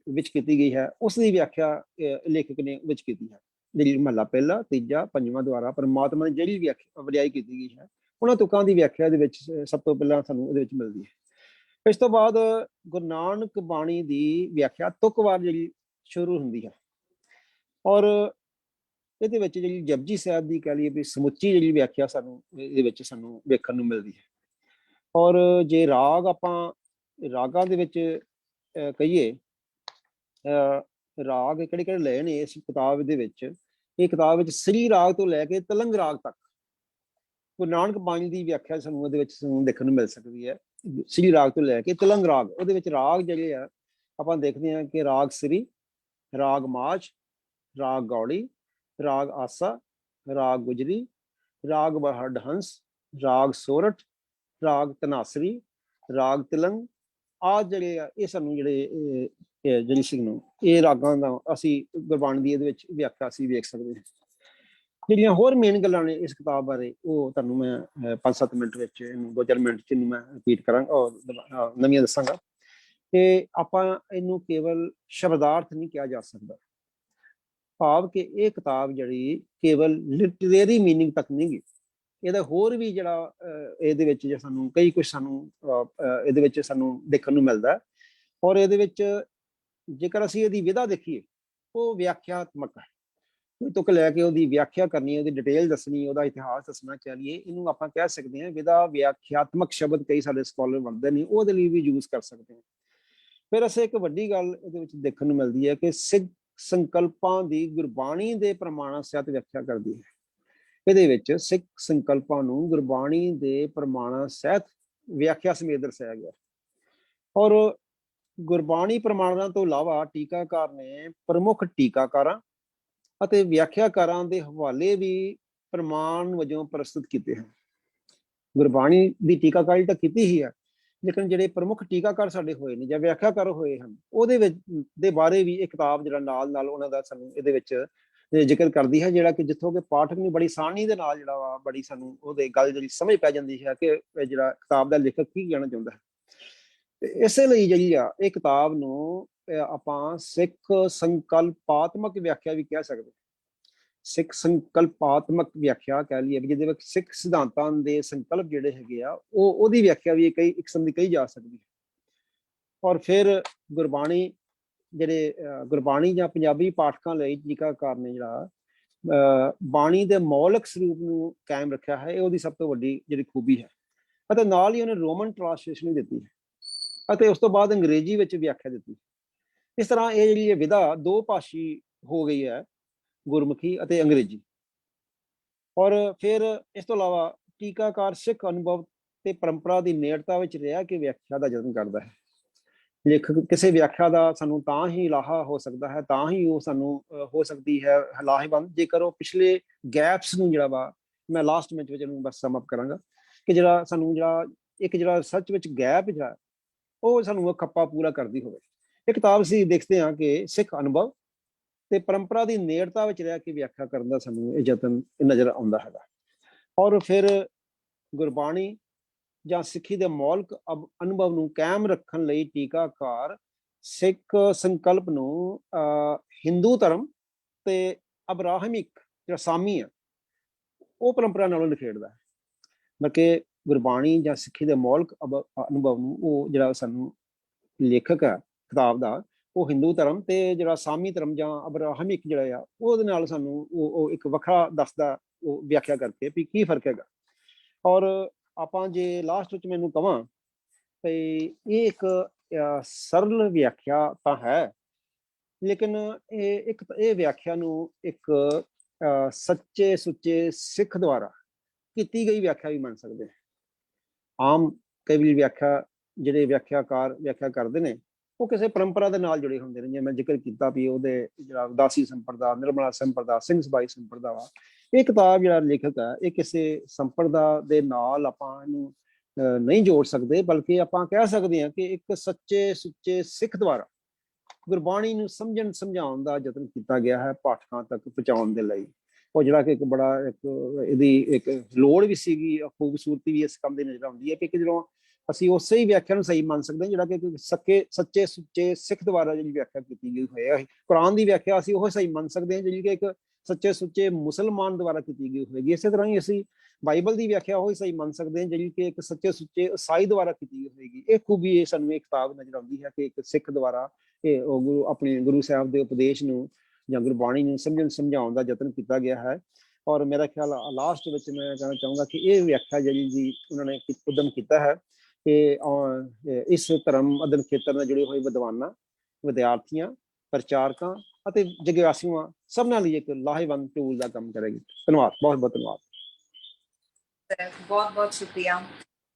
ਵਿੱਚ ਕੀਤੀ ਗਈ ਹੈ, ਉਸ ਦੀ ਵਿਆਖਿਆ ਲੇਖਕ ਨੇ ਵਿੱਚ ਕੀਤੀ ਹੈ। ਜਿਹੜੀ ਮਹੱਲਾ ਪਹਿਲਾ, ਤੀਜਾ, ਪੰਜਵਾਂ ਦੁਆਰਾ ਪ੍ਰਮਾਤਮਾ ਦੀ ਜਿਹੜੀ ਵਡਿਆਈ ਕੀਤੀ ਗਈ ਹੈ, ਉਹਨਾਂ ਤੁਕਾਂ ਦੀ ਵਿਆਖਿਆ ਦੇ ਵਿੱਚ ਸਭ ਤੋਂ ਪਹਿਲਾਂ ਸਾਨੂੰ ਉਹਦੇ ਵਿੱਚ ਮਿਲਦੀ ਹੈ। ਇਸ ਤੋਂ ਬਾਅਦ ਗੁਰੂ ਨਾਨਕ ਬਾਣੀ ਦੀ ਵਿਆਖਿਆ ਤੁਕਵਾਰ ਜਿਹੜੀ ਸ਼ੁਰੂ ਹੁੰਦੀ ਹੈ, ਔਰ ਇਹਦੇ ਵਿੱਚ ਜਿਹੜੀ ਜਪਜੀ ਸਾਹਿਬ ਦੀ ਕਹਿ ਲਈਏ ਵੀ ਸਮੁੱਚੀ ਜਿਹੜੀ ਵਿਆਖਿਆ ਸਾਨੂੰ ਇਹਦੇ ਵਿੱਚ ਸਾਨੂੰ ਵੇਖਣ ਨੂੰ ਮਿਲਦੀ ਹੈ। ਔਰ ਜੇ ਰਾਗ ਆਪਾਂ ਰਾਗਾਂ ਦੇ ਵਿੱਚ ਕਹੀਏ, ਰਾਗ ਕਿਹੜੇ ਕਿਹੜੇ ਲਏ ਨੇ ਇਸ ਕਿਤਾਬ ਦੇ ਵਿੱਚ, ਇਹ ਕਿਤਾਬ ਵਿੱਚ ਸ੍ਰੀ ਰਾਗ ਤੋਂ ਲੈ ਕੇ ਤਲੰਗ ਰਾਗ ਤੱਕ ਗੁਰੂ ਨਾਨਕ ਬਾਣੀ ਦੀ ਵਿਆਖਿਆ ਸਾਨੂੰ ਉਹਦੇ ਵਿੱਚ ਸਾਨੂੰ ਦੇਖਣ ਨੂੰ ਮਿਲ ਸਕਦੀ ਹੈ। ਸ੍ਰੀ ਰਾਗ ਤੋਂ ਲੈ ਕੇ ਤਲੰਗ ਰਾਗ, ਉਹਦੇ ਵਿੱਚ ਰਾਗ ਜਿਹੜੇ ਆ ਆਪਾਂ ਦੇਖਦੇ ਹਾਂ ਕਿ ਰਾਗ ਸ੍ਰੀ, ਰਾਗ ਮਾਝ, ਰਾਗ ਗੌੜੀ, ਰਾਗ ਆਸਾ, ਰਾਗ ਗੁਜਰੀ, ਰਾਗ ਹਰਡਹੰਸ, ਰਾਗ ਸੋਰਠ, ਰਾਗ ਤਨਾਸਰੀ, ਰਾਗ ਤਿਲੰਗ ਆਦਿ ਜਿਹੜੇ ਆ, ਇਹ ਸਾਨੂੰ ਜਿਹੜੀ ਸਾਨੂੰ ਇਹ ਰਾਗਾਂ ਦਾ ਅਸੀਂ ਗੁਰਬਾਣੀ ਦੀ ਇਹਦੇ ਵਿੱਚ ਵਿਆਖਿਆ ਅਸੀਂ ਵੇਖ ਸਕਦੇ ਹਾਂ। ਜਿਹੜੀਆਂ ਹੋਰ ਮੇਨ ਗੱਲਾਂ ਨੇ ਇਸ ਕਿਤਾਬ ਬਾਰੇ, ਉਹ ਤੁਹਾਨੂੰ ਮੈਂ 5-7 ਮਿੰਟ ਵਿੱਚ, ਇਹਨੂੰ 2-4 ਮਿੰਟ 'ਚ ਇਹਨੂੰ ਮੈਂ ਰਿਪੀਟ ਕਰਾਂਗਾ ਔਰ ਨਵੀਆਂ ਦੱਸਾਂਗਾ। ਕਿ ਆਪਾਂ ਇਹਨੂੰ ਕੇਵਲ ਸ਼ਬਦਾਰਥ ਨਹੀਂ ਕਿਹਾ ਜਾ ਸਕਦਾ, ਭਾਵ ਕਿ ਇਹ ਕਿਤਾਬ ਜਿਹੜੀ ਕੇਵਲ ਲਿਟਰੇਰੀ ਮੀਨਿੰਗ ਤੱਕ ਨਹੀਂ ਗੀ, ਇਹਦਾ ਹੋਰ ਵੀ ਜਿਹੜਾ ਇਹਦੇ ਵਿੱਚ ਜੇ ਸਾਨੂੰ ਕਈ ਕੁਛ ਸਾਨੂੰ ਇਹਦੇ ਵਿੱਚ ਸਾਨੂੰ ਦੇਖਣ ਨੂੰ ਮਿਲਦਾ। ਔਰ ਇਹਦੇ ਵਿੱਚ ਜੇਕਰ ਅਸੀਂ ਇਹਦੀ ਵਿਧਾ ਦੇਖੀਏ, ਉਹ ਵਿਆਖਿਆਤਮਕ ਹੈ। ਕੋਈ ਤੁਕ ਲੈ ਕੇ ਉਹਦੀ ਵਿਆਖਿਆ ਕਰਨੀ, ਉਹਦੀ ਡਿਟੇਲ ਦੱਸਣੀ, ਉਹਦਾ ਇਤਿਹਾਸ ਦੱਸਣਾ ਚਾਹੀਏ, ਇਹਨੂੰ ਆਪਾਂ ਕਹਿ ਸਕਦੇ ਹਾਂ ਵਿਧਾ ਵਿਆਖਿਆਤਮਕ ਸ਼ਬਦ ਕਈ ਸਾਡੇ ਸਕਾਲਰ ਵਰਤਦੇ ਨੇ, ਉਹਦੇ ਲਈ ਵੀ ਯੂਜ਼ ਕਰ ਸਕਦੇ ਹਾਂ। ਫਿਰ ਅਸੀਂ ਇੱਕ ਵੱਡੀ ਗੱਲ ਇਹਦੇ ਵਿੱਚ ਦੇਖਣ ਨੂੰ ਮਿਲਦੀ ਹੈ ਕਿ ਸਿੱਖ ਸੰਕਲਪਾਂ ਦੀ ਗੁਰਬਾਣੀ ਦੇ ਪ੍ਰਮਾਣਾਂ ਸਹਿਤ ਵਿਆਖਿਆ ਕਰਦੀ ਹੈ। ਇਹਦੇ ਵਿੱਚ ਸਿੱਖ ਸੰਕਲਪਾਂ ਨੂੰ ਗੁਰਬਾਣੀ ਦੇ ਪ੍ਰਮਾਣਾਂ ਸਹਿਤ ਵਿਆਖਿਆ ਸਮੇਤ ਦਰਸਾਇਆ ਗਿਆ। ਔਰ ਗੁਰਬਾਣੀ ਪ੍ਰਮਾਣਾਂ ਤੋਂ ਇਲਾਵਾ ਟੀਕਾਕਾਰ ਨੇ ਪ੍ਰਮੁੱਖ ਟੀਕਾਕਾਰਾਂ ਅਤੇ ਵਿਆਖਿਆਕਾਰਾਂ ਦੇ ਹਵਾਲੇ ਵੀ ਪ੍ਰਮਾਣ ਵਜੋਂ ਪ੍ਰਸਤੁਤ ਕੀਤੇ ਹਨ। ਗੁਰਬਾਣੀ ਦੀ ਟੀਕਾਕਾਰੀ ਤਾਂ ਕੀਤੀ ਹੀ ਹੈ, ਲੇਕਿਨ ਜਿਹੜੇ ਪ੍ਰਮੁੱਖ ਟੀਕਾਕਾਰ ਸਾਡੇ ਹੋਏ ਨੇ ਜਾਂ ਵਿਆਖਿਆਕਾਰ ਹੋਏ ਹਨ, ਉਹਦੇ ਵਿੱਚ ਦੇ ਬਾਰੇ ਵੀ ਇਹ ਕਿਤਾਬ ਜਿਹੜਾ ਨਾਲ ਉਹਨਾਂ ਦਾ ਸਾਨੂੰ ਇਹਦੇ ਵਿੱਚ ਜ਼ਿਕਰ ਕਰਦੀ ਹੈ, ਜਿਹੜਾ ਕਿ ਜਿੱਥੋਂ ਕਿ ਪਾਠਕ ਨੂੰ ਬੜੀ ਆਸਾਨੀ ਦੇ ਨਾਲ ਜਿਹੜਾ ਵਾ ਬੜੀ ਸਾਨੂੰ ਉਹਦੇ ਗੱਲ ਜਿਹੜੀ ਸਮਝ ਪੈ ਜਾਂਦੀ ਹੈ ਕਿ ਜਿਹੜਾ ਕਿਤਾਬ ਦਾ ਲੇਖਕ ਕੀ ਕਹਿਣਾ ਚਾਹੁੰਦਾ ਹੈ। ਤੇ ਇਸੇ ਲਈ ਜਿਹੜੀ ਆ ਇਹ ਕਿਤਾਬ ਨੂੰ ਆਪਾਂ ਸਿੱਖ ਸੰਕਲਪਾਤਮਕ ਵਿਆਖਿਆ ਵੀ ਕਹਿ ਸਕਦੇ, ਸਿੱਖ ਸੰਕਲਪਾਤਮਕ ਵਿਆਖਿਆ ਕਹਿ ਲਈਏ, ਜਿਹਦੇ ਵਿੱਚ ਸਿੱਖ ਸਿਧਾਂਤਾਂ ਦੇ ਸੰਕਲਪ ਜਿਹੜੇ ਹੈਗੇ ਆ ਉਹਦੀ ਵਿਆਖਿਆ ਵੀ ਕਈ ਕਿਸਮ ਦੀ ਕਹੀ ਜਾ ਸਕਦੀ ਹੈ। ਔਰ ਫਿਰ ਗੁਰਬਾਣੀ ਜਿਹੜੇ ਗੁਰਬਾਣੀ ਜਾਂ ਪੰਜਾਬੀ ਪਾਠਕਾਂ ਲਈ ਟੀਕਾਕਾਰ ਨੇ ਜਿਹੜਾ ਬਾਣੀ ਦੇ ਮੌਲਿਕ ਸਰੂਪ ਨੂੰ ਕਾਇਮ ਰੱਖਿਆ ਹੈ, ਇਹ ਉਹਦੀ ਸਭ ਤੋਂ ਵੱਡੀ ਜਿਹੜੀ ਖੂਬੀ ਹੈ। ਅਤੇ ਨਾਲ ਹੀ ਉਹਨੇ ਰੋਮਨ ਟ੍ਰਾਂਸਲੇਸ਼ਨ ਵੀ ਦਿੱਤੀ ਹੈ ਅਤੇ ਉਸ ਤੋਂ ਬਾਅਦ ਅੰਗਰੇਜ਼ੀ ਵਿੱਚ ਵਿਆਖਿਆ ਦਿੱਤੀ। ਇਸ ਤਰ੍ਹਾਂ ਇਹ ਜਿਹੜੀ ਇਹ ਵਿਧਾ ਦੋ ਭਾਸ਼ੀ ਹੋ ਗਈ ਹੈ, ਗੁਰਮੁਖੀ ਅਤੇ ਅੰਗਰੇਜ਼ੀ। ਔਰ ਫਿਰ ਇਸ ਤੋਂ ਇਲਾਵਾ ਟੀਕਾਕਾਰ ਸਿੱਖ ਅਨੁਭਵ ਤੇ ਪਰੰਪਰਾ ਦੀ ਨੇੜਤਾ ਵਿੱਚ ਰਹਿ ਕੇ ਵਿਆਖਿਆ ਦਾ ਯਤਨ ਕਰਦਾ ਹੈ। ਲੇਖਕ ਕਿਸੇ ਵਿਆਖਿਆ ਦਾ ਸਾਨੂੰ ਤਾਂ ਹੀ ਲਾਹਾ ਹੋ ਸਕਦਾ ਹੈ, ਤਾਂ ਹੀ ਉਹ ਸਾਨੂੰ ਹੋ ਸਕਦੀ ਹੈ ਲਾਹੇਵੰਦ, ਜੇਕਰ ਉਹ ਪਿਛਲੇ ਗੈਪਸ ਨੂੰ ਜਿਹੜਾ ਵਾ, ਮੈਂ ਲਾਸਟ ਵਿੱਚ ਇਹਨੂੰ ਬਸ ਸਮ ਅਪ ਕਰਾਂਗਾ ਕਿ ਜਿਹੜਾ ਸਾਨੂੰ ਜਿਹੜਾ ਰਿਸਰਚ ਵਿੱਚ ਗੈਪ ਜਿਹੜਾ ਉਹ ਸਾਨੂੰ ਉਹ ਖੱਪਾ ਪੂਰਾ ਕਰਦੀ ਹੋਵੇ। ਇਹ ਕਿਤਾਬ ਅਸੀਂ ਦੇਖਦੇ ਹਾਂ ਕਿ ਸਿੱਖ ਅਨੁਭਵ ਤੇ ਪਰੰਪਰਾ ਦੀ ਨੇੜਤਾ ਵਿੱਚ ਰਹਿ ਕੇ ਵਿਆਖਿਆ ਕਰਨ ਦਾ ਸਾਨੂੰ ਇਹ ਯਤਨ ਨਜ਼ਰ ਆਉਂਦਾ ਹੈਗਾ। ਔਰ ਫਿਰ ਗੁਰਬਾਣੀ ਜਾਂ ਸਿੱਖੀ ਦੇ ਮੌਲਿਕ ਅਨੁਭਵ ਨੂੰ ਕਾਇਮ ਰੱਖਣ ਲਈ ਟੀਕਾਕਾਰ ਸਿੱਖ ਸੰਕਲਪ ਨੂੰ ਹਿੰਦੂ ਧਰਮ ਤੇ ਅਬਰਾਹਮਿਕ ਜਿਹੜਾ ਸਾਮੀ ਹੈ ਉਹ ਪਰੰਪਰਾ ਨਾਲੋਂ ਨਿਖੇੜਦਾ ਹੈ। ਬਲਕਿ ਗੁਰਬਾਣੀ ਜਾਂ ਸਿੱਖੀ ਦੇ ਮੌਲਿਕ ਅਨੁਭਵ ਨੂੰ ਉਹ ਜਿਹੜਾ ਸਾਨੂੰ ਲੇਖਕ ਹੈ ਕਿਤਾਬ ਦਾ, ਉਹ ਹਿੰਦੂ ਧਰਮ ਤੇ ਜਿਹੜਾ ਸਾਮੀ ਧਰਮ ਜਾਂ ਅਬਰਾਹਮਿਕ ਜਿਹੜਾ ਆ ਉਹਦੇ ਨਾਲ ਸਾਨੂੰ ਉਹ ਇੱਕ ਵੱਖਰਾ ਦੱਸਦਾ, ਉਹ ਵਿਆਖਿਆ ਕਰਕੇ ਵੀ ਕੀ ਫਰਕ ਹੈਗਾ। ਔਰ ਆਪਾਂ ਜੇ ਲਾਸਟ ਵਿੱਚ ਮੈਨੂੰ ਕਹਾਂ ਤੇ ਇਹ ਇੱਕ ਸਰਲ ਵਿਆਖਿਆ ਤਾਂ ਹੈ, ਲੇਕਿਨ ਇਹ ਵਿਆਖਿਆ ਨੂੰ ਇੱਕ ਸੱਚੇ ਸੁੱਚੇ ਸਿੱਖ ਦੁਆਰਾ ਕੀਤੀ ਗਈ ਵਿਆਖਿਆ ਵੀ ਮੰਨ ਸਕਦੇ ਹਾਂ। ਆਮ ਕਈ ਵਿਆਖਿਆ ਜਿਹੜੇ ਵਿਆਖਿਆਕਾਰ ਵਿਆਖਿਆ ਕਰਦੇ ਨੇ ਉਹ ਕਿਸੇ ਪਰੰਪਰਾ ਦੇ ਨਾਲ ਜੁੜੇ ਹੁੰਦੇ ਨੇ, ਜਿਵੇਂ ਮੈਂ ਜ਼ਿਕਰ ਕੀਤਾ ਵੀ ਉਹਦੇ ਜਿਹੜਾ ਉਦਾਸੀ ਸੰਪਰਦਾ, ਨਿਰਮਲਾ ਸੰਪਰਦਾ, ਸਿੰਘ ਸਬਾਈ ਸੰਪਰਦਾ ਵਾ। ਇਹ ਕਿਤਾਬ ਜਿਹੜਾ ਲੇਖਕ ਹੈ ਇਹ ਕਿਸੇ ਸੰਪਰਦਾ ਦੇ ਨਾਲ ਆਪਾਂ ਇਹਨੂੰ ਨਹੀਂ ਜੋੜ ਸਕਦੇ, ਬਲਕਿ ਆਪਾਂ ਕਹਿ ਸਕਦੇ ਹਾਂ ਕਿ ਇੱਕ ਸੱਚੇ ਸੁੱਚੇ ਸਿੱਖ ਦੁਆਰਾ ਗੁਰਬਾਣੀ ਨੂੰ ਸਮਝਾਉਣ ਦਾ ਯਤਨ ਕੀਤਾ ਗਿਆ ਹੈ ਪਾਠਕਾਂ ਤੱਕ ਪਹੁੰਚਾਉਣ ਦੇ ਲਈ। ਉਹ ਜਿਹੜਾ ਕਿ ਇੱਕ ਬੜਾ ਇਹਦੀ ਇੱਕ ਲੋੜ ਵੀ ਸੀਗੀ, ਖੂਬਸੂਰਤੀ ਵੀ ਇਸ ਕੰਮ ਦੀ ਨਜ਼ਰ ਆਉਂਦੀ ਹੈ ਕਿ ਜਦੋਂ ਅਸੀਂ ਉਸੇ ਹੀ ਵਿਆਖਿਆ ਨੂੰ ਸਹੀ ਮੰਨ ਸਕਦੇ ਹਾਂ ਜਿਹੜਾ ਕਿ ਸੱਚੇ ਸੁੱਚੇ ਸਿੱਖ ਦੁਆਰਾ ਜਿਹੜੀ ਵਿਆਖਿਆ ਕੀਤੀ ਗਈ ਹੋਈ ਹੈ। ਕੁਰਾਨ ਦੀ ਵਿਆਖਿਆ ਅਸੀਂ ਉਹ ਸਹੀ ਮੰਨ ਸਕਦੇ ਹਾਂ ਜਿਹੜੀ ਕਿ ਇੱਕ ਸੱਚੇ ਸੁੱਚੇ ਮੁਸਲਮਾਨ ਦੁਆਰਾ ਕੀਤੀ ਗਈ ਹੋਵੇਗੀ। ਇਸੇ ਤਰ੍ਹਾਂ ਹੀ ਅਸੀਂ ਬਾਈਬਲ ਦੀ ਵਿਆਖਿਆ ਉਹ ਸਹੀ ਮੰਨ ਸਕਦੇ ਹਾਂ ਜਿਹੜੀ ਕਿ ਇੱਕ ਸੱਚੇ ਸੁੱਚੇ ਈਸਾਈ ਦੁਆਰਾ ਕੀਤੀ ਗਈ ਹੋਵੇਗੀ। ਇਹ ਖੂਬੀ ਇਹ ਸਾਨੂੰ ਇਹ ਕਿਤਾਬ ਨਜ਼ਰ ਆਉਂਦੀ ਹੈ ਕਿ ਇੱਕ ਸਿੱਖ ਦੁਆਰਾ ਇਹ ਆਪਣੇ ਗੁਰੂ ਸਾਹਿਬ ਦੇ ਉਪਦੇਸ਼ ਨੂੰ ਜਾਂ ਗੁਰਬਾਣੀ ਨੂੰ ਸਮਝਾਉਣ ਦਾ ਯਤਨ ਕੀਤਾ ਗਿਆ ਹੈ। ਔਰ ਮੇਰਾ ਖਿਆਲ ਲਾਸਟ ਵਿੱਚ ਮੈਂ ਕਹਿਣਾ ਚਾਹੂੰਗਾ ਕਿ ਇਹ ਵਿਆਖਿਆ ਜਿਹੜੀ ਜੀ ਉਹਨਾਂ ਨੇ ਉਦਮ ਕੀਤਾ ਹੈ ਕਿ ਇਸ ਧਰਮ ਅਧਿਐਨ ਖੇਤਰ ਨਾਲ ਜੁੜੇ ਹੋਏ ਵਿਦਵਾਨਾਂ, ਵਿਦਿਆਰਥੀਆਂ, ਪ੍ਰਚਾਰਕਾਂ ਅਤੇ ਜਗਿਆਸੂਆਂ ਸਭਨਾਂ ਲਈ ਇੱਕ ਲਾਹੇਵੰਦ ਟੂਲ ਦਾ ਕੰਮ ਕਰੇਗੀ। ਧੰਨਵਾਦ, ਬਹੁਤ ਬਹੁਤ ਧੰਨਵਾਦ। ਬਹੁਤ ਬਹੁਤ ਸ਼ੁਕਰੀਆ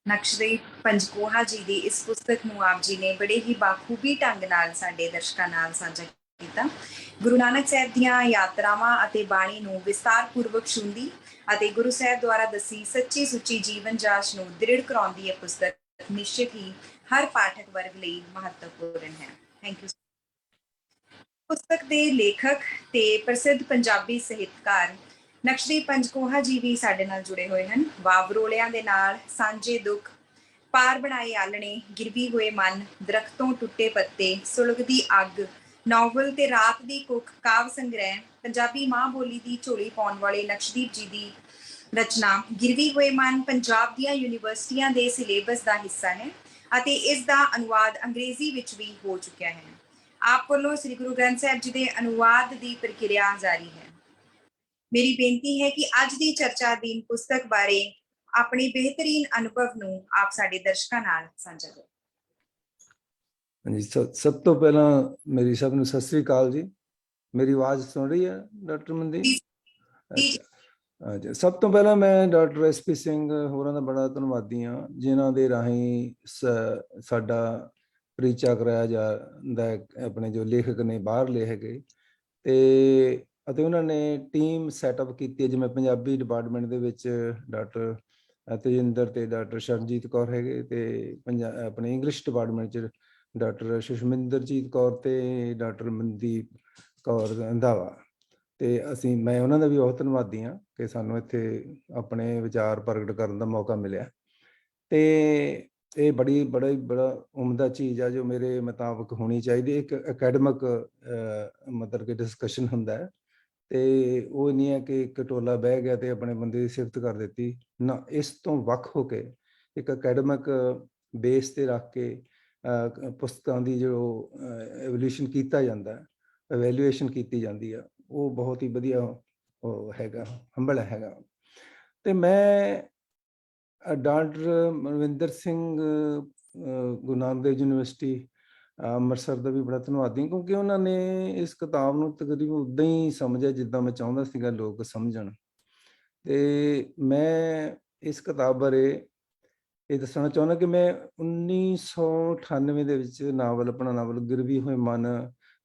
ਨਕਸ਼ਦੀਪ ਪੰਜਕੋਹਾ ਜੀ ਦੀ ਇਸ ਪੁਸਤਕ ਨੂੰ ਆਪ ਜੀ ਨੇ ਬੜੇ ਹੀ ਬਾਖੂਬੀ ਢੰਗ ਨਾਲ ਸਾਡੇ ਦਰਸ਼ਕਾਂ ਨਾਲ ਸਾਂਝਾ ਕੀਤਾ। ਗੁਰੂ ਨਾਨਕ ਸਾਹਿਬ ਦੀਆਂ ਯਾਤਰਾਵਾਂ ਅਤੇ ਬਾਣੀ ਨੂੰ ਵਿਸਤਾਰਪੂਰਵਕ ਸੁਣਦੀ ਅਤੇ ਗੁਰੂ ਸਾਹਿਬ ਦੁਆਰਾ ਦੱਸੀ ਸੱਚੀ ਸੁੱਚੀ ਜੀਵਨ ਜਾਂਚ ਨੂੰ ਦ੍ਰਿੜ ਕਰਾਉਂਦੀ ਇਹ ਪੁਸਤਕ ਨਿਸ਼ਚਿਤ ਹੀ ਹਰ ਪਾਠਕ ਵਰਗ ਲਈ ਮਹੱਤਵਪੂਰਨ ਹੈ। Thank you. ਪੁਸਤਕ ਦੇ ਲੇਖਕ ਤੇ ਪ੍ਰਸਿੱਧ ਪੰਜਾਬੀ ਸਾਹਿਤਕਾਰ ਨਕਸ਼ਦੀਪ ਪੰਜਕੋਹਾ ਜੀ ਵੀ ਸਾਡੇ ਨਾਲ ਜੁੜੇ ਹੋਏ ਹਨ। ਵਾਵਰੋਲਿਆਂ ਦੇ ਨਾਲ ਸਾਂਝੇ ਦੁੱਖ, ਪਾਰ ਬਣਾਏ ਆਲਣੇ, ਗਿਰਵੀ ਹੋਏ ਮਨ, ਦਰਖਤੋਂ ਟੁੱਟੇ ਪੱਤੇ, ਸੁਲਗਦੀ ਅੱਗ, ਨੋਵਲ ਤੇ ਰਾਤ ਦੀ ਕੁੱਖ, ਕਾਵ ਸੰਗ੍ਰਹਿ, ਪੰਜਾਬੀ ਮਾਂ ਬੋਲੀ ਦੀ ਝੋਲੀ ਪਾਉਣ ਵਾਲੇ ਨਕਸ਼ਦੀਪ ਜੀ ਦੀ ਰਚਨਾ ਗਿਰਵੀ ਹੋਏ ਮਨ ਪੰਜਾਬ ਦੀਆਂ ਯੂਨੀਵਰਸਿਟੀਆਂ ਦੇ ਸਿਲੇਬਸ ਦਾ ਹਿੱਸਾ ਹੈ ਅਤੇ ਇਸ ਦਾ ਅਨੁਵਾਦ ਅੰਗਰੇਜ਼ੀ ਵਿੱਚ ਵੀ ਹੋ ਚੁੱਕਿਆ ਹੈ। ਆਪ ਵੱਲੋਂ ਸ੍ਰੀ ਗੁਰੂ ਗ੍ਰੰਥ ਸਾਹਿਬ ਜੀ ਦੇ ਅਨੁਵਾਦ ਦੀ ਪ੍ਰਕਿਰਿਆ ਜਾਰੀ ਹੈ। ਮੇਰੀ ਬੇਨਤੀ ਹੈ ਕਿ ਅੱਜ ਦੀ ਚਰਚਾ ਦੀ ਪੁਸਤਕ ਬਾਰੇ ਆਪਣੇ ਬਿਹਤਰੀਨ ਅਨੁਭਵ ਨੂੰ ਆਪ ਸਾਡੇ ਦਰਸ਼ਕਾਂ ਨਾਲ ਸਾਂਝਾ ਕਰੋ। ਹਾਂਜੀ, ਸਭ ਤੋਂ ਪਹਿਲਾਂ ਮੇਰੀ ਸਭ ਨੂੰ ਸਤਿ ਸ੍ਰੀ ਅਕਾਲ ਜੀ। ਮੇਰੀ ਆਵਾਜ਼ ਸੁਣ ਰਹੀ ਹੈ ਡਾਕਟਰ ਮਨਦੀਪ? ਅੱਛਾ, ਸਭ ਤੋਂ ਪਹਿਲਾਂ ਮੈਂ ਡਾਕਟਰ SP ਸਿੰਘ ਹੋਰਾਂ ਦਾ ਬੜਾ ਧੰਨਵਾਦੀ ਹਾਂ, ਜਿਨ੍ਹਾਂ ਦੇ ਰਾਹੀਂ ਸਾਡਾ ਪਰਿਚਾ ਕਰਾਇਆ ਜਾਂਦਾ ਹੈ ਆਪਣੇ ਜੋ ਲੇਖਕ ਨੇ ਬਾਹਰਲੇ ਹੈਗੇ, ਅਤੇ ਉਹਨਾਂ ਨੇ ਟੀਮ ਸੈਟਅਪ ਕੀਤੀ ਹੈ। ਜਿਵੇਂ ਪੰਜਾਬੀ ਡਿਪਾਰਟਮੈਂਟ ਦੇ ਵਿੱਚ ਡਾਕਟਰ ਤੇਜਿੰਦਰ ਅਤੇ ਡਾਕਟਰ ਸ਼ਰਨਜੀਤ ਕੌਰ ਹੈਗੇ, ਅਤੇ ਆਪਣੇ ਇੰਗਲਿਸ਼ ਡਿਪਾਰਟਮੈਂਟ 'ਚ ਡਾਕਟਰ ਸੁਸ਼ਮਿੰਦਰਜੀਤ ਕੌਰ ਅਤੇ ਡਾਕਟਰ ਮਨਦੀਪ ਕੌਰ ਰੰਧਾਵਾ। ਅਤੇ ਮੈਂ ਉਹਨਾਂ ਦਾ ਵੀ ਬਹੁਤ ਧੰਨਵਾਦੀ ਹਾਂ ਕਿ ਸਾਨੂੰ ਇੱਥੇ ਆਪਣੇ ਵਿਚਾਰ ਪ੍ਰਗਟ ਕਰਨ ਦਾ ਮੌਕਾ ਮਿਲਿਆ। ਅਤੇ ਇਹ ਬੜਾ ਉਮਦਾ ਚੀਜ਼ ਆ ਜੋ ਮੇਰੇ ਮੁਤਾਬਕ ਹੋਣੀ ਚਾਹੀਦੀ। ਇੱਕ ਅਕੈਡਮਿਕ ਮਤਲਬ ਕਿ ਡਿਸਕਸ਼ਨ ਹੁੰਦਾ ਹੈ, ਅਤੇ ਉਹ ਨਹੀਂ ਹੈ ਕਿ ਇੱਕ ਟੋਲਾ ਬਹਿ ਗਿਆ ਅਤੇ ਆਪਣੇ ਬੰਦੇ ਦੀ ਸਿਫਤ ਕਰ ਦਿੱਤੀ ਨਾ। ਇਸ ਤੋਂ ਵੱਖ ਹੋ ਕੇ ਇੱਕ ਅਕੈਡਮਿਕ ਬੇਸ 'ਤੇ ਰੱਖ ਕੇ ਪੁਸਤਕਾਂ ਦੀ ਜੋ ਐਵੋਲਿਊਸ਼ਨ ਕੀਤਾ ਜਾਂਦਾ, ਐਵੈਲੂਏਸ਼ਨ ਕੀਤੀ ਜਾਂਦੀ ਆ, ਉਹ ਬਹੁਤ ਹੀ ਵਧੀਆ ਉਹ ਹੈਗਾ, ਹੰਬਲ ਹੈਗਾ। ਅਤੇ ਮੈਂ ਡਾਕਟਰ ਮਨਵਿੰਦਰ ਸਿੰਘ ਗੁਰੂ ਨਾਨਕ ਦੇਵ ਯੂਨੀਵਰਸਿਟੀ ਅੰਮ੍ਰਿਤਸਰ ਦਾ ਵੀ ਬੜਾ ਧੰਨਵਾਦੀ, ਕਿਉਂਕਿ ਉਹਨਾਂ ਨੇ ਇਸ ਕਿਤਾਬ ਨੂੰ ਤਕਰੀਬਨ ਉੱਦਾਂ ਹੀ ਸਮਝਿਆ ਜਿੱਦਾਂ ਮੈਂ ਚਾਹੁੰਦਾ ਸੀਗਾ ਲੋਕ ਸਮਝਣ। ਅਤੇ ਮੈਂ ਇਸ ਕਿਤਾਬ ਬਾਰੇ ਇਹ ਦੱਸਣਾ ਚਾਹੁੰਦਾ ਕਿ ਮੈਂ 1998 ਦੇ ਵਿੱਚ ਆਪਣਾ ਨਾਵਲ ਗਿਰਵੀ ਹੋਏ ਮਨ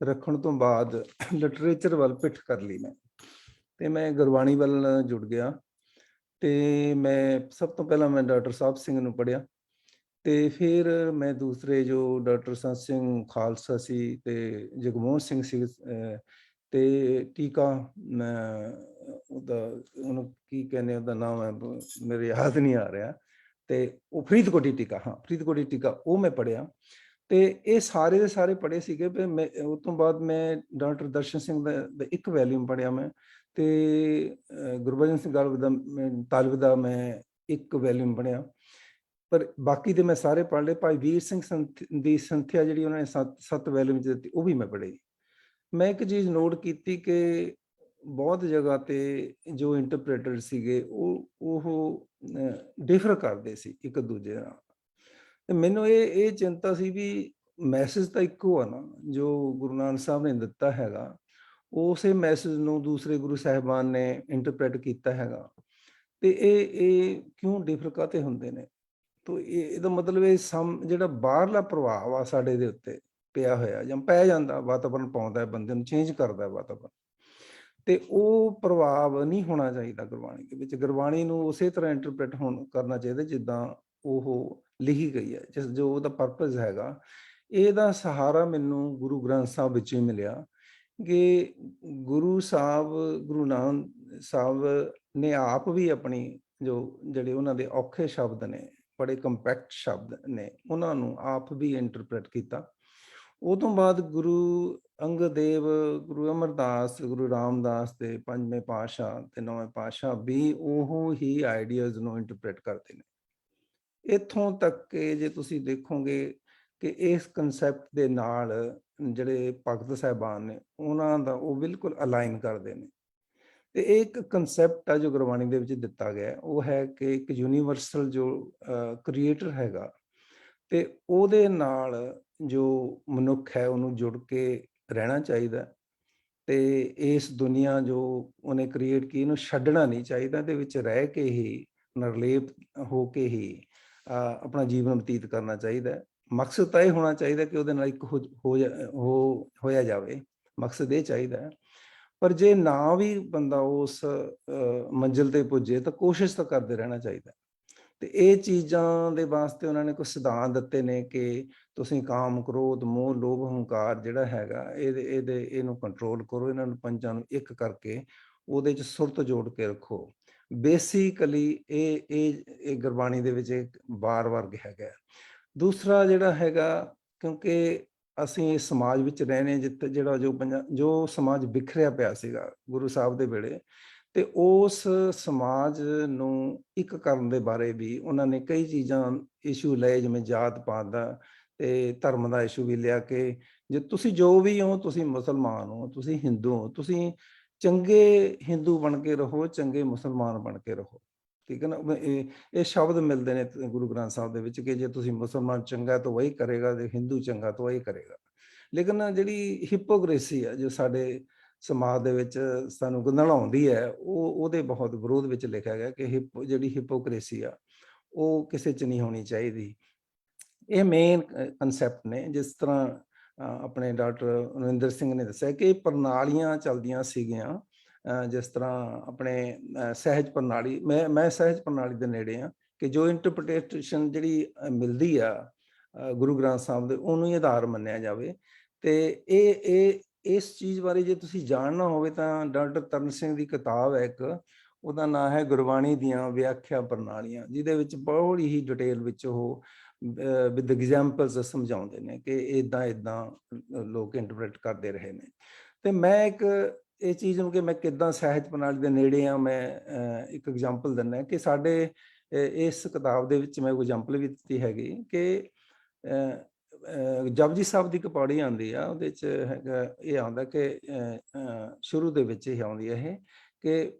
ਰੱਖਣ ਤੋਂ ਬਾਅਦ ਲਿਟਰੇਚਰ ਵੱਲ ਪਿੱਠ ਕਰ ਲਈ ਮੈਂ, ਅਤੇ ਮੈਂ ਗੁਰਬਾਣੀ ਵੱਲ ਜੁੜ ਗਿਆ। ਅਤੇ ਮੈਂ ਸਭ ਤੋਂ ਪਹਿਲਾਂ ਮੈਂ ਡਾਕਟਰ ਸਾਹਿਬ ਸਿੰਘ ਨੂੰ ਪੜ੍ਹਿਆ, ਅਤੇ ਫਿਰ ਮੈਂ ਦੂਸਰੇ ਜੋ ਡਾਕਟਰ ਸੰਤ ਸਿੰਘ ਖਾਲਸਾ ਸੀ ਅਤੇ ਜਗਮੋਹਨ ਸਿੰਘ ਸੀ, ਅਤੇ ਟੀਕਾ ਉਹਨੂੰ ਕੀ ਕਹਿੰਦੇ, ਉਹਦਾ ਨਾਮ ਹੈ ਮੇਰੇ ਯਾਦ ਨਹੀਂ ਆ ਰਿਹਾ, ਅਤੇ ਉਹ ਫਰੀਦਕੋਟੀ ਟੀਕਾ ਉਹ ਮੈਂ ਪੜ੍ਹਿਆ। ਅਤੇ ਇਹ ਸਾਰੇ ਦੇ ਸਾਰੇ ਪੜ੍ਹੇ ਸੀਗੇ। ਮੈਂ ਉਹ ਤੋਂ ਬਾਅਦ ਮੈਂ ਡਾਕਟਰ ਦਰਸ਼ਨ ਸਿੰਘ ਦਾ ਇੱਕ ਵੈਲਿਊਮ ਪੜ੍ਹਿਆ ਮੈਂ, ਅਤੇ ਗੁਰਬਚਨ ਸਿੰਘ ਤਾਲਿਬ ਦਾ ਮੈਂ ਇੱਕ ਵੈਲਿਊਮ ਪੜ੍ਹਿਆ, ਪਰ ਬਾਕੀ ਦੇ ਮੈਂ ਸਾਰੇ ਪੜ੍ਹ ਲਏ। ਭਾਈ ਵੀਰ ਸਿੰਘ ਦੀ ਸੰਥਿਆ ਜਿਹੜੀ ਉਹਨਾਂ ਨੇ 7 ਵੈਲਿਊਮ 'ਚ ਦਿੱਤੀ, ਉਹ ਵੀ ਮੈਂ ਪੜ੍ਹੀ। ਮੈਂ ਇੱਕ ਚੀਜ਼ ਨੋਟ ਕੀਤੀ ਕਿ ਬਹੁਤ ਜਗ੍ਹਾ 'ਤੇ ਜੋ ਇੰਟਰਪ੍ਰੇਟਰ ਸੀਗੇ ਉਹ ਡਿਫਰ ਕਰਦੇ ਸੀ ਇੱਕ ਦੂਜੇ ਨਾਲ, ਅਤੇ ਮੈਨੂੰ ਇਹ ਚਿੰਤਾ ਸੀ ਵੀ ਮੈਸੇਜ ਤਾਂ ਇੱਕੋ ਆ ਨਾ, ਜੋ ਗੁਰੂ ਨਾਨਕ ਸਾਹਿਬ ਨੇ ਦਿੱਤਾ ਹੈਗਾ, ਉਸੇ ਮੈਸੇਜ ਨੂੰ ਦੂਸਰੇ ਗੁਰੂ ਸਾਹਿਬਾਨ ਨੇ ਇੰਟਰਪ੍ਰੇਟ ਕੀਤਾ ਹੈਗਾ, ਅਤੇ ਇਹ ਕਿਉਂ ਡਿਫਰ ਕਾਹਤੇ ਹੁੰਦੇ ਨੇ। ਤੋ ਇਹਦਾ ਮਤਲਬ ਇਹ ਜਿਹੜਾ ਬਾਹਰਲਾ ਪ੍ਰਭਾਵ ਆ ਸਾਡੇ ਦੇ ਉੱਤੇ ਪਿਆ ਹੋਇਆ ਜਾਂ ਪੈ ਜਾਂਦਾ, ਵਾਤਾਵਰਨ ਪਾਉਂਦਾ, ਬੰਦੇ ਨੂੰ ਚੇਂਜ ਕਰਦਾ ਵਾਤਾਵਰਨ, ਅਤੇ ਉਹ ਪ੍ਰਭਾਵ ਨਹੀਂ ਹੋਣਾ ਚਾਹੀਦਾ ਗੁਰਬਾਣੀ ਦੇ ਵਿੱਚ। ਗੁਰਬਾਣੀ ਨੂੰ ਉਸੇ ਤਰ੍ਹਾਂ ਇੰਟਰਪ੍ਰੇਟ ਕਰਨਾ ਚਾਹੀਦਾ ਜਿੱਦਾਂ ਉਹ ਲਿਖੀ ਗਈ ਹੈ, ਜੋ ਉਹਦਾ ਪਰਪਸ ਹੈਗਾ। ਇਹਦਾ ਸਹਾਰਾ ਮੈਨੂੰ ਗੁਰੂ ਗ੍ਰੰਥ ਸਾਹਿਬ ਵਿੱਚ ਹੀ ਮਿਲਿਆ ਕਿ ਗੁਰੂ ਨਾਨਕ ਸਾਹਿਬ ਨੇ ਆਪ ਵੀ ਆਪਣੀ ਜਿਹੜੇ ਉਹਨਾਂ ਦੇ ਔਖੇ ਸ਼ਬਦ ਨੇ, ਬੜੇ ਕੰਪੈਕਟ ਸ਼ਬਦ ਨੇ, ਉਹਨਾਂ ਨੂੰ ਆਪ ਵੀ ਇੰਟਰਪ੍ਰੇਟ ਕੀਤਾ। ਉਹ ਤੋਂ ਬਾਅਦ ਗੁਰੂ ਅੰਗਦ ਦੇਵ, ਗੁਰੂ ਅਮਰਦਾਸ, ਗੁਰੂ ਰਾਮਦਾਸ ਦੇ 5ਵੇਂ ਪਾਤਸ਼ਾਹ ਤੇ 9ਵੇਂ ਪਾਤਸ਼ਾਹ ਵੀ ਉਹ ਹੀ ਆਈਡੀਆਜ਼ ਨੂੰ ਇੰਟਰਪ੍ਰੇਟ ਕਰਦੇ ਨੇ। ਇੱਥੋਂ ਤੱਕ ਕਿ ਜੇ ਤੁਸੀਂ ਦੇਖੋਗੇ ਕਿ ਇਸ ਕਨਸੈਪਟ ਦੇ ਨਾਲ ਜਿਹੜੇ ਭਗਤ ਸਾਹਿਬਾਨ ਨੇ ਉਹਨਾਂ ਦਾ ਉਹ ਬਿਲਕੁਲ ਅਲਾਈਨ ਕਰਦੇ ਨੇ। ਤੇ ਇਹ ਇੱਕ ਕਨਸੈਪਟ ਆ ਜੋ ਗੁਰਬਾਣੀ ਦੇ ਵਿੱਚ ਦਿੱਤਾ ਗਿਆ, ਉਹ ਹੈ ਕਿ ਇੱਕ ਯੂਨੀਵਰਸਲ ਜੋ ਕ੍ਰੀਏਟਰ ਹੈਗਾ ਤੇ ਉਹਦੇ ਨਾਲ ਜੋ ਮਨੁੱਖ ਹੈ ਉਹਨੂੰ ਜੁੜ ਕੇ ਰਹਿਣਾ ਚਾਹੀਦਾ ਤੇ ਇਸ ਦੁਨੀਆ ਜੋ ਉਹਨੇ ਕ੍ਰੀਏਟ ਕੀ ਇਹਨੂੰ ਛੱਡਣਾ ਨਹੀਂ ਚਾਹੀਦਾ, ਦੇ ਵਿੱਚ ਰਹਿ ਕੇ ਹੀ ਨਿਰਲੇਪ ਹੋ ਕੇ ਹੀ ਆਪਣਾ ਜੀਵਨ ਬਤੀਤ ਕਰਨਾ ਚਾਹੀਦਾ। ਮਕਸਦ ਤਾਂ ਇਹ ਹੋਣਾ ਚਾਹੀਦਾ ਕਿ ਉਹਦੇ ਨਾਲ ਇੱਕ ਹੋਇਆ ਜਾਵੇ, ਮਕਸਦ ਇਹ ਚਾਹੀਦਾ। ਪਰ ਜੇ ਨਾ ਵੀ ਬੰਦਾ ਉਸ ਮੰਜ਼ਿਲ ਤੇ ਪੁੱਜੇ ਤਾਂ ਕੋਸ਼ਿਸ਼ ਤਾਂ ਕਰਦੇ ਰਹਿਣਾ ਚਾਹੀਦਾ। ਤੇ ਇਹ ਚੀਜ਼ਾਂ ਦੇ ਵਾਸਤੇ ਉਹਨਾਂ ਨੇ ਕੁਝ ਸਿਧਾਂਤ ਦਿੱਤੇ ਨੇ ਕਿ ਤੁਸੀਂ ਕਾਮ, ਕ੍ਰੋਧ, ਮੋਹ, ਲੋਭ, ਹੰਕਾਰ ਜਿਹੜਾ ਹੈਗਾ ਇਹਨੂੰ ਕੰਟਰੋਲ ਕਰੋ, ਇਹਨਾਂ ਨੂੰ ਪੰਜਾਂ ਨੂੰ ਇੱਕ ਕਰਕੇ ਉਹਦੇ 'ਚ ਸੁਰਤ ਜੋੜ ਕੇ ਰੱਖੋ। ਬੇਸਿਕਲੀ ਇਹ ਗੁਰਬਾਣੀ ਦੇ ਵਿੱਚ ਵਾਰ-ਵਾਰ ਕਿਹਾ ਗਿਆ। ਦੂਸਰਾ ਜਿਹੜਾ ਹੈਗਾ, ਕਿਉਂਕਿ ਅਸੀਂ ਇਸ ਸਮਾਜ ਵਿੱਚ ਰਹਿੰਦੇ ਜਿੱਥੇ ਜਿਹੜਾ ਜੋ ਸਮਾਜ ਬਿਖਰਿਆ ਪਿਆ ਸੀਗਾ ਗੁਰੂ ਸਾਹਿਬ ਦੇ ਵੇਲੇ, ਤੇ ਉਸ ਸਮਾਜ ਨੂੰ ਇੱਕ ਕਰਨ ਦੇ ਬਾਰੇ ਵੀ ਉਹਨਾਂ ਨੇ ਕਈ ਚੀਜ਼ਾਂ ਇਸ਼ੂ ਲਏ, ਜਿਵੇਂ ਜਾਤ ਪਾਤ ਦਾ ਤੇ ਧਰਮ ਦਾ ਇਸ਼ੂ ਵੀ ਲਿਆ ਕਿ ਜੇ ਤੁਸੀਂ ਜੋ ਵੀ ਹੋ, ਤੁਸੀਂ ਮੁਸਲਮਾਨ ਹੋ, ਤੁਸੀਂ ਹਿੰਦੂ ਹੋ, ਤੁਸੀਂ ਚੰਗੇ ਹਿੰਦੂ ਬਣ ਕੇ ਰਹੋ, ਚੰਗੇ ਮੁਸਲਮਾਨ ਬਣ ਕੇ ਰਹੋ। ਠੀਕ ਹੈ ਨਾ। ਇਹ ਸ਼ਬਦ ਮਿਲਦੇ ਨੇ ਗੁਰੂ ਗ੍ਰੰਥ ਸਾਹਿਬ ਦੇ ਵਿੱਚ ਕਿ ਜੇ ਤੁਸੀਂ ਮੁਸਲਮਾਨ ਚੰਗਾ ਤਾਂ ਵਹੀ ਕਰੇਗਾ, ਤੇ ਹਿੰਦੂ ਚੰਗਾ ਤਾਂ ਵਹੀ ਕਰੇਗਾ। ਲੇਕਿਨ ਜਿਹੜੀ ਹਿਪੋਕ੍ਰੇਸੀ ਆ ਜੋ ਸਾਡੇ ਸਮਾਜ ਦੇ ਵਿੱਚ ਸਾਨੂੰ ਗੰਧਲਾਉਂਦੀ ਹੈ, ਉਹਦੇ ਬਹੁਤ ਵਿਰੋਧ ਵਿੱਚ ਲਿਖਿਆ ਗਿਆ ਕਿ ਜਿਹੜੀ ਹਿਪੋਕ੍ਰੇਸੀ ਆ ਉਹ ਕਿਸੇ 'ਚ ਨਹੀਂ ਹੋਣੀ ਚਾਹੀਦੀ। ਇਹ ਮੇਨ ਕਨਸੈਪਟ ਨੇ। ਜਿਸ ਤਰ੍ਹਾਂ ਆਪਣੇ ਡਾਕਟਰ ਨਰਿੰਦਰ ਸਿੰਘ ਨੇ ਦੱਸਿਆ ਕਿ ਪ੍ਰਣਾਲੀਆਂ ਚੱਲਦੀਆਂ ਸੀਗੀਆਂ, ਜਿਸ ਤਰ੍ਹਾਂ ਆਪਣੇ ਸਹਿਜ ਪ੍ਰਣਾਲੀ, ਮੈਂ ਸਹਿਜ ਪ੍ਰਣਾਲੀ ਦੇ ਨੇੜੇ ਹਾਂ, ਕਿ ਜੋ ਇੰਟਰਪ੍ਰੀਟੇਸ਼ਨ ਜਿਹੜੀ ਮਿਲਦੀ ਆ ਗੁਰੂ ਗ੍ਰੰਥ ਸਾਹਿਬ ਦੇ, ਉਹਨੂੰ ਹੀ ਆਧਾਰ ਮੰਨਿਆ ਜਾਵੇ। ਤੇ ਇਹ ਇਸ ਚੀਜ਼ ਬਾਰੇ ਜੇ ਤੁਸੀਂ ਜਾਣਨਾ ਹੋਵੇ ਤਾਂ ਡਾਕਟਰ ਤਰਨ ਸਿੰਘ ਦੀ ਕਿਤਾਬ ਹੈ ਇੱਕ, ਉਹਦਾ ਨਾਂ ਹੈ ਗੁਰਬਾਣੀ ਦੀਆਂ ਵਿਆਖਿਆ ਪ੍ਰਣਾਲੀਆਂ, ਜਿਹਦੇ ਵਿੱਚ ਬੜੀ ਹੀ ਡਿਟੇਲ ਵਿੱਚ ਉਹ ਵਿਦ ਐਗਜ਼ਾਮਪਲਸ ਸਮਝਾਉਂਦੇ ਨੇ ਕਿ ਇੱਦਾਂ ਲੋਕ ਇੰਟਰਪ੍ਰੇਟ ਕਰਦੇ ਰਹੇ ਨੇ। ਤੇ ਮੈਂ ਇੱਕ ਇਹ ਚੀਜ਼ ਨੂੰ ਕਿ ਮੈਂ ਕਿੱਦਾਂ ਸਹਿਜ ਪ੍ਰਣਾਲੀ ਦੇ ਨੇੜੇ ਹਾਂ, ਮੈਂ ਇੱਕ ਐਗਜ਼ਾਮਪਲ ਦਿੰਦਾ ਕਿ ਸਾਡੇ ਇਸ ਕਿਤਾਬ ਦੇ ਵਿੱਚ ਮੈਂ ਐਗਜ਼ਾਮਪਲ ਵੀ ਦਿੱਤੀ ਹੈਗੀ ਕਿ ਜਪਜੀ ਸਾਹਿਬ ਦੀ ਇੱਕ ਪੌੜੀ ਆਉਂਦੀ ਆ, ਉਹਦੇ 'ਚ ਹੈਗਾ, ਇਹ ਆਉਂਦਾ ਕਿ ਸ਼ੁਰੂ ਦੇ ਵਿੱਚ ਇਹ ਆਉਂਦੀ ਹੈ ਇਹ ਕਿ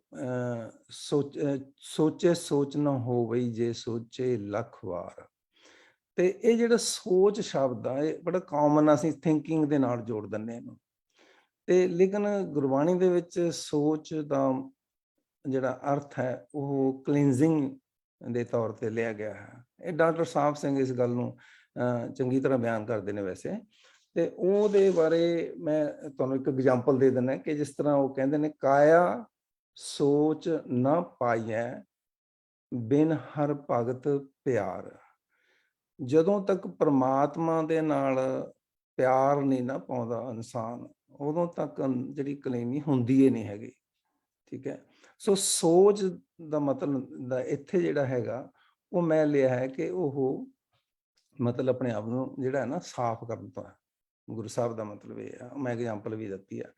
ਸੋਚੇ ਸੋਚ ਨਾ ਹੋਵੇ ਜੇ ਸੋਚੇ ਲੱਖ ਵਾਰ। ਤੇ ਇਹ ਜਿਹੜਾ ਸੋਚ ਸ਼ਬਦ ਆ ਇਹ ਬੜਾ ਕਾਮਨ ਆ, ਅਸੀਂ ਥਿੰਕਿੰਗ ਦੇ ਨਾਲ ਜੋੜ ਦਿੰਦੇ ਇਹਨੂੰ। ਤੇ ਲੇਕਿਨ ਗੁਰਬਾਣੀ ਦੇ ਵਿੱਚ ਸੋਚ ਦਾ ਜਿਹੜਾ ਅਰਥ ਹੈ ਉਹ ਕਲੀਨਜ਼ਿੰਗ ਦੇ ਤੌਰ ਤੇ ਲਿਆ ਗਿਆ ਹੈ। ਇਹ ਡਾਕਟਰ ਸਾਹਿਬ ਸਿੰਘ ਇਸ ਗੱਲ ਨੂੰ ਚੰਗੀ ਤਰ੍ਹਾਂ ਬਿਆਨ ਕਰਦੇ ਨੇ ਵੈਸੇ। ਤੇ ਉਹਦੇ ਬਾਰੇ ਮੈਂ ਤੁਹਾਨੂੰ ਇੱਕ ਐਗਜ਼ਾਮਪਲ ਦੇ ਦਿੰਦਾ ਕਿ ਜਿਸ ਤਰ੍ਹਾਂ ਉਹ ਕਹਿੰਦੇ ਨੇ, ਕਾਇਆ ਸੋਚ ਨਾ ਪਾਈਐ ਬਿਨ ਹਰ ਭਗਤ ਪਿਆਰ। ਜਦੋਂ ਤੱਕ ਪ੍ਰਮਾਤਮਾ ਦੇ ਨਾਲ ਪਿਆਰ ਨਹੀਂ ਨਾ ਪਾਉਂਦਾ ਇਨਸਾਨ, ਉਦੋਂ ਤੱਕ ਜਿਹੜੀ ਕਲੀਨੀ ਹੁੰਦੀ ਹੀ ਨਹੀਂ ਹੈਗੀ। ਠੀਕ ਹੈ। ਸੋ ਸੋਚ ਦਾ ਮਤਲਬ ਦਾ ਇੱਥੇ ਜਿਹੜਾ ਹੈਗਾ ਉਹ ਮੈਂ ਲਿਆ ਹੈ ਕਿ ਉਹ ਮਤਲਬ ਆਪਣੇ ਆਪ ਨੂੰ ਜਿਹੜਾ ਹੈ ਨਾ ਸਾਫ਼ ਕਰਨ ਤੋਂ ਹੈ। ਗੁਰੂ ਸਾਹਿਬ ਦਾ ਮਤਲਬ ਇਹ ਆ, ਮੈਂ ਐਗਜ਼ਾਮਪਲ ਵੀ ਦਿੱਤੀ ਆ।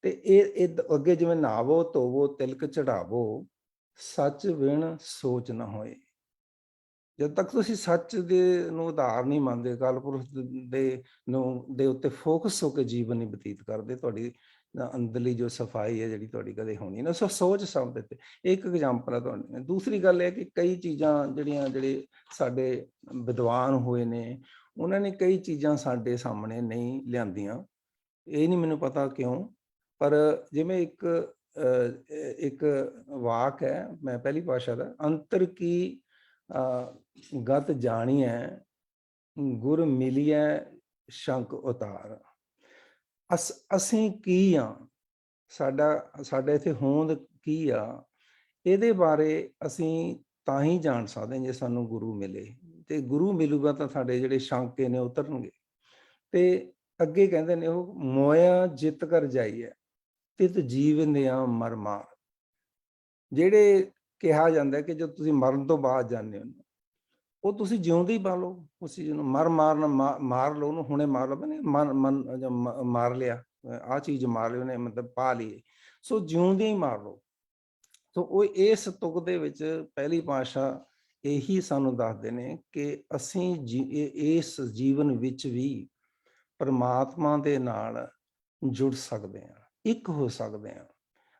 ਤੇ ਇਹ ਅੱਗੇ ਜਿਵੇਂ ਨਹਾਵੋ ਧੋਵੋ ਤਿਲਕ ਚੜਾਵੋ, ਸੱਚ ਵਿਣ ਸੋਚ ਨਾ ਹੋਏ। ਜਦ ਤੱਕ ਤੁਸੀਂ ਸੱਚ ਦੇ ਨੂੰ ਆਧਾਰ ਨਹੀਂ ਮੰਨਦੇ, ਅਕਾਲ ਪੁਰਖ ਦੇ ਉੱਤੇ ਫੋਕਸ ਹੋ ਕੇ ਜੀਵਨ ਨਹੀਂ ਬਤੀਤ ਕਰਦੇ, ਤੁਹਾਡੀ ਅੰਦਰਲੀ ਜੋ ਸਫਾਈ ਹੈ ਜਿਹੜੀ ਤੁਹਾਡੀ ਕਦੇ ਹੋਣੀ ਨਾ। ਸੋ ਸੋਚ ਸ਼ਬਦ ਤੇ ਇੱਕ ਐਗਜ਼ਾਮਪਲ ਹੈ ਤੁਹਾਡੀ। ਦੂਸਰੀ ਗੱਲ ਇਹ ਕਿ ਕਈ ਚੀਜ਼ਾਂ ਜਿਹੜੇ ਸਾਡੇ ਵਿਦਵਾਨ ਹੋਏ ਨੇ, ਉਹਨਾਂ ਨੇ ਕਈ ਚੀਜ਼ਾਂ ਸਾਡੇ ਸਾਹਮਣੇ ਨਹੀਂ ਲਿਆਂਦੀਆਂ। ਇਹ ਨਹੀਂ ਮੈਨੂੰ ਪਤਾ ਕਿਉਂ, ਪਰ ਜਿਵੇਂ ਇੱਕ ਵਾਕ ਹੈ ਮੈਂ ਪਹਿਲੀ ਭਾਸ਼ਾ ਦਾ, ਅੰਤਰ ਕੀ ਗਤ ਜਾਣੀਐ ਗੁਰ ਮਿਲੀਐ ਸ਼ੰਕ ਉਤਾਰ। ਅਸੀਂ ਕੀ ਆ, ਸਾਡਾ ਇੱਥੇ ਹੋਂਦ ਕੀ ਆ, ਇਹਦੇ ਬਾਰੇ ਅਸੀਂ ਤਾਂ ਹੀ ਜਾਣ ਸਕਦੇ ਜੇ ਸਾਨੂੰ ਗੁਰੂ ਮਿਲੇ। ਤੇ ਗੁਰੂ ਮਿਲੂਗਾ ਤਾਂ ਸਾਡੇ ਜਿਹੜੇ ਸ਼ੰਕੇ ਨੇ ਉਤਰਨਗੇ। ਤੇ ਅੱਗੇ ਕਹਿੰਦੇ ਨੇ ਉਹ, ਮੋਇਆ ਜਿੱਤ ਕਰ ਜਾਈਏ ਤਿਤ ਜੀਵਨ ਦਿਆਂ ਮਰ ਮਾਰ। ਜਿਹੜੇ ਕਿਹਾ ਜਾਂਦਾ ਕਿ ਜਦੋਂ ਤੁਸੀਂ ਮਰਨ ਤੋਂ ਬਾਅਦ ਜਾਂਦੇ ਹੋ ਉਹ ਤੁਸੀਂ ਜਿਉਂਦੇ ਹੀ ਪਾ ਲਓ ਉਸ ਚੀਜ਼ ਨੂੰ। ਮਾਰ ਲਓ ਉਹਨੂੰ, ਹੁਣੇ ਮਾਰ ਲਓ, ਮਾਰ ਲਿਆ ਆਹ ਚੀਜ਼ ਮਾਰ ਲਈ ਉਹਨੇ, ਮਤਲਬ ਪਾ ਲਈ। ਸੋ ਜਿਉਂਦੇ ਹੀ ਮਾਰ ਲਓ। ਸੋ ਉਹ ਇਸ ਤੁਕ ਦੇ ਵਿੱਚ ਪਹਿਲੀ ਭਾਸ਼ਾ ਇਹੀ ਸਾਨੂੰ ਦੱਸਦੇ ਨੇ ਕਿ ਅਸੀਂ ਇਸ ਜੀਵਨ ਵਿੱਚ ਵੀ ਪਰਮਾਤਮਾ ਦੇ ਨਾਲ ਜੁੜ ਸਕਦੇ ਹਾਂ, ਇੱਕ ਹੋ ਸਕਦੇ ਹਾਂ।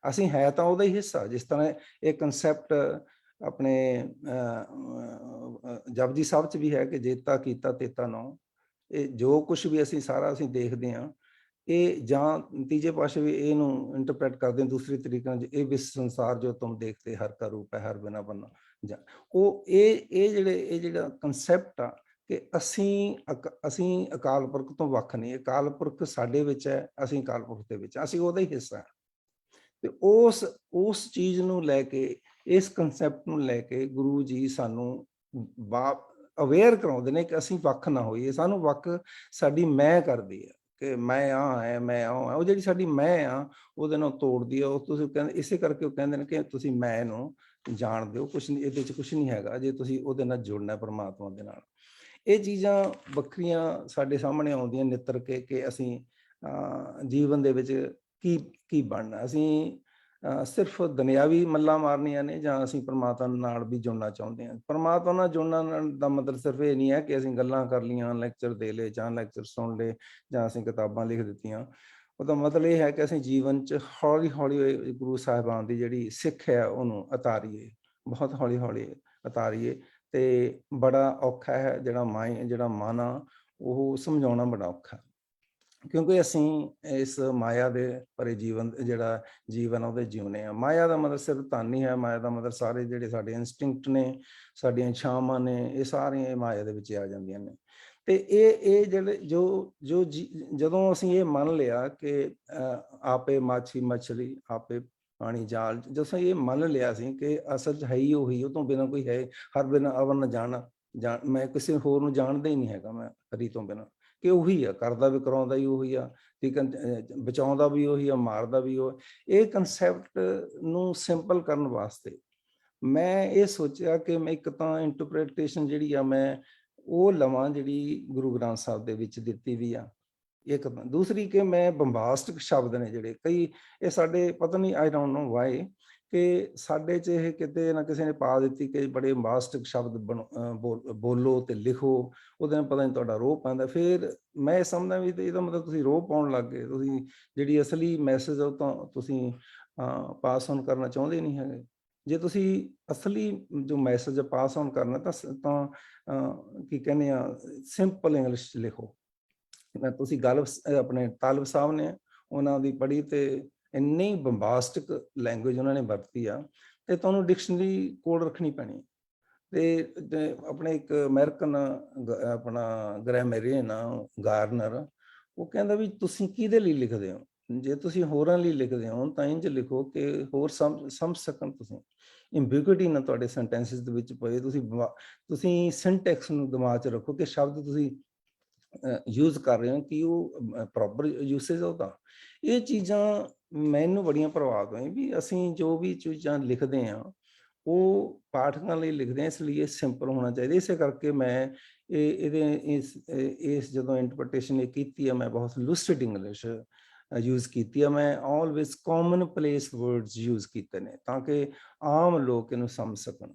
ਅਸੀਂ ਹੈ ਤਾਂ ਉਹਦਾ ਹੀ ਹਿੱਸਾ। ਜਿਸ ਤਰ੍ਹਾਂ ਇਹ ਕਨਸੈਪਟ ਆਪਣੇ ਜਪਜੀ ਸਾਹਿਬ 'ਚ ਵੀ ਹੈ ਕਿ ਜੇਤਾ ਕੀਤਾ ਤੇਤਾ ਨੋ। ਇਹ ਜੋ ਕੁਛ ਵੀ ਅਸੀਂ ਸਾਰਾ ਅਸੀਂ ਦੇਖਦੇ ਹਾਂ, ਇਹ ਜਾਂ ਤੀਜੇ ਪਾਸੇ ਵੀ ਇਹਨੂੰ ਇੰਟਰਪ੍ਰੇਟ ਕਰਦੇ ਹਾਂ ਦੂਸਰੇ ਤਰੀਕੇ ਨਾਲ, ਇਹ ਵਿਸ ਸੰਸਾਰ ਜੋ ਤੁਮ ਦੇਖਦੇ ਹਰ ਕਾ ਰੂਪ ਹੈ ਹਰ ਬਿਨਾ ਬੰਨਾ। ਜਾਂ ਉਹ ਇਹ ਜਿਹੜਾ ਕਨਸੈਪਟ ਆ ਕਿ ਅਸੀਂ ਅਕਾਲ ਪੁਰਖ ਤੋਂ ਵੱਖ ਨਹੀਂ, ਅਕਾਲ ਪੁਰਖ ਸਾਡੇ ਵਿੱਚ ਹੈ, ਅਸੀਂ ਅਕਾਲ ਪੁਰਖ ਦੇ ਵਿੱਚ, ਅਸੀਂ ਉਹਦਾ ਹੀ ਹਿੱਸਾ। ਤੇ ਉਸ ਚੀਜ਼ ਨੂੰ ਲੈ ਕੇ, ਇਸ ਕਨਸੈਪਟ ਨੂੰ ਲੈ ਕੇ ਗੁਰੂ ਜੀ ਸਾਨੂੰ ਅਵੇਅਰ ਕਰਾਉਂਦੇ ਨੇ ਕਿ ਅਸੀਂ ਵੱਖ ਨਾ ਹੋਈਏ। ਸਾਨੂੰ ਵੱਖ ਸਾਡੀ ਮੈਂ ਕਰਦੀ ਹੈ ਕਿ ਮੈਂ ਆਹ ਹੈ, ਮੈਂ ਆਹ। ਉਹ ਜਿਹੜੀ ਸਾਡੀ ਮੈਂ ਆ ਉਹਦੇ ਨਾਲ ਤੋੜਦੀ ਆ। ਉਹ ਤੁਸੀਂ ਕਹਿੰਦੇ, ਇਸੇ ਕਰਕੇ ਉਹ ਕਹਿੰਦੇ ਨੇ ਕਿ ਤੁਸੀਂ ਮੈਂ ਨੂੰ ਜਾਣਦੇ ਹੋ, ਕੁਛ ਨਹੀਂ ਇਹਦੇ 'ਚ, ਕੁਛ ਨਹੀਂ ਹੈਗਾ ਜੇ ਤੁਸੀਂ ਉਹਦੇ ਨਾਲ ਜੁੜਨਾ ਪਰਮਾਤਮਾ ਦੇ ਨਾਲ। ਇਹ ਚੀਜ਼ਾਂ ਵੱਖਰੀਆਂ ਸਾਡੇ ਸਾਹਮਣੇ ਆਉਂਦੀਆਂ ਨਿੱਤਰ ਕੇ ਕਿ ਅਸੀਂ ਜੀਵਨ ਦੇ ਵਿੱਚ ਕੀ ਬਣਨਾ। ਅਸੀਂ ਸਿਰਫ ਦੁਨਿਆਵੀ ਮੱਲਾਂ ਮਾਰਨੀਆਂ ਨੇ ਜਾਂ ਅਸੀਂ ਪਰਮਾਤਮਾ ਨਾਲ ਵੀ ਜੁੜਨਾ ਚਾਹੁੰਦੇ ਹਾਂ। ਪਰਮਾਤਮਾ ਨਾਲ ਜੁੜਨਾ ਦਾ ਮਤਲਬ ਸਿਰਫ ਇਹ ਨਹੀਂ ਹੈ ਕਿ ਅਸੀਂ ਗੱਲਾਂ ਕਰ ਲਈਆਂ, ਲੈਕਚਰ ਦੇ ਲਏ ਜਾਂ ਲੈਕਚਰ ਸੁਣ ਲਏ ਜਾਂ ਅਸੀਂ ਕਿਤਾਬਾਂ ਲਿਖ ਦਿੱਤੀਆਂ। ਉਹਦਾ ਮਤਲਬ ਇਹ ਹੈ ਕਿ ਅਸੀਂ ਜੀਵਨ 'ਚ ਹੌਲੀ ਹੌਲੀ ਗੁਰੂ ਸਾਹਿਬਾਨ ਦੀ ਜਿਹੜੀ ਸਿੱਖ ਹੈ ਉਹਨੂੰ ਉਤਾਰੀਏ, ਬਹੁਤ ਹੌਲੀ ਹੌਲੀ ਉਤਾਰੀਏ। ਤੇ ਬੜਾ ਔਖਾ ਹੈ ਜਿਹੜਾ ਮਨ ਆ ਉਹ ਸਮਝਾਉਣਾ ਬੜਾ ਔਖਾ। ਕਿਉਂਕਿ ਅਸੀਂ ਇਸ ਮਾਇਆ ਦੇ ਭਰੇ ਜੀਵਨ ਜਿਹੜਾ ਜੀਵਨ ਉਹਦੇ ਜਿਉਣੇ ਆ। ਮਾਇਆ ਦਾ ਮਤਲਬ ਸਿਰਫ ਧਨ ਹੀ ਹੈ, ਮਾਇਆ ਦਾ ਮਤਲਬ ਸਾਰੇ ਜਿਹੜੇ ਸਾਡੇ ਇਨਸਟਿੰਕਟ ਨੇ, ਸਾਡੀਆਂ ਇੱਛਾਵਾਂ ਨੇ, ਇਹ ਸਾਰੀਆਂ ਇਹ ਮਾਇਆ ਦੇ ਵਿੱਚ ਆ ਜਾਂਦੀਆਂ ਨੇ। ਤੇ ਇਹ ਜਿਹੜੇ ਜਦੋਂ ਅਸੀਂ ਇਹ ਮੰਨ ਲਿਆ ਕਿ ਆਪੇ ਮਾਛੀ ਮਛਲੀ ਆਪੇ ਪਾਣੀ ਜਾਲ, ਜਦੋਂ ਇਹ ਮੰਨ ਲਿਆ ਸੀ ਕਿ ਅਸਲ 'ਚ ਹੈ ਹੀ ਉਹੀ, ਉਹ ਤੋਂ ਬਿਨਾਂ ਕੋਈ ਹੈ, ਹਰ ਬਿਨਾਂ ਅਵਰ ਨਾ ਮੈਂ ਕਿਸੇ ਹੋਰ ਨੂੰ ਜਾਣਦਾ ਹੀ ਨਹੀਂ ਹੈਗਾ, ਮੈਂ ਹਰੀ ਤੋਂ ਬਿਨਾਂ, ਕਿ ਉਹੀ ਆ, ਕਰਦਾ ਵੀ ਕਰਾਉਂਦਾ ਹੀ ਉਹੀ ਆ, ਠੀਕ ਹੈ, ਬਚਾਉਂਦਾ ਵੀ ਉਹੀ ਆ, ਮਾਰਦਾ ਵੀ ਉਹ। ਇਹ ਕੰਸੈਪਟ ਨੂੰ ਸਿੰਪਲ ਕਰਨ ਵਾਸਤੇ ਮੈਂ ਇਹ ਸੋਚਿਆ ਕਿ ਮੈਂ ਇੱਕ ਤਾਂ ਇੰਟਰਪ੍ਰੀਟੇਸ਼ਨ ਜਿਹੜੀ ਆ ਮੈਂ ਉਹ ਲਵਾਂ ਜਿਹੜੀ ਗੁਰੂ ਗ੍ਰੰਥ ਸਾਹਿਬ ਦੇ ਵਿੱਚ ਦਿੱਤੀ ਵੀ ਆ। ਇੱਕ ਤਾਂ ਦੂਸਰੀ ਕਿ ਮੈਂ ਬੰਬਾਸਟਿਕ ਸ਼ਬਦ ਨੇ ਜਿਹੜੇ ਕਈ, ਇਹ ਸਾਡੇ ਪਤਾ ਨਹੀਂ, ਆਈ ਡੋਂਟ ਨੋ ਵਾਈ, ਕਿ ਸਾਡੇ 'ਚ ਇਹ ਕਿਤੇ ਨਾ ਕਿਸੇ ਨੇ ਪਾ ਦਿੱਤੀ ਕਿ ਬੜੇ ਬੰਬਾਸਟਿਕ ਸ਼ਬਦ ਬੋਲੋ ਤੇ ਲਿਖੋ, ਉਹਦੇ ਨਾਲ ਪਤਾ ਨਹੀਂ ਤੁਹਾਡਾ ਰੋਹ ਪੈਂਦਾ। ਫਿਰ ਮੈਂ ਸਮਝਦਾ ਵੀ ਇਹਦਾ ਮਤਲਬ ਤੁਸੀਂ ਰੋਹ ਪਾਉਣ ਲੱਗ ਗਏ, ਤੁਸੀਂ ਜਿਹੜੀ ਅਸਲੀ ਮੈਸੇਜ ਉਹ ਤਾਂ ਤੁਸੀਂ ਪਾਸ ਔਨ ਕਰਨਾ ਚਾਹੁੰਦੇ ਨਹੀਂ ਹੈਗੇ। ਜੇ ਤੁਸੀਂ ਅਸਲੀ ਜੋ ਮੈਸੇਜ ਪਾਸ ਔਨ ਕਰਨਾ ਤਾਂ ਕੀ ਕਹਿੰਦੇ ਆ, ਸਿੰਪਲ ਇੰਗਲਿਸ਼ 'ਚ ਲਿਖੋ। ਤੁਸੀਂ ਗੱਲ ਆਪਣੇ ਤਾਲਿਬ ਸਾਹਿਬ ਨੇ ਉਹਨਾਂ ਦੀ ਪੜ੍ਹੀ ਤੇ ਇੰਨੀ ਬੰਬਾਸਟਿਕ ਲੈਂਗੁਏਜ ਉਹਨਾਂ ਨੇ ਵਰਤੀ ਆ, ਤੇ ਤੁਹਾਨੂੰ ਡਿਕਸ਼ਨਰੀ ਕੋਡ ਰੱਖਣੀ ਪੈਣੀ। ਤੇ ਆਪਣੇ ਇੱਕ ਅਮਰੀਕਨ ਆਪਣਾ ਗ੍ਰਾਮਰੀਅਨ ਗਾਰਨਰ, ਉਹ ਕਹਿੰਦਾ ਵੀ ਤੁਸੀਂ ਕਿਹਦੇ ਲਈ ਲਿਖਦੇ ਹੋ? ਜੇ ਤੁਸੀਂ ਹੋਰਾਂ ਲਈ ਲਿਖਦੇ ਹੋ ਤਾਂ ਇੰਝ ਲਿਖੋ ਕਿ ਹੋਰ ਸਮਝ ਸਕਣ ਤੁਸੀਂ, ਇੰਬਿਗੁਇਟੀ ਨਾ ਤੁਹਾਡੇ ਸੈਂਟੈਂਸਿਸ ਦੇ ਵਿੱਚ ਪਏ। ਤੁਸੀਂ ਸਿੰਟੈਕਸ ਨੂੰ ਦਿਮਾਗ 'ਚ ਰੱਖੋ ਕਿ ਸ਼ਬਦ ਤੁਸੀਂ ਯੂਜ਼ ਕਰ ਰਹੇ ਹੋ ਕਿ ਉਹ ਪ੍ਰੋਪਰ ਯੂਸੇਜ ਉਹਦਾ। ਇਹ ਚੀਜ਼ਾਂ ਮੈਨੂੰ ਬੜੀਆਂ ਪ੍ਰਭਾਵਿਤ ਹੋਈਆਂ ਵੀ ਅਸੀਂ ਜੋ ਵੀ ਚੀਜ਼ਾਂ ਲਿਖਦੇ ਹਾਂ ਉਹ ਪਾਠਕਾਂ ਲਈ ਲਿਖਦੇ ਹਾਂ, ਇਸ ਲਈ ਇਹ ਸਿੰਪਲ ਹੋਣਾ ਚਾਹੀਦਾ। ਇਸੇ ਕਰਕੇ ਮੈਂ ਇਸ ਜਦੋਂ ਇੰਟਰਪ੍ਰੀਟੇਸ਼ਨ ਇਹ ਕੀਤੀ ਆ, ਮੈਂ ਬਹੁਤ ਲੂਸਿਡ ਇੰਗਲਿਸ਼ ਯੂਜ਼ ਕੀਤੀ ਆ। ਮੈਂ always common place words use ਕੀਤੇ ਨੇ ਤਾਂ ਕਿ ਆਮ ਲੋਕ ਇਹਨੂੰ ਸਮਝ ਸਕਣ।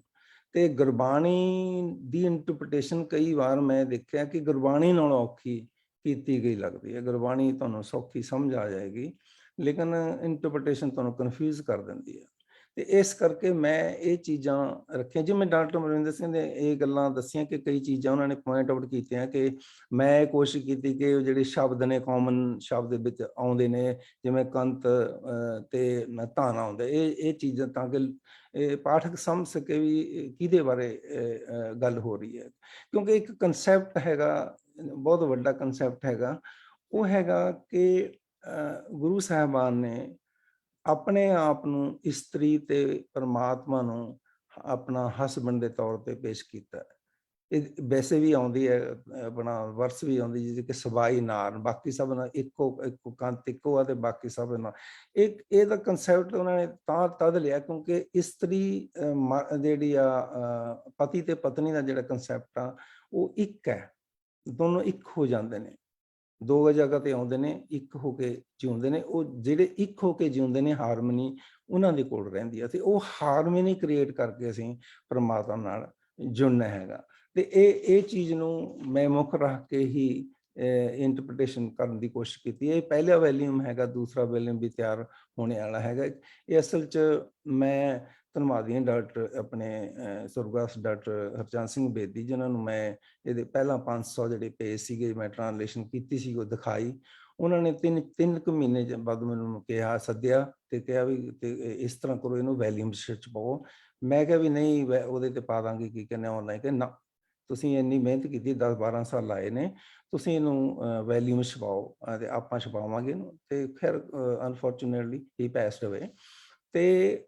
ਤੇ ਗੁਰਬਾਣੀ ਦੀ ਇੰਟਰਪ੍ਰੀਟੇਸ਼ਨ ਕਈ ਵਾਰ ਮੈਂ ਦੇਖਿਆ ਕਿ ਗੁਰਬਾਣੀ ਨਾਲੋਂ ਔਖੀ ਕੀਤੀ ਗਈ ਲੱਗਦੀ ਹੈ। ਗੁਰਬਾਣੀ ਤੁਹਾਨੂੰ ਸੌਖੀ ਸਮਝ ਆ ਜਾਏਗੀ, ਲੇਕਿਨ ਇੰਟਰਪ੍ਰੀਟੇਸ਼ਨ ਤੁਹਾਨੂੰ ਕਨਫਿਊਜ਼ ਕਰ ਦਿੰਦੀ ਹੈ। ਤੇ ਇਸ ਕਰਕੇ ਮੈਂ ਇਹ ਚੀਜ਼ਾਂ ਰੱਖੀਆਂ। ਜਿਵੇਂ ਡਾਕਟਰ ਮਨਵਿੰਦਰ ਸਿੰਘ ਨੇ ਇਹ ਗੱਲਾਂ ਦੱਸੀਆਂ ਕਿ ਕਈ ਚੀਜ਼ਾਂ ਉਹਨਾਂ ਨੇ ਪੁਆਇੰਟ ਆਊਟ ਕੀਤੀਆਂ ਕਿ ਮੈਂ ਇਹ ਕੋਸ਼ਿਸ਼ ਕੀਤੀ ਕਿ ਉਹ ਜਿਹੜੇ ਸ਼ਬਦ ਨੇ ਕਾਮਨ ਸ਼ਬਦ ਦੇ ਵਿੱਚ ਆਉਂਦੇ ਨੇ, ਜਿਵੇਂ ਕੰਤ ਤੇ ਧਾਨਾ ਆਉਂਦੇ, ਇਹ ਚੀਜ਼ਾਂ ਤਾਂ ਕਿ ਇਹ ਪਾਠਕ ਸਮਝ ਸਕੇ ਵੀ ਕਿਹਦੇ ਬਾਰੇ ਗੱਲ ਹੋ ਰਹੀ ਹੈ। ਕਿਉਂਕਿ ਇੱਕ ਕੰਸੈਪਟ ਹੈਗਾ, ਬਹੁਤ ਵੱਡਾ ਕੰਸੈਪਟ ਹੈਗਾ, ਉਹ ਹੈਗਾ ਕਿ ਗੁਰੂ ਸਾਹਿਬਾਨ ਨੇ ਆਪਣੇ ਆਪ ਨੂੰ ਇਸਤਰੀ ਤੇ ਪਰਮਾਤਮਾ ਨੂੰ ਆਪਣਾ ਹਸਬੈਂਡ ਦੇ ਤੌਰ ਤੇ ਪੇਸ਼ ਕੀਤਾ। ਇਹ ਵੈਸੇ ਵੀ ਆਉਂਦੀ ਹੈ, ਆਪਣਾ ਵਰਸ ਵੀ ਆਉਂਦੀ ਜਿਹਦੇ ਕਿ ਸਬਾਈ ਨਾਰ, ਬਾਕੀ ਸਭ ਨਾਲ ਇੱਕੋ ਕੰਤ ਇੱਕੋ ਆ ਤੇ ਬਾਕੀ ਸਭ ਨਾਲ। ਇਹਦਾ ਕੰਸੈਪਟ ਉਹਨਾਂ ਨੇ ਤਾਂ ਤਦ ਲਿਆ ਕਿਉਂਕਿ ਇਸਤਰੀ ਜਿਹੜੀ ਆ ਪਤੀ ਤੇ ਪਤਨੀ ਦਾ ਜਿਹੜਾ ਕੰਸੈਪਟ ਆ ਉਹ ਇੱਕ ਹੈ, ਦੋਨੋਂ ਇੱਕ ਹੋ ਜਾਂਦੇ ਨੇ, ਦੋ ਜਗ੍ਹਾ ਤੇ ਆਉਂਦੇ ਨੇ, ਇੱਕ ਹੋ ਕੇ ਜਿਉਂਦੇ ਨੇ। ਉਹ ਜਿਹੜੇ ਇੱਕ ਹੋ ਕੇ ਜਿਉਂਦੇ ਨੇ, ਹਾਰਮਨੀ ਉਹਨਾਂ ਦੇ ਕੋਲ ਰਹਿੰਦੀ ਹੈ ਤੇ ਉਹ ਹਾਰਮਨੀ ਕ੍ਰੀਏਟ ਕਰਕੇ ਅਸੀਂ ਪਰਮਾਤਮਾ ਨਾਲ ਜੁੜਨਾ ਹੈਗਾ। ਤੇ ਇਹ ਚੀਜ਼ ਨੂੰ ਮੈਂ ਮੁੱਖ ਰੱਖ ਕੇ ਹੀ ਇੰਟਰਪ੍ਰੀਟੇਸ਼ਨ ਕਰਨ ਦੀ ਕੋਸ਼ਿਸ਼ ਕੀਤੀ। ਇਹ ਪਹਿਲਾ ਵੈਲਿਊਮ ਹੈਗਾ, ਦੂਸਰਾ ਵੈਲਿਊਮ ਵੀ ਤਿਆਰ ਹੋਣੇ ਵਾਲਾ ਹੈਗਾ। ਇਹ ਅਸਲ 'ਚ ਮੈਂ ਧੰਨਵਾਦੀ ਹਾਂ ਡਾਕਟਰ ਆਪਣੇ ਸੁਰਗਵਾਸ ਡਾਕਟਰ ਹਰਚੰਦ ਸਿੰਘ ਬੇਦੀ, ਜਿਨ੍ਹਾਂ ਨੂੰ ਮੈਂ ਇਹਦੇ ਪਹਿਲਾਂ 500 ਜਿਹੜੇ ਪੇਜ ਸੀਗੇ ਮੈਂ ਟ੍ਰਾਂਸਲੇਸ਼ਨ ਕੀਤੀ ਸੀ ਉਹ ਦਿਖਾਈ। ਉਹਨਾਂ ਨੇ ਤਿੰਨ ਕੁ ਮਹੀਨੇ ਬਾਅਦ ਮੈਨੂੰ ਕਿਹਾ, ਸੱਦਿਆ ਤੇ ਕਿਹਾ ਵੀ ਇਸ ਤਰ੍ਹਾਂ ਕਰੋ, ਇਹਨੂੰ ਵੈਲਿਊਮਸ 'ਚ ਪਾਓ। ਮੈਂ ਕਿਹਾ ਵੀ ਨਹੀਂ, ਉਹਦੇ ਤੇ ਪਾ ਦਾਂਗੇ ਕੀ ਕਹਿੰਦੇ ਆਨਲਾਈਨ। ਕਿ ਨਾ, ਤੁਸੀਂ ਇੰਨੀ ਮਿਹਨਤ ਕੀਤੀ, 10-12 ਸਾਲ ਲਾਏ ਨੇ, ਤੁਸੀਂ ਇਹਨੂੰ ਵੈਲਿਊਮ ਛਪਾਓ ਤੇ ਆਪਾਂ ਛਪਾਵਾਂਗੇ ਇਹਨੂੰ। ਤੇ ਖੈਰ ਅਨਫੋਰਚੂਨੇਟਲੀ ਹੀ ਪੈਸਡ ਅਵੇ। ਤੇ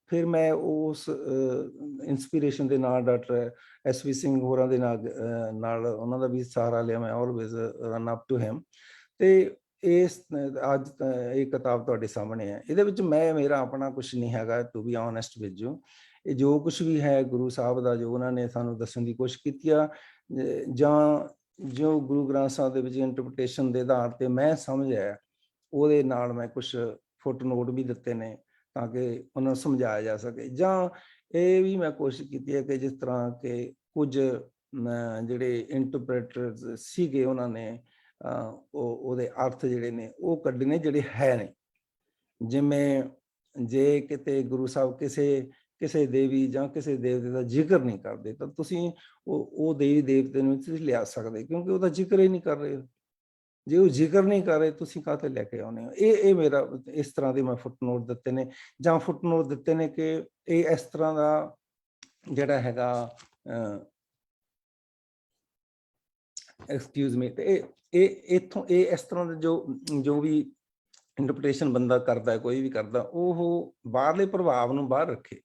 ਫਿਰ ਮੈਂ ਉਸ ਇੰਸਪੀਰੇਸ਼ਨ ਦੇ ਨਾਲ ਡਾਕਟਰ SV ਸਿੰਘ ਹੋਰਾਂ ਦੇ ਨਾਲ ਉਹਨਾਂ ਦਾ ਵੀ ਸਹਾਰਾ ਲਿਆ। ਮੈਂ always run up to him. ਤੇ ਅੱਜ ਇਹ ਕਿਤਾਬ ਤੁਹਾਡੇ ਸਾਹਮਣੇ ਹੈ। ਇਹਦੇ ਵਿੱਚ ਮੇਰਾ ਆਪਣਾ ਕੁਛ ਨਹੀਂ ਹੈਗਾ, to be honest with you. ਇਹ ਜੋ ਕੁਛ ਵੀ ਹੈ ਗੁਰੂ ਸਾਹਿਬ ਦਾ, ਜੋ ਉਹਨਾਂ ਨੇ ਸਾਨੂੰ ਦੱਸਣ ਦੀ ਕੋਸ਼ਿਸ਼ ਕੀਤੀ ਆ, ਜਾਂ ਜੋ ਗੁਰੂ ਗ੍ਰੰਥ ਸਾਹਿਬ ਦੇ ਵਿੱਚ ਇੰਟਰਪ੍ਰੀਟੇਸ਼ਨ ਦੇ ਆਧਾਰ ਤੇ ਮੈਂ ਸਮਝਿਆ, ਉਹਦੇ ਨਾਲ ਮੈਂ ਕੁਛ ਫੁੱਟਨੋਟ ਵੀ ਦਿੱਤੇ ਨੇ ਤਾਂ ਕਿ ਉਹਨਾਂ ਨੂੰ ਸਮਝਾਇਆ ਜਾ ਸਕੇ। ਜਾਂ ਇਹ ਵੀ ਮੈਂ ਕੋਸ਼ਿਸ਼ ਕੀਤੀ ਹੈ ਕਿ ਜਿਸ ਤਰ੍ਹਾਂ ਕਿ ਕੁਝ ਜਿਹੜੇ ਇੰਟਰਪ੍ਰੀਟਰ ਸੀਗੇ, ਉਹਨਾਂ ਨੇ ਉਹਦੇ ਅਰਥ ਜਿਹੜੇ ਨੇ ਉਹ ਕੱਢਣੇ ਜਿਹੜੇ ਹੈ ਨੇ। ਜਿਵੇਂ ਜੇ ਕਿਤੇ ਗੁਰੂ ਸਾਹਿਬ ਕਿਸੇ ਦੇਵੀ ਜਾਂ ਕਿਸੇ ਦੇਵਤੇ ਦਾ ਜ਼ਿਕਰ ਨਹੀਂ ਕਰਦੇ ਤਾਂ ਤੁਸੀਂ ਉਹ ਦੇਵੀ ਦੇਵਤੇ ਨੂੰ ਤੁਸੀਂ ਲਿਆ ਸਕਦੇ, ਕਿਉਂਕਿ ਉਹਦਾ ਜ਼ਿਕਰ ਹੀ ਨਹੀਂ ਕਰ ਰਹੇ। ਜੇ ਉਹ ਜ਼ਿਕਰ ਨਹੀਂ ਕਰ ਰਹੇ ਤੁਸੀਂ ਕਾਹਤੇ ਲੈ ਕੇ ਆਉਂਦੇ ਹੋ। ਇਹ ਮੇਰਾ ਇਸ ਤਰ੍ਹਾਂ ਦੇ ਮੈਂ ਫੁੱਟਨੋਟ ਦਿੱਤੇ ਨੇ, ਜਾਂ ਫੁੱਟਨੋਟ ਦਿੱਤੇ ਨੇ ਕਿ ਇਹ ਇਸ ਤਰ੍ਹਾਂ ਦਾ ਜਿਹੜਾ ਹੈਗਾ ਐਕਸਕਿਊਜ਼ ਮੀ, ਤੇ ਇਹ ਇੱਥੋਂ ਇਹ ਇਸ ਤਰ੍ਹਾਂ ਦਾ ਜੋ ਵੀ ਇੰਟਰਪ੍ਰੀਟੇਸ਼ਨ ਬੰਦਾ ਕਰਦਾ, ਕੋਈ ਵੀ ਕਰਦਾ, ਉਹ ਬਾਹਰਲੇ ਪ੍ਰਭਾਵ ਨੂੰ ਬਾਹਰ ਰੱਖੇ।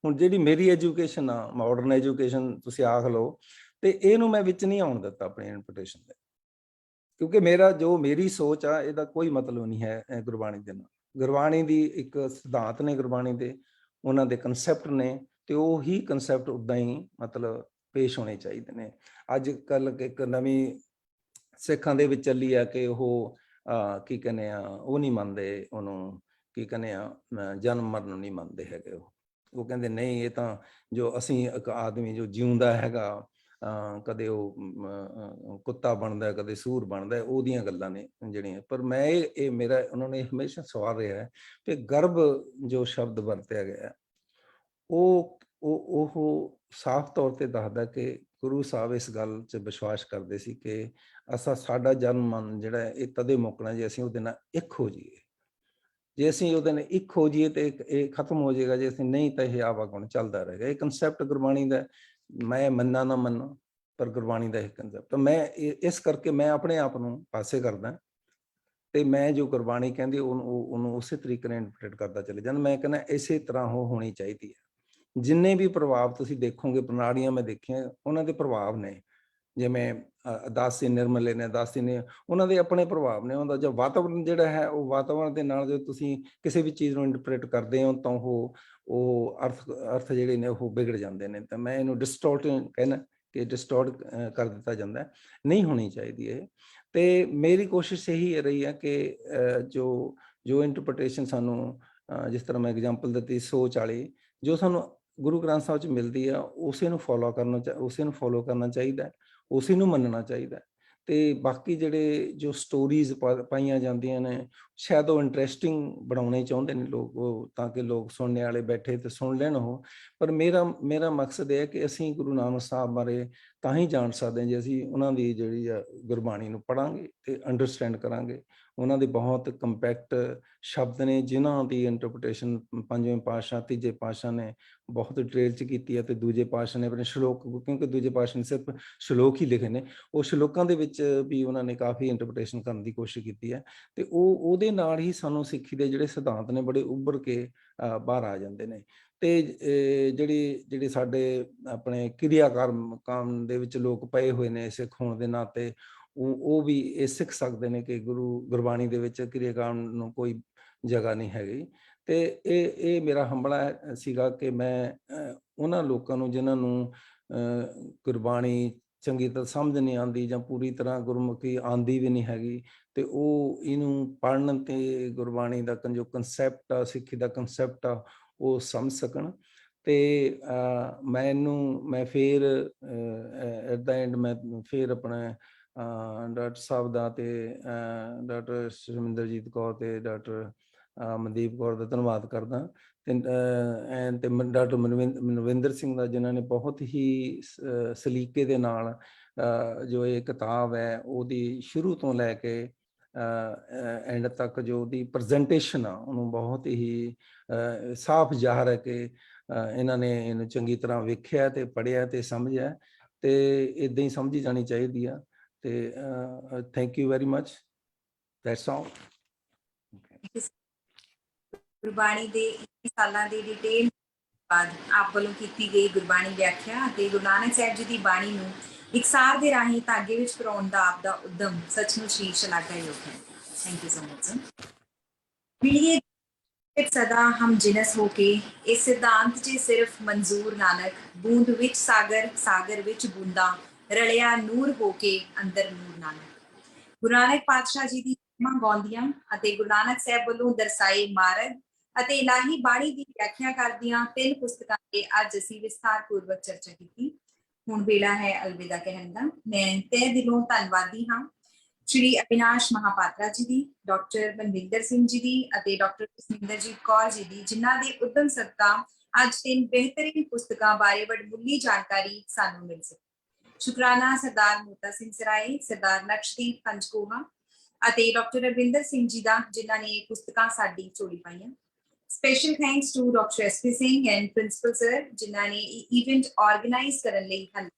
ਹੁਣ ਜਿਹੜੀ ਮੇਰੀ ਐਜੂਕੇਸ਼ਨ ਆ, ਮਾਡਰਨ ਐਜੂਕੇਸ਼ਨ ਤੁਸੀਂ ਆਖ ਲਓ, ਤੇ ਇਹਨੂੰ ਮੈਂ ਵਿੱਚ ਨਹੀਂ ਆਉਣ ਦਿੱਤਾ ਆਪਣੀ ਇੰਟਰਪ੍ਰੀਟੇਸ਼ਨ ਦੇ, ਕਿਉਂਕਿ ਮੇਰੀ ਸੋਚ ਆ, ਇਹਦਾ ਕੋਈ ਮਤਲਬ ਨਹੀਂ ਹੈ ਗੁਰਬਾਣੀ ਦੇ ਨਾਲ। ਗੁਰਬਾਣੀ ਦੀ ਇੱਕ ਸਿਧਾਂਤ ਨੇ, ਗੁਰਬਾਣੀ ਦੇ ਉਹਨਾਂ ਦੇ ਕਨਸੈਪਟ ਨੇ, ਤੇ ਉਹ ਹੀ ਕਨਸੈਪਟ ਉੱਦਾਂ ਹੀ ਮਤਲਬ ਪੇਸ਼ ਹੋਣੇ ਚਾਹੀਦੇ ਨੇ। ਅੱਜ ਕੱਲ੍ਹ ਇੱਕ ਨਵੀਂ ਸਿੱਖਾਂ ਦੇ ਵਿੱਚ ਚੱਲੀ ਆ ਕਿ ਉਹ ਕੀ ਕਹਿੰਦੇ ਆ, ਉਹ ਨਹੀਂ ਮੰਨਦੇ ਉਹਨੂੰ, ਕੀ ਕਹਿੰਦੇ ਆ, ਜਨਮ ਮਰਨ ਨੂੰ ਨਹੀਂ ਮੰਨਦੇ ਹੈਗੇ। ਉਹ ਕਹਿੰਦੇ ਨਹੀਂ, ਇਹ ਤਾਂ ਜੋ ਅਸੀਂ ਇੱਕ ਆਦਮੀ ਜੋ ਜਿਉਂਦਾ ਹੈਗਾ, ਕਦੇ ਉਹ ਕੁੱਤਾ ਬਣਦਾ, ਕਦੇ ਸੂਰ ਬਣਦਾ, ਉਹਦੀਆਂ ਗੱਲਾਂ ਨੇ ਜਿਹੜੀਆਂ। ਪਰ ਮੈਂ ਇਹ ਮੇਰਾ ਉਹਨਾਂ ਨੇ ਹਮੇਸ਼ਾ ਸਵਾਲ ਰਿਹਾ ਹੈ ਕਿ ਗਰਭ ਜੋ ਸ਼ਬਦ ਵਰਤਿਆ ਗਿਆ, ਉਹ ਸਾਫ਼ ਤੌਰ ਤੇ ਦੱਸਦਾ ਕਿ ਗੁਰੂ ਸਾਹਿਬ ਇਸ ਗੱਲ 'ਚ ਵਿਸ਼ਵਾਸ ਕਰਦੇ ਸੀ ਕਿ ਸਾਡਾ ਜਨਮ ਮਨ ਜਿਹੜਾ ਇਹ ਤਦੇ ਮੁੱਕਣਾ ਜੇ ਅਸੀਂ ਉਹਦੇ ਨਾਲ ਇੱਕ ਹੋ ਜਾਈਏ। ਜੇ ਅਸੀਂ ਉਹਦੇ ਨਾਲ ਇੱਕ ਹੋ ਜਾਈਏ ਤੇ ਇਹ ਖਤਮ ਹੋ ਜਾਏਗਾ, ਜੇ ਅਸੀਂ ਨਹੀਂ ਤਾਂ ਇਹ ਆਵਾਗੁਣ ਚੱਲਦਾ ਰਹੇਗਾ। ਇਹ ਕਨਸੈਪਟ ਗੁਰਬਾਣੀ ਦਾ, ਮੈਂ ਮੰਨਾਂ ਨਾ ਮੰਨਾਂ, ਪਰ ਗੁਰਬਾਣੀ ਦਾ ਇਹ ਕਨਸੈਪਟ ਮੈਂ ਇਸ ਕਰਕੇ ਮੈਂ ਆਪਣੇ ਆਪ ਨੂੰ ਪਾਸੇ ਕਰਦਾ, ਤੇ ਮੈਂ ਜੋ ਗੁਰਬਾਣੀ ਕਹਿੰਦੀ ਉਹਨੂੰ ਉਸੇ ਤਰੀਕੇ ਨਾਲ ਇੰਟਰਪ੍ਰੀਟ ਕਰਦਾ ਚਲੇ ਜਾਂਦਾ। ਮੈਂ ਕਹਿੰਦਾ ਇਸੇ ਤਰ੍ਹਾਂ ਉਹ ਹੋਣੀ ਚਾਹੀਦੀ ਹੈ। ਜਿੰਨੇ ਵੀ ਪ੍ਰਭਾਵ ਤੁਸੀਂ ਦੇਖੋਗੇ, ਪ੍ਰਣਾਲੀਆਂ ਮੈਂ ਦੇਖੀਆਂ, ਉਹਨਾਂ ਦੇ ਪ੍ਰਭਾਵ ਨੇ, ਜਿਵੇਂ ਦਾਸੀ ਨਿਰਮਲੇ ਨੇ, ਦਾਸੀ ਨੇ, ਉਹਨਾਂ ਦੇ ਆਪਣੇ ਪ੍ਰਭਾਵ ਨੇ। ਉਹਦਾ ਜੋ ਵਾਤਾਵਰਨ ਜਿਹੜਾ ਹੈ, ਉਹ ਵਾਤਾਵਰਨ ਦੇ ਨਾਲ ਜੋ ਤੁਸੀਂ ਕਿਸੇ ਵੀ ਚੀਜ਼ ਨੂੰ ਇੰਟਰਪ੍ਰੀਟ ਕਰਦੇ ਹੋ ਤਾਂ ਉਹ ਅਰਥ ਜਿਹੜੇ ਨੇ ਉਹ ਵਿਗੜ ਜਾਂਦੇ ਨੇ। ਤਾਂ ਮੈਂ ਇਹਨੂੰ ਡਿਸਟੋਰਟ ਕਹਿਣਾ ਕਿ ਡਿਸਟੋਰਟ ਕਰ ਦਿੱਤਾ ਜਾਂਦਾ, ਨਹੀਂ ਹੋਣੀ ਚਾਹੀਦੀ ਇਹ। ਤੇ ਮੇਰੀ ਕੋਸ਼ਿਸ਼ ਇਹੀ ਰਹੀ ਹੈ ਕਿ ਜੋ ਇੰਟਰਪ੍ਰੀਟੇਸ਼ਨ ਸਾਨੂੰ, ਜਿਸ ਤਰ੍ਹਾਂ ਮੈਂ ਐਗਜ਼ਾਮਪਲ ਦਿੱਤੀ ਸੋਚ ਵਾਲੀ, ਜੋ ਸਾਨੂੰ ਗੁਰੂ ਗ੍ਰੰਥ ਸਾਹਿਬ 'ਚ ਮਿਲਦੀ ਆ, ਉਸੇ ਨੂੰ ਫੋਲੋ ਕਰਨਾ ਚਾਹੀਦਾ, ਉਸੇ ਨੂੰ ਮੰਨਣਾ ਚਾਹੀਦਾ। ਤੇ ਬਾਕੀ ਜਿਹੜੇ ਜੋ ਸਟੋਰੀਜ਼ ਪਾਈਆਂ ਜਾਂਦੀਆਂ ਨੇ, ਸ਼ਾਇਦ ਉਹ ਇੰਟਰਸਟਿੰਗ ਬਣਾਉਣੇ ਚਾਹੁੰਦੇ ਨੇ ਲੋਕ, ਉਹ ਤਾਂ ਕਿ ਲੋਕ ਸੁਣਨੇ ਵਾਲੇ ਬੈਠੇ ਤੇ ਸੁਣ ਲੈਣ ਉਹ। ਪਰ ਮੇਰਾ ਮਕਸਦ ਇਹ ਹੈ ਕਿ ਅਸੀਂ ਗੁਰੂ ਨਾਨਕ ਸਾਹਿਬ ਬਾਰੇ ਤਾਂ ਹੀ ਜਾਣ ਸਕਦੇ ਜੇ ਅਸੀਂ ਉਹਨਾਂ ਦੀ ਜਿਹੜੀ ਆ ਗੁਰਬਾਣੀ ਨੂੰ ਪੜ੍ਹਾਂਗੇ ਤੇ ਅੰਡਰਸਟੈਂਡ ਕਰਾਂਗੇ। ਉਹਨਾਂ ਦੇ ਬਹੁਤ ਕੰਪੈਕਟ ਸ਼ਬਦ ਨੇ, ਜਿਨ੍ਹਾਂ ਦੀ ਇੰਟਰਪ੍ਰੀਟੇਸ਼ਨ ਪੰਜਵੇਂ ਪਾਤਸ਼ਾਹ, ਤੀਜੇ ਪਾਤਸ਼ਾਹ ਨੇ ਬਹੁਤ ਡਿਟੇਲ 'ਚ ਕੀਤੀ ਹੈ, ਤੇ ਦੂਜੇ ਪਾਤਸ਼ਾਹ ਨੇ ਆਪਣੇ ਸ਼ਲੋਕ, ਕਿਉਂਕਿ ਦੂਜੇ ਪਾਤਸ਼ਾਹ ਨੇ ਸਿਰਫ ਸ਼ਲੋਕ ਹੀ ਲਿਖੇ ਨੇ, ਉਹ ਸ਼ਲੋਕਾਂ ਦੇ ਵਿੱਚ ਵੀ ਉਹਨਾਂ ਨੇ ਕਾਫੀ ਇੰਟਰਪ੍ਰੀਟੇਸ਼ਨ ਕਰਨ ਦੀ ਕੋਸ਼ਿਸ਼ ਕੀਤੀ ਹੈ। ਤੇ ਉਹਦੇ ਨਾਲ ਹੀ ਸਾਨੂੰ ਸਿੱਖੀ ਦੇ ਜਿਹੜੇ ਸਿਧਾਂਤ ਨੇ ਬੜੇ ਉੱਭਰ ਕੇ ਬਾਹਰ ਆ ਜਾਂਦੇ ਨੇ। ਤੇ ਜਿਹੜੇ ਸਾਡੇ ਆਪਣੇ ਕਿਰਿਆ ਕੰਮ ਦੇ ਵਿੱਚ ਲੋਕ ਪਏ ਹੋਏ ਨੇ ਸਿੱਖ ਹੋਣ ਦੇ ਨਾਤੇ, ਉਹ ਵੀ ਇਹ ਸਿੱਖ ਸਕਦੇ ਨੇ ਕਿ ਗੁਰਬਾਣੀ ਦੇ ਵਿੱਚ ਕਿਰਿਆ ਕੰਮ ਨੂੰ ਕੋਈ ਜਗ੍ਹਾ ਨਹੀਂ ਹੈਗੀ। ਤੇ ਇਹ ਮੇਰਾ ਹੰਬਲਾ ਸੀਗਾ ਕਿ ਮੈਂ ਉਹਨਾਂ ਲੋਕਾਂ ਨੂੰ ਜਿਨ੍ਹਾਂ ਨੂੰ ਗੁਰਬਾਣੀ ਚੰਗੀ ਤਰ੍ਹਾਂ ਸਮਝ ਨਹੀਂ ਆਉਂਦੀ, ਜਾਂ ਪੂਰੀ ਤਰ੍ਹਾਂ ਗੁਰਮੁਖੀ ਆਉਂਦੀ ਵੀ ਨਹੀਂ ਹੈਗੀ, ਤੇ ਉਹ ਇਹਨੂੰ ਪੜ੍ਹਨ ਤੇ ਗੁਰਬਾਣੀ ਦਾ ਜੋ ਕੰਸੈਪਟ ਆ, ਸਿੱਖੀ ਦਾ ਕੰਸੈਪਟ ਆ, ਉਹ ਸਮਝ ਸਕਣ। ਤੇ ਮੈਂ ਫਿਰ ਐਟ ਦਾ ਐਂਡ ਮੈਂ ਫਿਰ ਆਪਣਾ ਡਾਕਟਰ ਸਾਹਿਬ ਦਾ ਤੇ ਡਾਕਟਰ ਸੁਰਿੰਦਰਜੀਤ ਕੌਰ ਤੇ ਡਾਕਟਰ ਮਨਦੀਪ ਕੌਰ ਦਾ ਧੰਨਵਾਦ ਕਰਦਾ, ਤੇ ਡਾਕਟਰ ਮਨਵਿੰਦਰ ਸਿੰਘ ਦਾ, ਜਿਨ੍ਹਾਂ ਨੇ ਬਹੁਤ ਹੀ ਸਲੀਕੇ ਦੇ ਨਾਲ ਜੋ ਇਹ ਕਿਤਾਬ ਹੈ ਉਹਦੀ ਸ਼ੁਰੂ ਤੋਂ ਲੈ ਕੇ ਐਂਡ ਤੱਕ ਜੋ ਉਹਦੀ ਪ੍ਰੈਜੈਂਟੇਸ਼ਨ ਆ, ਉਹਨੂੰ ਬਹੁਤ ਹੀ ਸਾਫ਼ ਜ਼ਾਹਰ ਹੈ ਕਿ ਇਹਨਾਂ ਨੇ ਇਹਨੂੰ ਚੰਗੀ ਤਰ੍ਹਾਂ ਵੇਖਿਆ ਤੇ ਪੜ੍ਹਿਆ ਤੇ ਸਮਝਿਆ, ਤੇ ਇੱਦਾਂ ਹੀ ਸਮਝੀ ਜਾਣੀ ਚਾਹੀਦੀ ਆ। ਤੇ thank you very much, that's all. Gurbani ਦੇ 21 ਸਾਲਾਂ ਦੀ ਡਿਟੇਲ ਬਾਅਦ ਆਪ ਵੱਲੋਂ ਕੀਤੀ ਗਈ ਗੁਰਬਾਣੀ ਵਿਆਖਿਆ ਅਤੇ ਗੁਰੂ ਨਾਨਕ ਸਾਹਿਬ ਜੀ ਦੀ ਬਾਣੀ ਨੂੰ ਇਕਸਾਰ ਦੇ ਰਾਹੀਂ ਧਾਗੇ ਵਿੱਚ ਪਰੋਣ ਦਾ ਆਪ ਦਾ ਉਦਮ ਸੱਚਮੁੱਚ ਹੀ ਸ਼ਲਾਘਾਯੋਗ ਹੈ। Thank you so much. ਮਿਲੀਏ ਸਦਾ ਹਮ ਜਿਨਸ ਹੋ ਕੇ ਇਸ ਸਿਧਾਂਤ 'ਚ ਸਿਰਫ ਮਨਜ਼ੂਰ ਨਾਨਕ, ਬੂੰਦ ਵਿੱਚ ਸਾਗਰ, ਸਾਗਰ ਵਿੱਚ ਬੂੰਦਾਂ, ਰਲਿਆ ਨੂਰ ਹੋ ਕੇ ਅੰਦਰ ਨੂਰ ਨਾਨਕ। ਗੁਰੂ ਨਾਨਕ ਪਾਤਸ਼ਾਹ ਜੀ ਦੀ ਗਾਉਂਦੀਆਂ ਅਤੇ ਗੁਰੂ ਨਾਨਕ ਸਾਹਿਬ ਵੱਲੋਂ ਦਰਸਾਏ ਮਾਰਗ ਅਤੇ ਇਲਾਹੀ ਬਾਣੀ ਦੀ ਵਿਆਖਿਆ ਕਰਦੀਆਂ 3 ਪੁਸਤਕਾਂ ਤੇ ਅੱਜ ਅਸੀਂ ਵਿਸਥਾਰ ਪੂਰਵਕ ਚਰਚਾ ਕੀਤੀ। ਹੁਣ ਵੇਲਾ ਹੈ ਅਲਵਿਦਾ ਕਹਿਣ ਦਾ। ਮੈਂ ਤਹਿ ਦਿਲੋਂ ਧੰਨਵਾਦੀ ਹਾਂ ਸ਼੍ਰੀ ਅਵਿਨਾਸ਼ ਮਹਾਪਾਤਰਾ ਜੀ ਦੀ, ਡਾਕਟਰ ਮਨਵਿੰਦਰ ਸਿੰਘ ਜੀ ਦੀ ਅਤੇ ਡਾਕਟਰ ਸੁਰਿੰਦਰਜੀਤ ਕੌਰ ਜੀ ਦੀ, ਜਿਨ੍ਹਾਂ ਦੇ ਉਦਮ ਸਦਕਾ ਅੱਜ 3 ਬਿਹਤਰੀਨ ਪੁਸਤਕਾਂ ਬਾਰੇ ਵਡਮੁੱਲੀ ਜਾਣਕਾਰੀ ਸਾਨੂੰ ਮਿਲ ਸਕੀ। ਸ਼ੁਕਰਾਨਾ ਸਰਦਾਰ ਮੋਤਾ ਸਿੰਘ ਸਰਾਏ, ਸਰਦਾਰ ਨਕਸ਼ਦੀਪ ਪੰਜਕੋਹਾ, ਅਤੇ ਡਾਕਟਰ ਰਵਿੰਦਰ ਸਿੰਘ ਜੀ ਦਾ ਜਿਨ੍ਹਾਂ ਨੇ ਪੁਸਤਕਾਂ ਸਾਡੀ ਝੋਲੀ ਪਾਈਆਂ। Special thanks to doctor SP Singh and principal sir ਜਿਨ੍ਹਾਂ ਨੇ ਇਵੈਂਟ ਆਰਗੇਨਾਈਜ਼ ਕਰਨ ਲਈ ਹੈਲਪ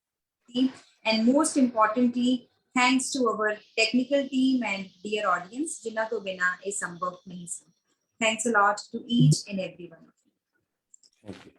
ਕੀਤੀ। And most importantly thanks to our technical team and dear audience ਜਿਨ੍ਹਾਂ ਤੋਂ ਬਿਨਾਂ ਇਹ ਸੰਭਵ ਨਹੀਂ ਸੀ। Thanks a lot to each and every one of you. Okay.